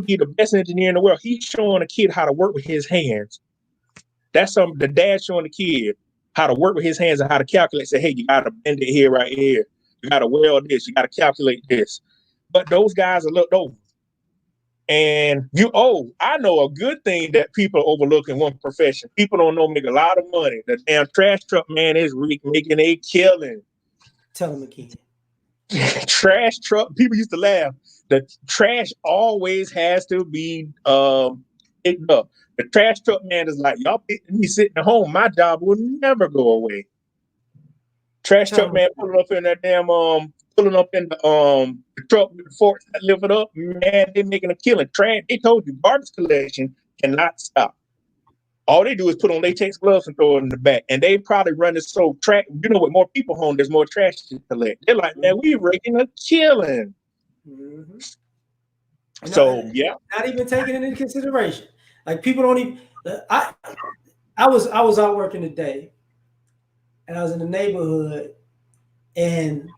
be the best engineer in the world. He's showing a kid how to work with his hands. That's the dad showing the kid how to work with his hands and how to calculate. Say, hey, you got to bend it here, right here. You got to weld this. You got to calculate this. But those guys are looked over. And I know a good thing that people overlook in one profession. People don't know make a lot of money. The damn trash truck man is making a killing. Tell him again. Trash truck. People used to laugh. The trash always has to be picked up. The trash truck man is like, y'all me sitting at home. My job will never go away. Trash truck man pulling up in that damn pulling up in the truck with the forks that lift it up. Man, they making a killing. Trash. They told you garbage collection cannot stop. All they do is put on latex gloves and throw it in the back. And they probably run it so track. You know, with more people home, there's more trash to collect. They're like, man, we raking a killing. Mm-hmm. So yeah, not even taking it into consideration. Like people don't even. I was out working today, and I was in the neighborhood, and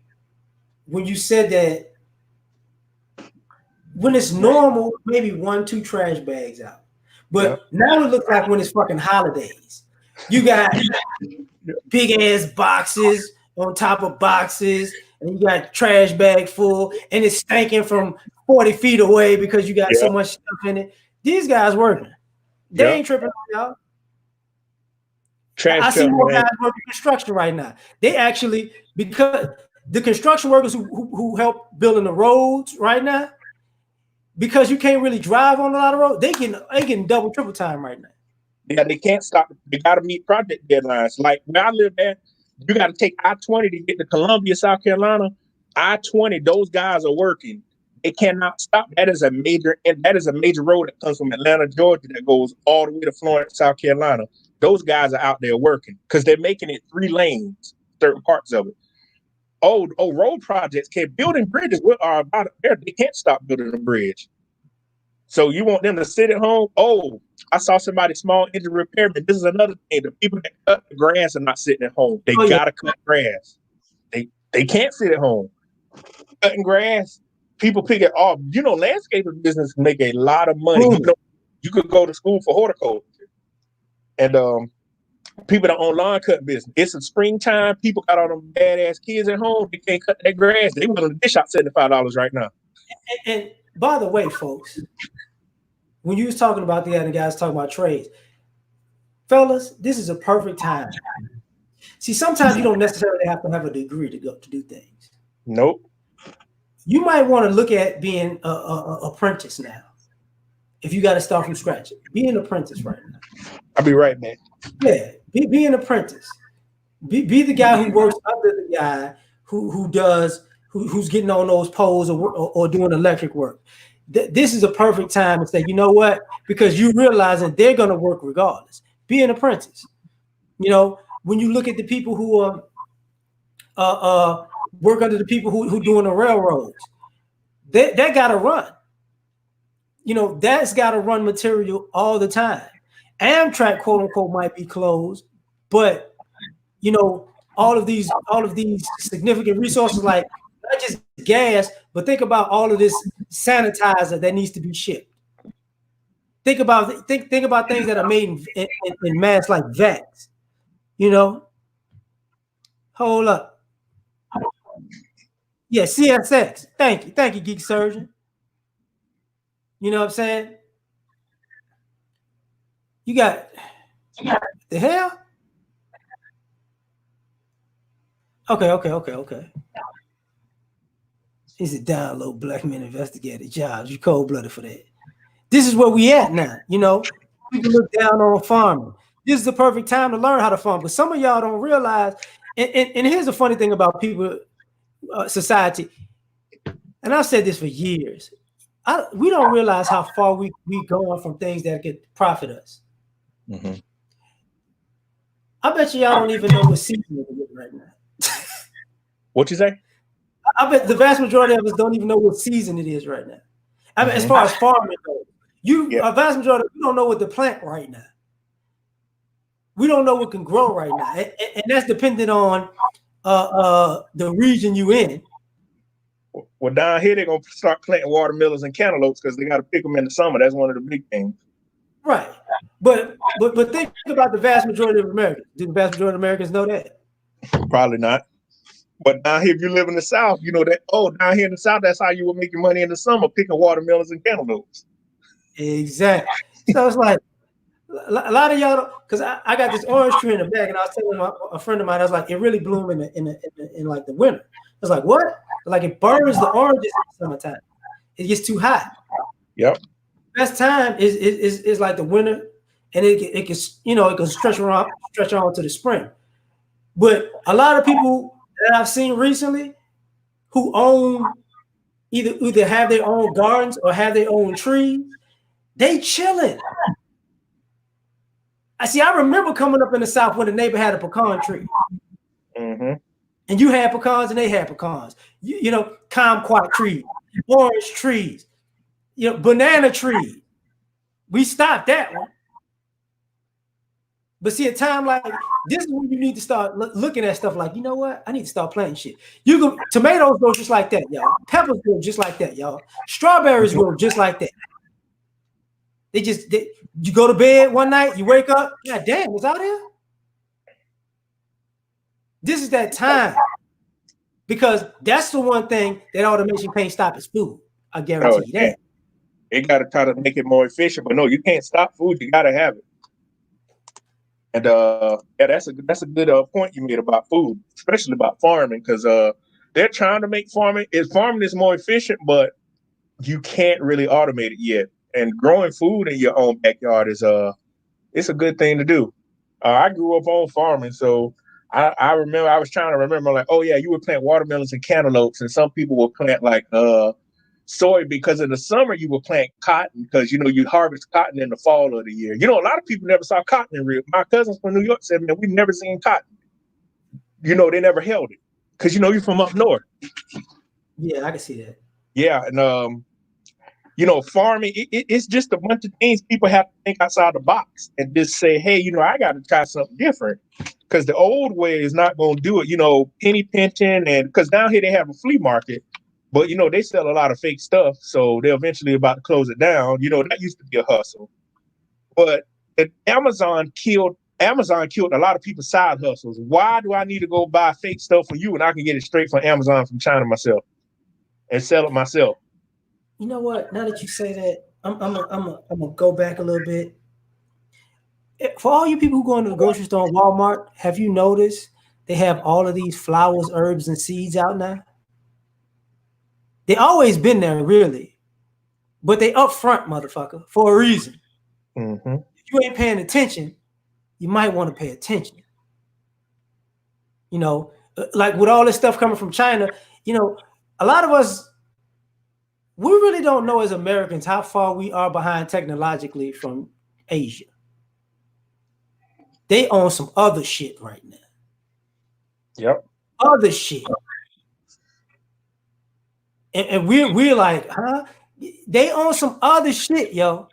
when you said that, when it's normal, maybe 1-2 trash bags out, but now it looks like when it's fucking holidays, you got big ass boxes on top of boxes, and you got trash bag full, and it's stinking from 40 feet away because you got so much stuff in it. These guys working. They ain't tripping on y'all. I see more guys working construction right now. They actually, because the construction workers who help building the roads right now, because you can't really drive on a lot of roads, they getting double, triple time right now. Yeah, they can't stop. They got to meet project deadlines. Like where I live at, you got to take I-20 to get to Columbia, South Carolina. I-20, those guys are working. They cannot stop. That is a major road that comes from Atlanta, Georgia, that goes all the way to Florence, South Carolina. Those guys are out there working because they're making it 3 lanes, certain parts of it. Road projects building bridges are about there. They can't stop building a bridge. So you want them to sit at home? Oh, I saw somebody small engine repairman. This is another thing. The people that cut the grass are not sitting at home. They gotta cut grass. They can't sit at home. Cutting grass, people pick it off. You know, landscaping business make a lot of money. You know, you could go to school for horticulture. And people that own lawn cut business. It's a springtime. People got all them badass kids at home. They can't cut their grass. They willing to dish out $75 right now. And by the way, folks, when you was talking about the other guys talking about trades, fellas, this is a perfect time. See, sometimes you don't necessarily have to have a degree to go to do things. Nope. You might want to look at being a apprentice now. If you got to start from scratch, be an apprentice right now. I'll be right back. Yeah, be an apprentice. Be the guy who works under the guy who's getting on those poles or doing electric work. This is a perfect time to say, you know what? Because you realizing they're going to work regardless. Be an apprentice. You know, when you look at the people who work under the people who doing the railroads, that got to run. You know, that's got to run material all the time. Amtrak, quote unquote, might be closed, but you know, all of these significant resources, like not just gas, but think about all of this sanitizer that needs to be shipped. Think about things that are made in mass, like vax. You know, hold up. Yeah, CSX. Thank you, Geek Surgeon. You know what I'm saying? You got the hell? Okay. He said, download Black Men Investigative Jobs. You cold-blooded for that. This is where we at now. You know, people look down on farming. This is the perfect time to learn how to farm. But some of y'all don't realize, and here's the funny thing about people, society, and I've said this for years. We don't realize how far we going from things that could profit us. Mm-hmm. I bet y'all don't even know what season it is right now. What you say? I bet the vast majority of us don't even know what season it is right now. I mean, as far as farming goes, a vast majority, we don't know what to plant right now. We don't know what can grow right now, and that's dependent on the region you in. Well, down here they're gonna start planting watermelons and cantaloupes because they got to pick them in the summer. That's one of the big things. Right, but think about the vast majority of Americans. Do the vast majority of Americans know that? Probably not. But down here, if you live in the South, you know that. Oh, down here in the South, that's how you were making money in the summer, picking watermelons and cantaloupes. Exactly. So it's like a lot of y'all, because I got this orange tree in the back, and I was telling a friend of mine, I was like, it really blooms in like the winter. I was like, what? Like it burns the oranges in the summertime. It gets too hot. Yep. best time is like the winter, and it can it can stretch on to the spring. But a lot of people that I've seen recently who own either have their own gardens or have their own trees, they chilling. I remember coming up in the South when the neighbor had a pecan tree. Mm-hmm. And you had pecans and they had pecans. Kumquat trees, orange trees, banana trees. We stopped that one. But see, a time like this is when you need to start looking at stuff like, you know what? I need to start planting shit. Tomatoes grow just like that, y'all. Peppers grow just like that, y'all. Strawberries grow just like that. You go to bed one night, you wake up, God damn, what's out here? This is that time. Because that's the one thing that automation can't stop is food. I guarantee you that. It got to try to make it more efficient, but no, you can't stop food. You got to have it. And yeah, that's a good point you made about food, especially about farming, because they're trying to make farming is more efficient, but you can't really automate it yet. And growing food in your own backyard is it's a good thing to do. I grew up on farming, so I remember I was trying to remember like, oh yeah, you would plant watermelons and cantaloupes, and some people would plant like soy, because in the summer you would plant cotton because you harvest cotton in the fall of the year. A lot of people never saw cotton in real. My cousins from New York said, man, we've never seen cotton. They never held it because you're from up north. Yeah, I can see that. Yeah, and farming, it's just a bunch of things people have to think outside the box and just say, hey, I got to try something different, because the old way is not going to do it. Penny pinching, and because down here they have a flea market, but they sell a lot of fake stuff, so they're eventually about to close it down. That used to be a hustle, but Amazon killed a lot of people's side hustles. Why do I need to go buy fake stuff from you when I can get it straight from Amazon from China myself and sell it myself? You know what? Now that you say that, I'm gonna go back a little bit. For all you people who go into the grocery store and Walmart, have you noticed they have all of these flowers, herbs, and seeds out now? They always been there, really, but they up front, motherfucker, for a reason. Mm-hmm. If you ain't paying attention, you might want to pay attention. Like with all this stuff coming from China, a lot of us, we really don't know as Americans how far we are behind technologically from Asia. They own some other shit right now. Yep. Other shit. And we're like, huh? They own some other shit, yo.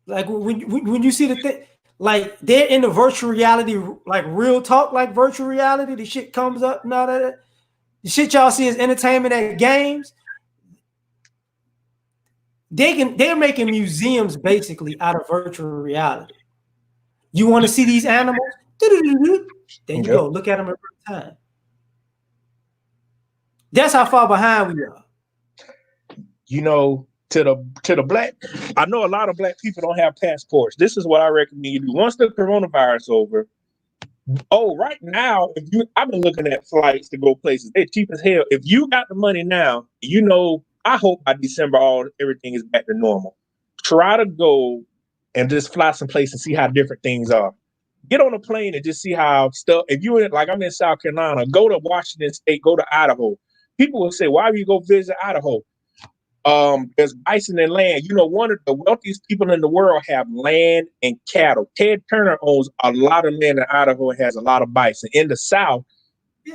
Like when you see the thing, like they're in the virtual reality, like real talk, like virtual reality. The shit comes up and all that. The shit y'all see as entertainment at games. They're making museums basically out of virtual reality. You want to see these animals? There you go. Look at them in real time. That's how far behind we are. To the black, I know a lot of black people don't have passports. This is what I recommend you do. Once the coronavirus over, right now, I've been looking at flights to go places. They're cheap as hell. If you got the money now, I hope by December everything is back to normal. Try to go and just fly someplace and see how different things are. Get on a plane and just see how stuff. If you I'm in South Carolina, go to Washington State, go to Idaho. People will say, why do you go visit Idaho? There's bison and land. One of the wealthiest people in the world have land and cattle. Ted Turner owns a lot of land in Idaho and has a lot of bison. In the South,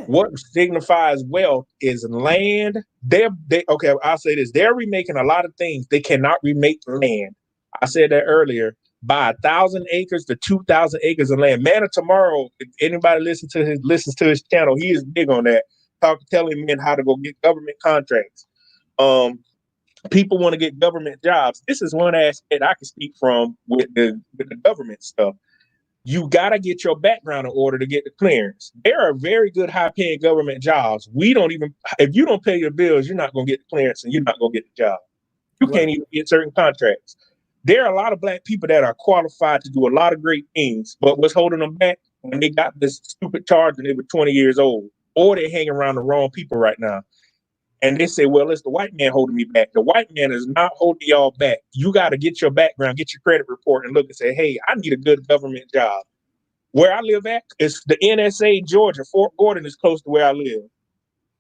what signifies wealth is land. Okay, I'll say this. They're remaking a lot of things. They cannot remake land. I said that earlier. Buy 1,000 acres to 2,000 acres of land. Man of Tomorrow, if anybody listens to his channel, he is big on that. Telling men how to go get government contracts. People want to get government jobs. This is one aspect I can speak from with the government stuff. You got to get your background in order to get the clearance. There are very good high-paying government jobs. If you don't pay your bills, you're not going to get the clearance and you're not going to get the job. You can't even get certain contracts. There are a lot of black people that are qualified to do a lot of great things, but what's holding them back when they got this stupid charge when they were 20 years old, or they hang around the wrong people right now. And they say, well, it's the white man holding me back. The white man is not holding y'all back. You got to get your background, get your credit report, and look and say, hey, I need a good government job. Where I live at, it's the NSA, Georgia. Fort Gordon is close to where I live.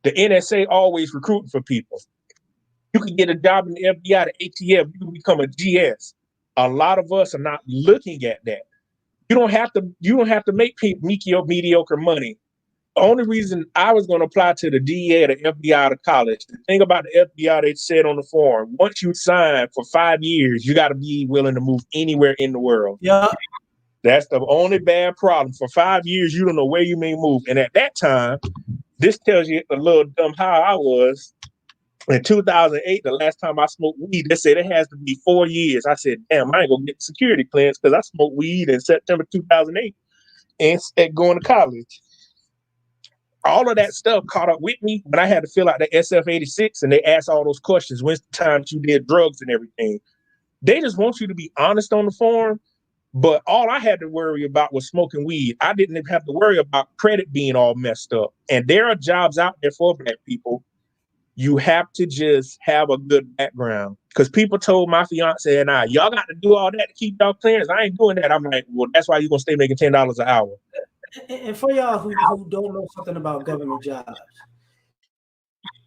The NSA always recruiting for people. You can get a job in the FBI, the ATF. You can become a GS. A lot of us are not looking at that. You don't have to make mediocre money. The only reason I was going to apply to the DEA or the FBI out of college, the thing about the FBI, they said on the form, once you sign for 5 years, you got to be willing to move anywhere in the world. Yeah. That's the only bad problem. For 5 years, you don't know where you may move. And at that time, this tells you a little dumb how I was. In 2008, the last time I smoked weed, they said it has to be 4 years. I said, damn, I ain't going to get security clearance because I smoked weed in September 2008 and going to college. All of that stuff caught up with me when I had to fill out the SF-86 and they asked all those questions. When's the time you did drugs and everything? They just want you to be honest on the form. But all I had to worry about was smoking weed. I didn't have to worry about credit being all messed up. And there are jobs out there for Black people. You have to just have a good background. Because people told my fiance and I, y'all got to do all that to keep y'all clearance. I ain't doing that. I'm like, well, that's why you're going to stay making $10 an hour. And for y'all who don't know something about government jobs,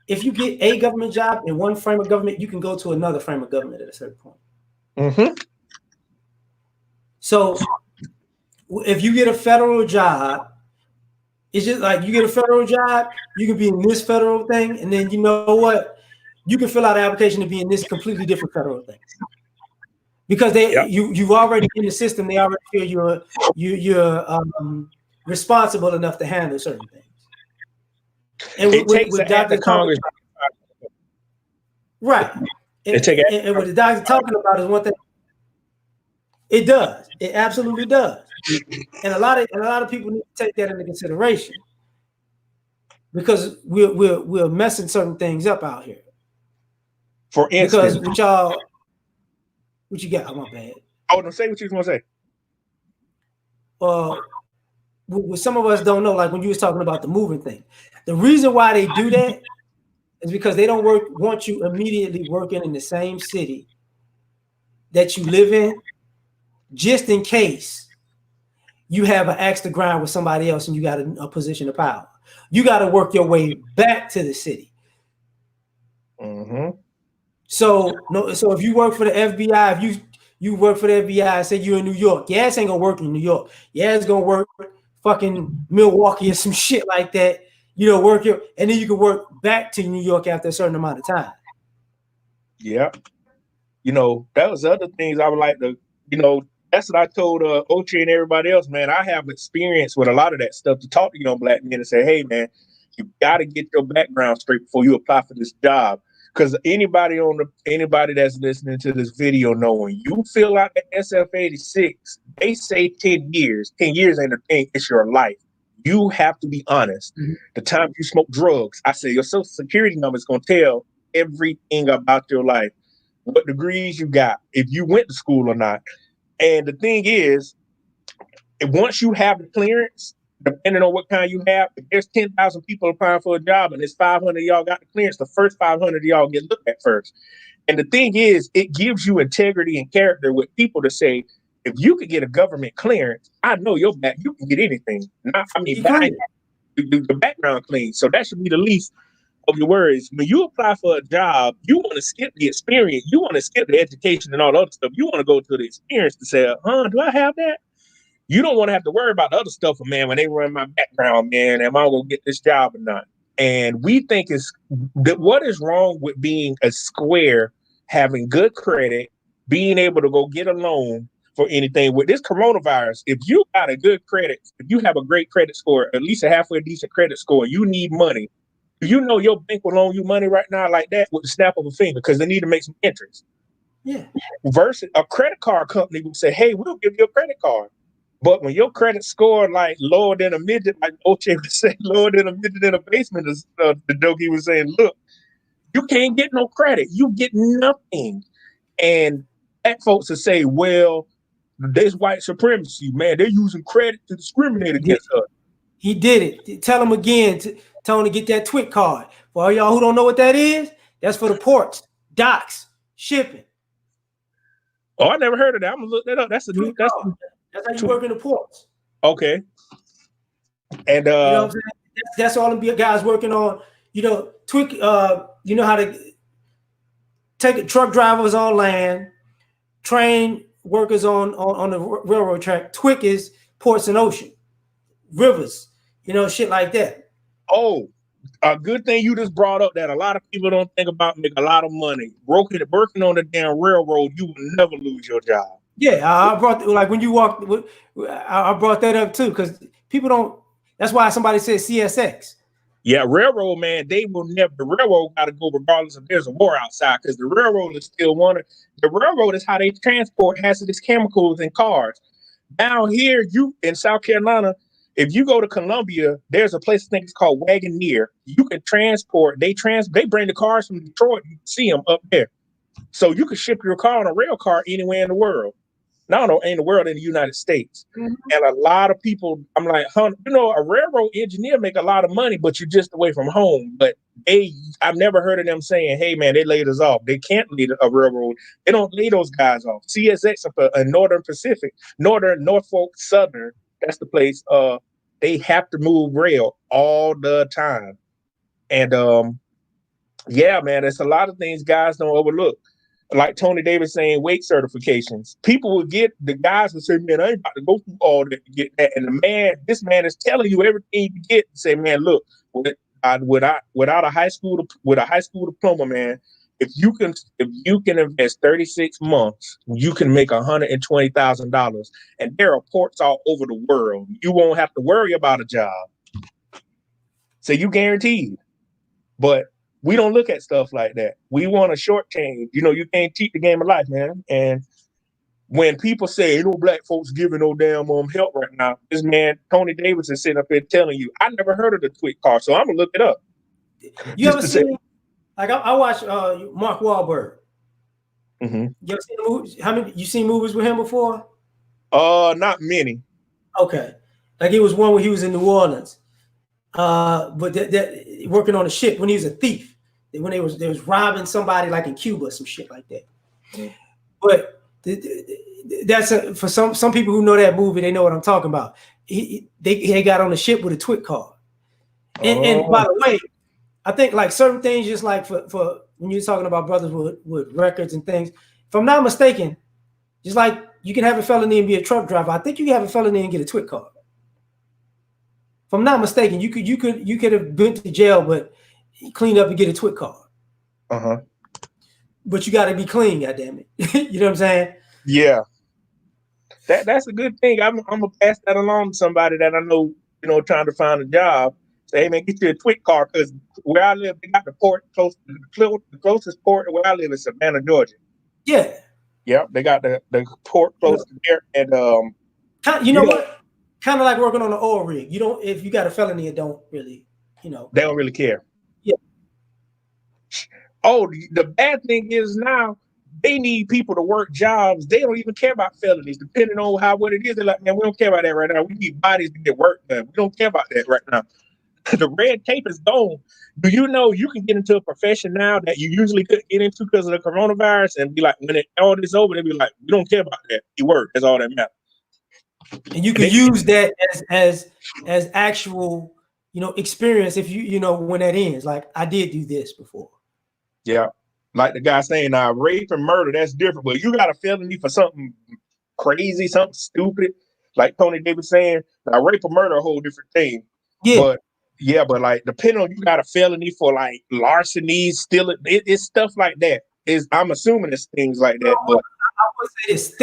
if you get a government job in one frame of government, you can go to another frame of government at a certain point. Mm-hmm. So if you get a federal job, it's just like you get a federal job, you can be in this federal thing, and then you know what? You can fill out an application to be in this completely different federal thing. Because you've already in the system, they already feel you're responsible enough to handle certain things. And it takes an act of Congress. Right. And what the doctor talking about is one thing. It does. It absolutely does. And a lot of people need to take that into consideration because we're messing certain things up out here. For instance, because what you got? My bad. I want to say what you want to say. What some of us don't know, like when you was talking about the moving thing, the reason why they do that is because they don't want you immediately working in the same city that you live in, just in case you have an axe to grind with somebody else and you got a position of power. You got to work your way back to the city. Mm-hmm. So if you work for the FBI, if you work for the FBI, say you're in New York, your ass ain't gonna work in New York. Your ass gonna work fucking Milwaukee or some shit like that. Work here, and then you can work back to New York after a certain amount of time. Yeah. That was other things I would like to, that's what I told Ochi and everybody else, man. I have experience with a lot of that stuff to talk to young Black men and say, hey, man, you got to get your background straight before you apply for this job. Because anybody that's listening to this video knowing you fill out the SF-86, they say 10 years. 10 years ain't a thing. It's your life. You have to be honest. Mm-hmm. The time you smoke drugs, I say your social security number is going to tell everything about your life. What degrees you got, if you went to school or not. And the thing is, once you have the clearance, depending on what kind you have, if there's 10,000 people applying for a job and there's 500 of y'all got the clearance, the first 500 of y'all get looked at first. And the thing is, it gives you integrity and character with people to say, if you could get a government clearance, I know your back, you can get anything. The background clean. So that should be the least of your worries. When you apply for a job, you want to skip the experience. You want to skip the education and all the other stuff. You want to go to the experience to say, do I have that? You don't want to have to worry about the other stuff, man, when they run my background, man, am I going to get this job or not? And we think what is wrong with being a square, having good credit, being able to go get a loan for anything with this coronavirus? If you got a good credit, if you have a great credit score, at least a halfway decent credit score, you need money. Your bank will loan you money right now like that with the snap of a finger because they need to make some interest. Yeah. Versus a credit card company would say, hey, we'll give you a credit card. But when your credit score like lower than a midget, like Oche would say, lower than a midget in a basement, the joke he was saying, look, you can't get no credit. You get nothing. And black folks will say, well, there's white supremacy, man. They're using credit to discriminate against us. He did it. Tell him again, Tony, get that TWIC card. For all y'all who don't know what that is, that's for the ports, docks, shipping. Oh, I never heard of that. I'm gonna look that up. That's a Tweet new. That's card. That's how you tweet. work in the ports. Okay. And You know what I'm saying? That's all the guys working on. You know, tweak. You know how to take truck drivers on land, train workers on the railroad track. Twick is ports and ocean, rivers. You know, shit like that. oh, a good thing you just brought up that a lot of people don't think about make a lot of money. Working on the damn railroad, you will never lose your job. Yeah, I brought like when you walked. I brought that up too because people don't. That's why somebody said CSX. Yeah, railroad man, they will never. The railroad got to go regardless if there's a war outside because the railroad is still one. The railroad is how they transport hazardous chemicals in cars. Down here, you in South Carolina, if you go to Columbia, there's a place I think it's called Wagoneer. You can transport. They bring the cars from Detroit. You can see them up there, so you can ship your car on a rail car anywhere in the world. Not in the world, in the United States. Mm-hmm. And a lot of people, I'm like, a railroad engineer make a lot of money, but you're just away from home. But I've never heard of them saying, hey, man, they laid us off. They can't lead a railroad. They don't lay those guys off. CSX, a Northern Pacific, Norfolk Southern, that's the place. They have to move rail all the time. And yeah, man, there's a lot of things guys don't overlook. Like Tony Davis saying weight certifications. People will get the guys will say, man, I ain't about to go through all that to get that. And this man is telling you everything you get and say, man, look, without a high school diploma, man, if you can invest 36 months, you can make $120,000. And there are ports all over the world. You won't have to worry about a job. So you guaranteed. But we don't look at stuff like that. We want to shortchange. You can't cheat the game of life, man. And when people say, ain't no black folks giving no damn help right now, this man, Tony Davis, is sitting up here telling you, I never heard of the Twit car, so I'm going to look it up. You ever seen, like, I watch Mark Wahlberg. Mm-hmm. You ever seen the movies? How many, you seen movies with him before? Not many. Okay. Like, it was one where he was in New Orleans. But that working on a ship when he was a thief, when they was robbing somebody like in Cuba, some shit like that. Mm-hmm. But that's for some people who know that movie, they know what I'm talking about. They got on the ship with a twit card. And by the way, I think like certain things, just like for when you're talking about brothers with records and things, if I'm not mistaken, just like you can have a felony and be a truck driver, I think you can have a felony and get a twit card. If I'm not mistaken, you could have been to jail, but clean up and get a twit card. But you got to be clean, goddammit. You know what I'm saying? Yeah. That's a good thing. I'm gonna pass that along to somebody that I know, trying to find a job. Say, hey man, get you a twit card, because where I live, they got the port close. The closest port where I live is Savannah, Georgia. Yeah. Yep, they got the port close to there, and you know what? Kind of like working on an oil rig. You don't, if you got a felony, it don't really, they don't really care. Yeah. Oh, the bad thing is now they need people to work jobs. They don't even care about felonies, depending on what it is. They're like, man, we don't care about that right now. We need bodies to get work done. We don't care about that right now. The red tape is gone. Do you know you can get into a profession now that you usually couldn't get into because of the coronavirus, and be like, when all this over, they'll be like, we don't care about that. You work. That's all that matters. And you can use that as actual, experience if you when that ends. Like, I did do this before. Yeah. Like the guy saying, now rape and murder, that's different. But you got a felony for something crazy, something stupid. Like Tony Davis saying, now rape or murder, a whole different thing. Yeah. But like depending on, you got a felony for like larceny, stealing, it's stuff like that. I'm assuming it's things like that. But I would say this: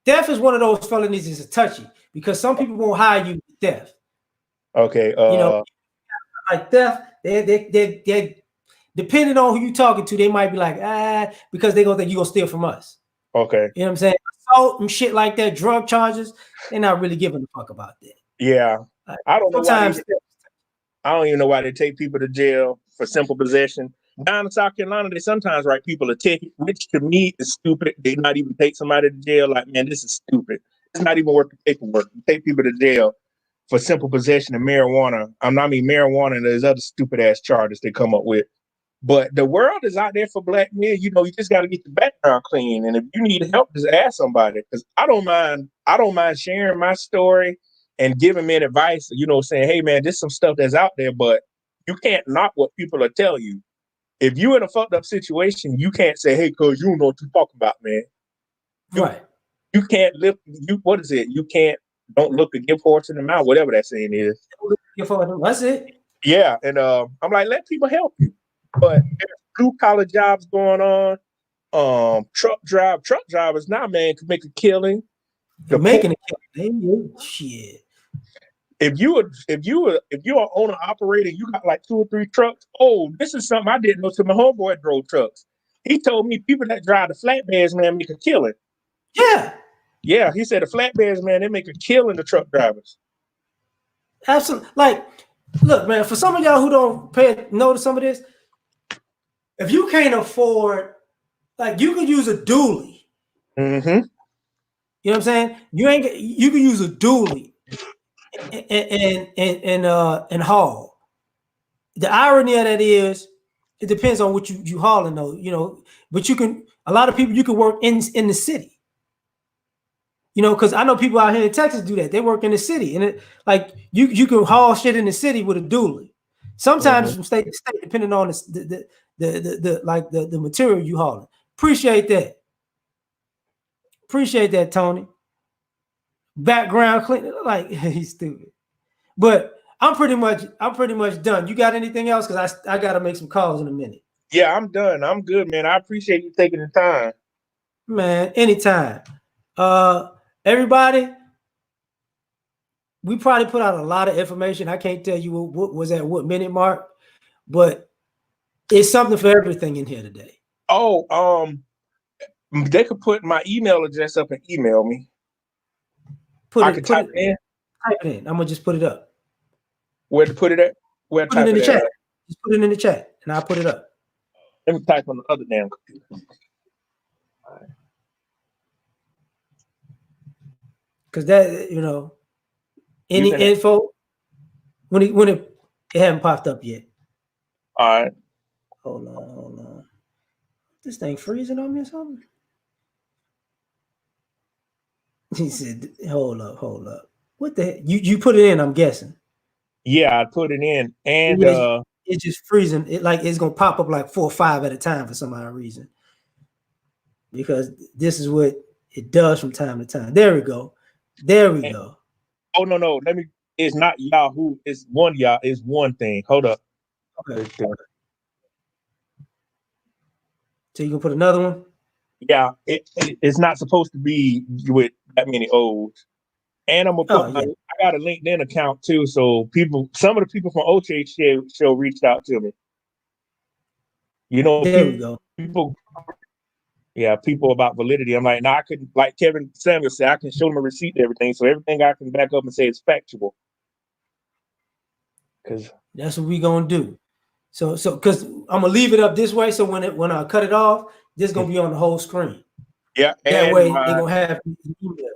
theft is one of those felonies that's a touchy, because some people won't hire you with theft. Okay. Like theft, they depending on who you're talking to, they might be like, because they're gonna think you're gonna steal from us. Okay. You know what I'm saying? Assault and shit like that, drug charges, they're not really giving a fuck about that. Yeah. I don't know sometimes I don't even know why they take people to jail for simple possession. Down in South Carolina, they sometimes write people a ticket, which to me is stupid. They not even take somebody to jail. Like, man, this is stupid. It's not even worth the paperwork. They take people to jail. for simple possession of marijuana. Marijuana and there's other stupid ass charges they come up with. But the world is out there for black men. You just got to get your background clean. And if you need help, just ask somebody. Because I don't mind sharing my story and giving men advice, saying, hey man, there's some stuff that's out there, but you can't knock what people are telling you. If you're in a fucked up situation, you can't say, hey, cuz you don't know what you're talking about, man. Right. You can't live, what is it? You can't, don't look a gift horse in the mouth, whatever that saying is. That's it. Yeah. And I'm like, let people help you. But there's blue collar jobs going on. Truck drivers now, man, can make a killing. You're making a killing. Shit. If you're an owner operator, you got like 2 or 3 trucks. Oh, this is something I didn't know till my homeboy drove trucks. He told me people that drive the flatbeds, man, make a killing. Yeah. Yeah, he said the flatbeds, man, they make a killing, the truck drivers. Absolutely. Like, look, man, for some of y'all who don't pay notice some of this, if you can't afford, like, you can use a dually. Mm-hmm. You know what I'm saying? You can use a dually and haul. The irony of that is, it depends on what you hauling though, but a lot of people you can work in the city. Because I know people out here in Texas do that. They work in the city, and you can haul shit in the city with a dually. Sometimes from state to state, depending on the material you hauling. Appreciate that, Tony. Background clean, like he's stupid, but I'm pretty much done. You got anything else? Because I got to make some calls in a minute. Yeah, I'm done. I'm good, man. I appreciate you taking the time. Man, anytime. Everybody, we probably put out a lot of information. I can't tell you what was at what minute mark, but it's something for everything in here today. Oh, they could put my email address up and email me. Type it in. Type it in. I'm gonna just put it up. Where to put it at? Where put it in the chat. Just put it in the chat, and I'll put it up. Let me type on the other damn computer. All right. Because that, any info when it haven't popped up yet. All right. Hold on. This thing freezing on me or something? He said, hold up. What the heck? You put it in, I'm guessing. Yeah, I put it in, and it's just freezing. It's gonna pop up like 4 or 5 at a time for some odd reason. Because this is what it does from time to time. There we go. Oh no, it's not Yahoo. It's one thing. Hold up. Okay. So you can put another one? Yeah, it's not supposed to be with that many O's. And I'm gonna put I got a LinkedIn account too, so some of the people from Oche show reached out to me. There we go. People about validity. I'm like, I couldn't, like Kevin Samuel said, I can show them a receipt and everything, so everything I can back up and say it's factual. Because that's what we gonna do. So because I'm gonna leave it up this way, so when I cut it off, this is gonna be on the whole screen. Yeah, that way they're gonna have email.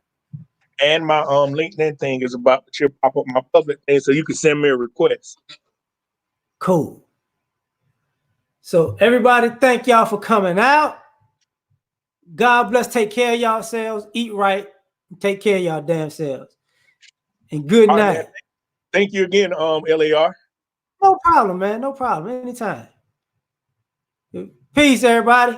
And my LinkedIn thing is about to pop up my public thing, so you can send me a request. Cool. So everybody, thank y'all for coming out. God bless. Take care of yourselves. Eat right. Take care of y'all damn selves. And good night. Right, thank you again, L.A.R. No problem, man. No problem. Anytime. Peace, everybody.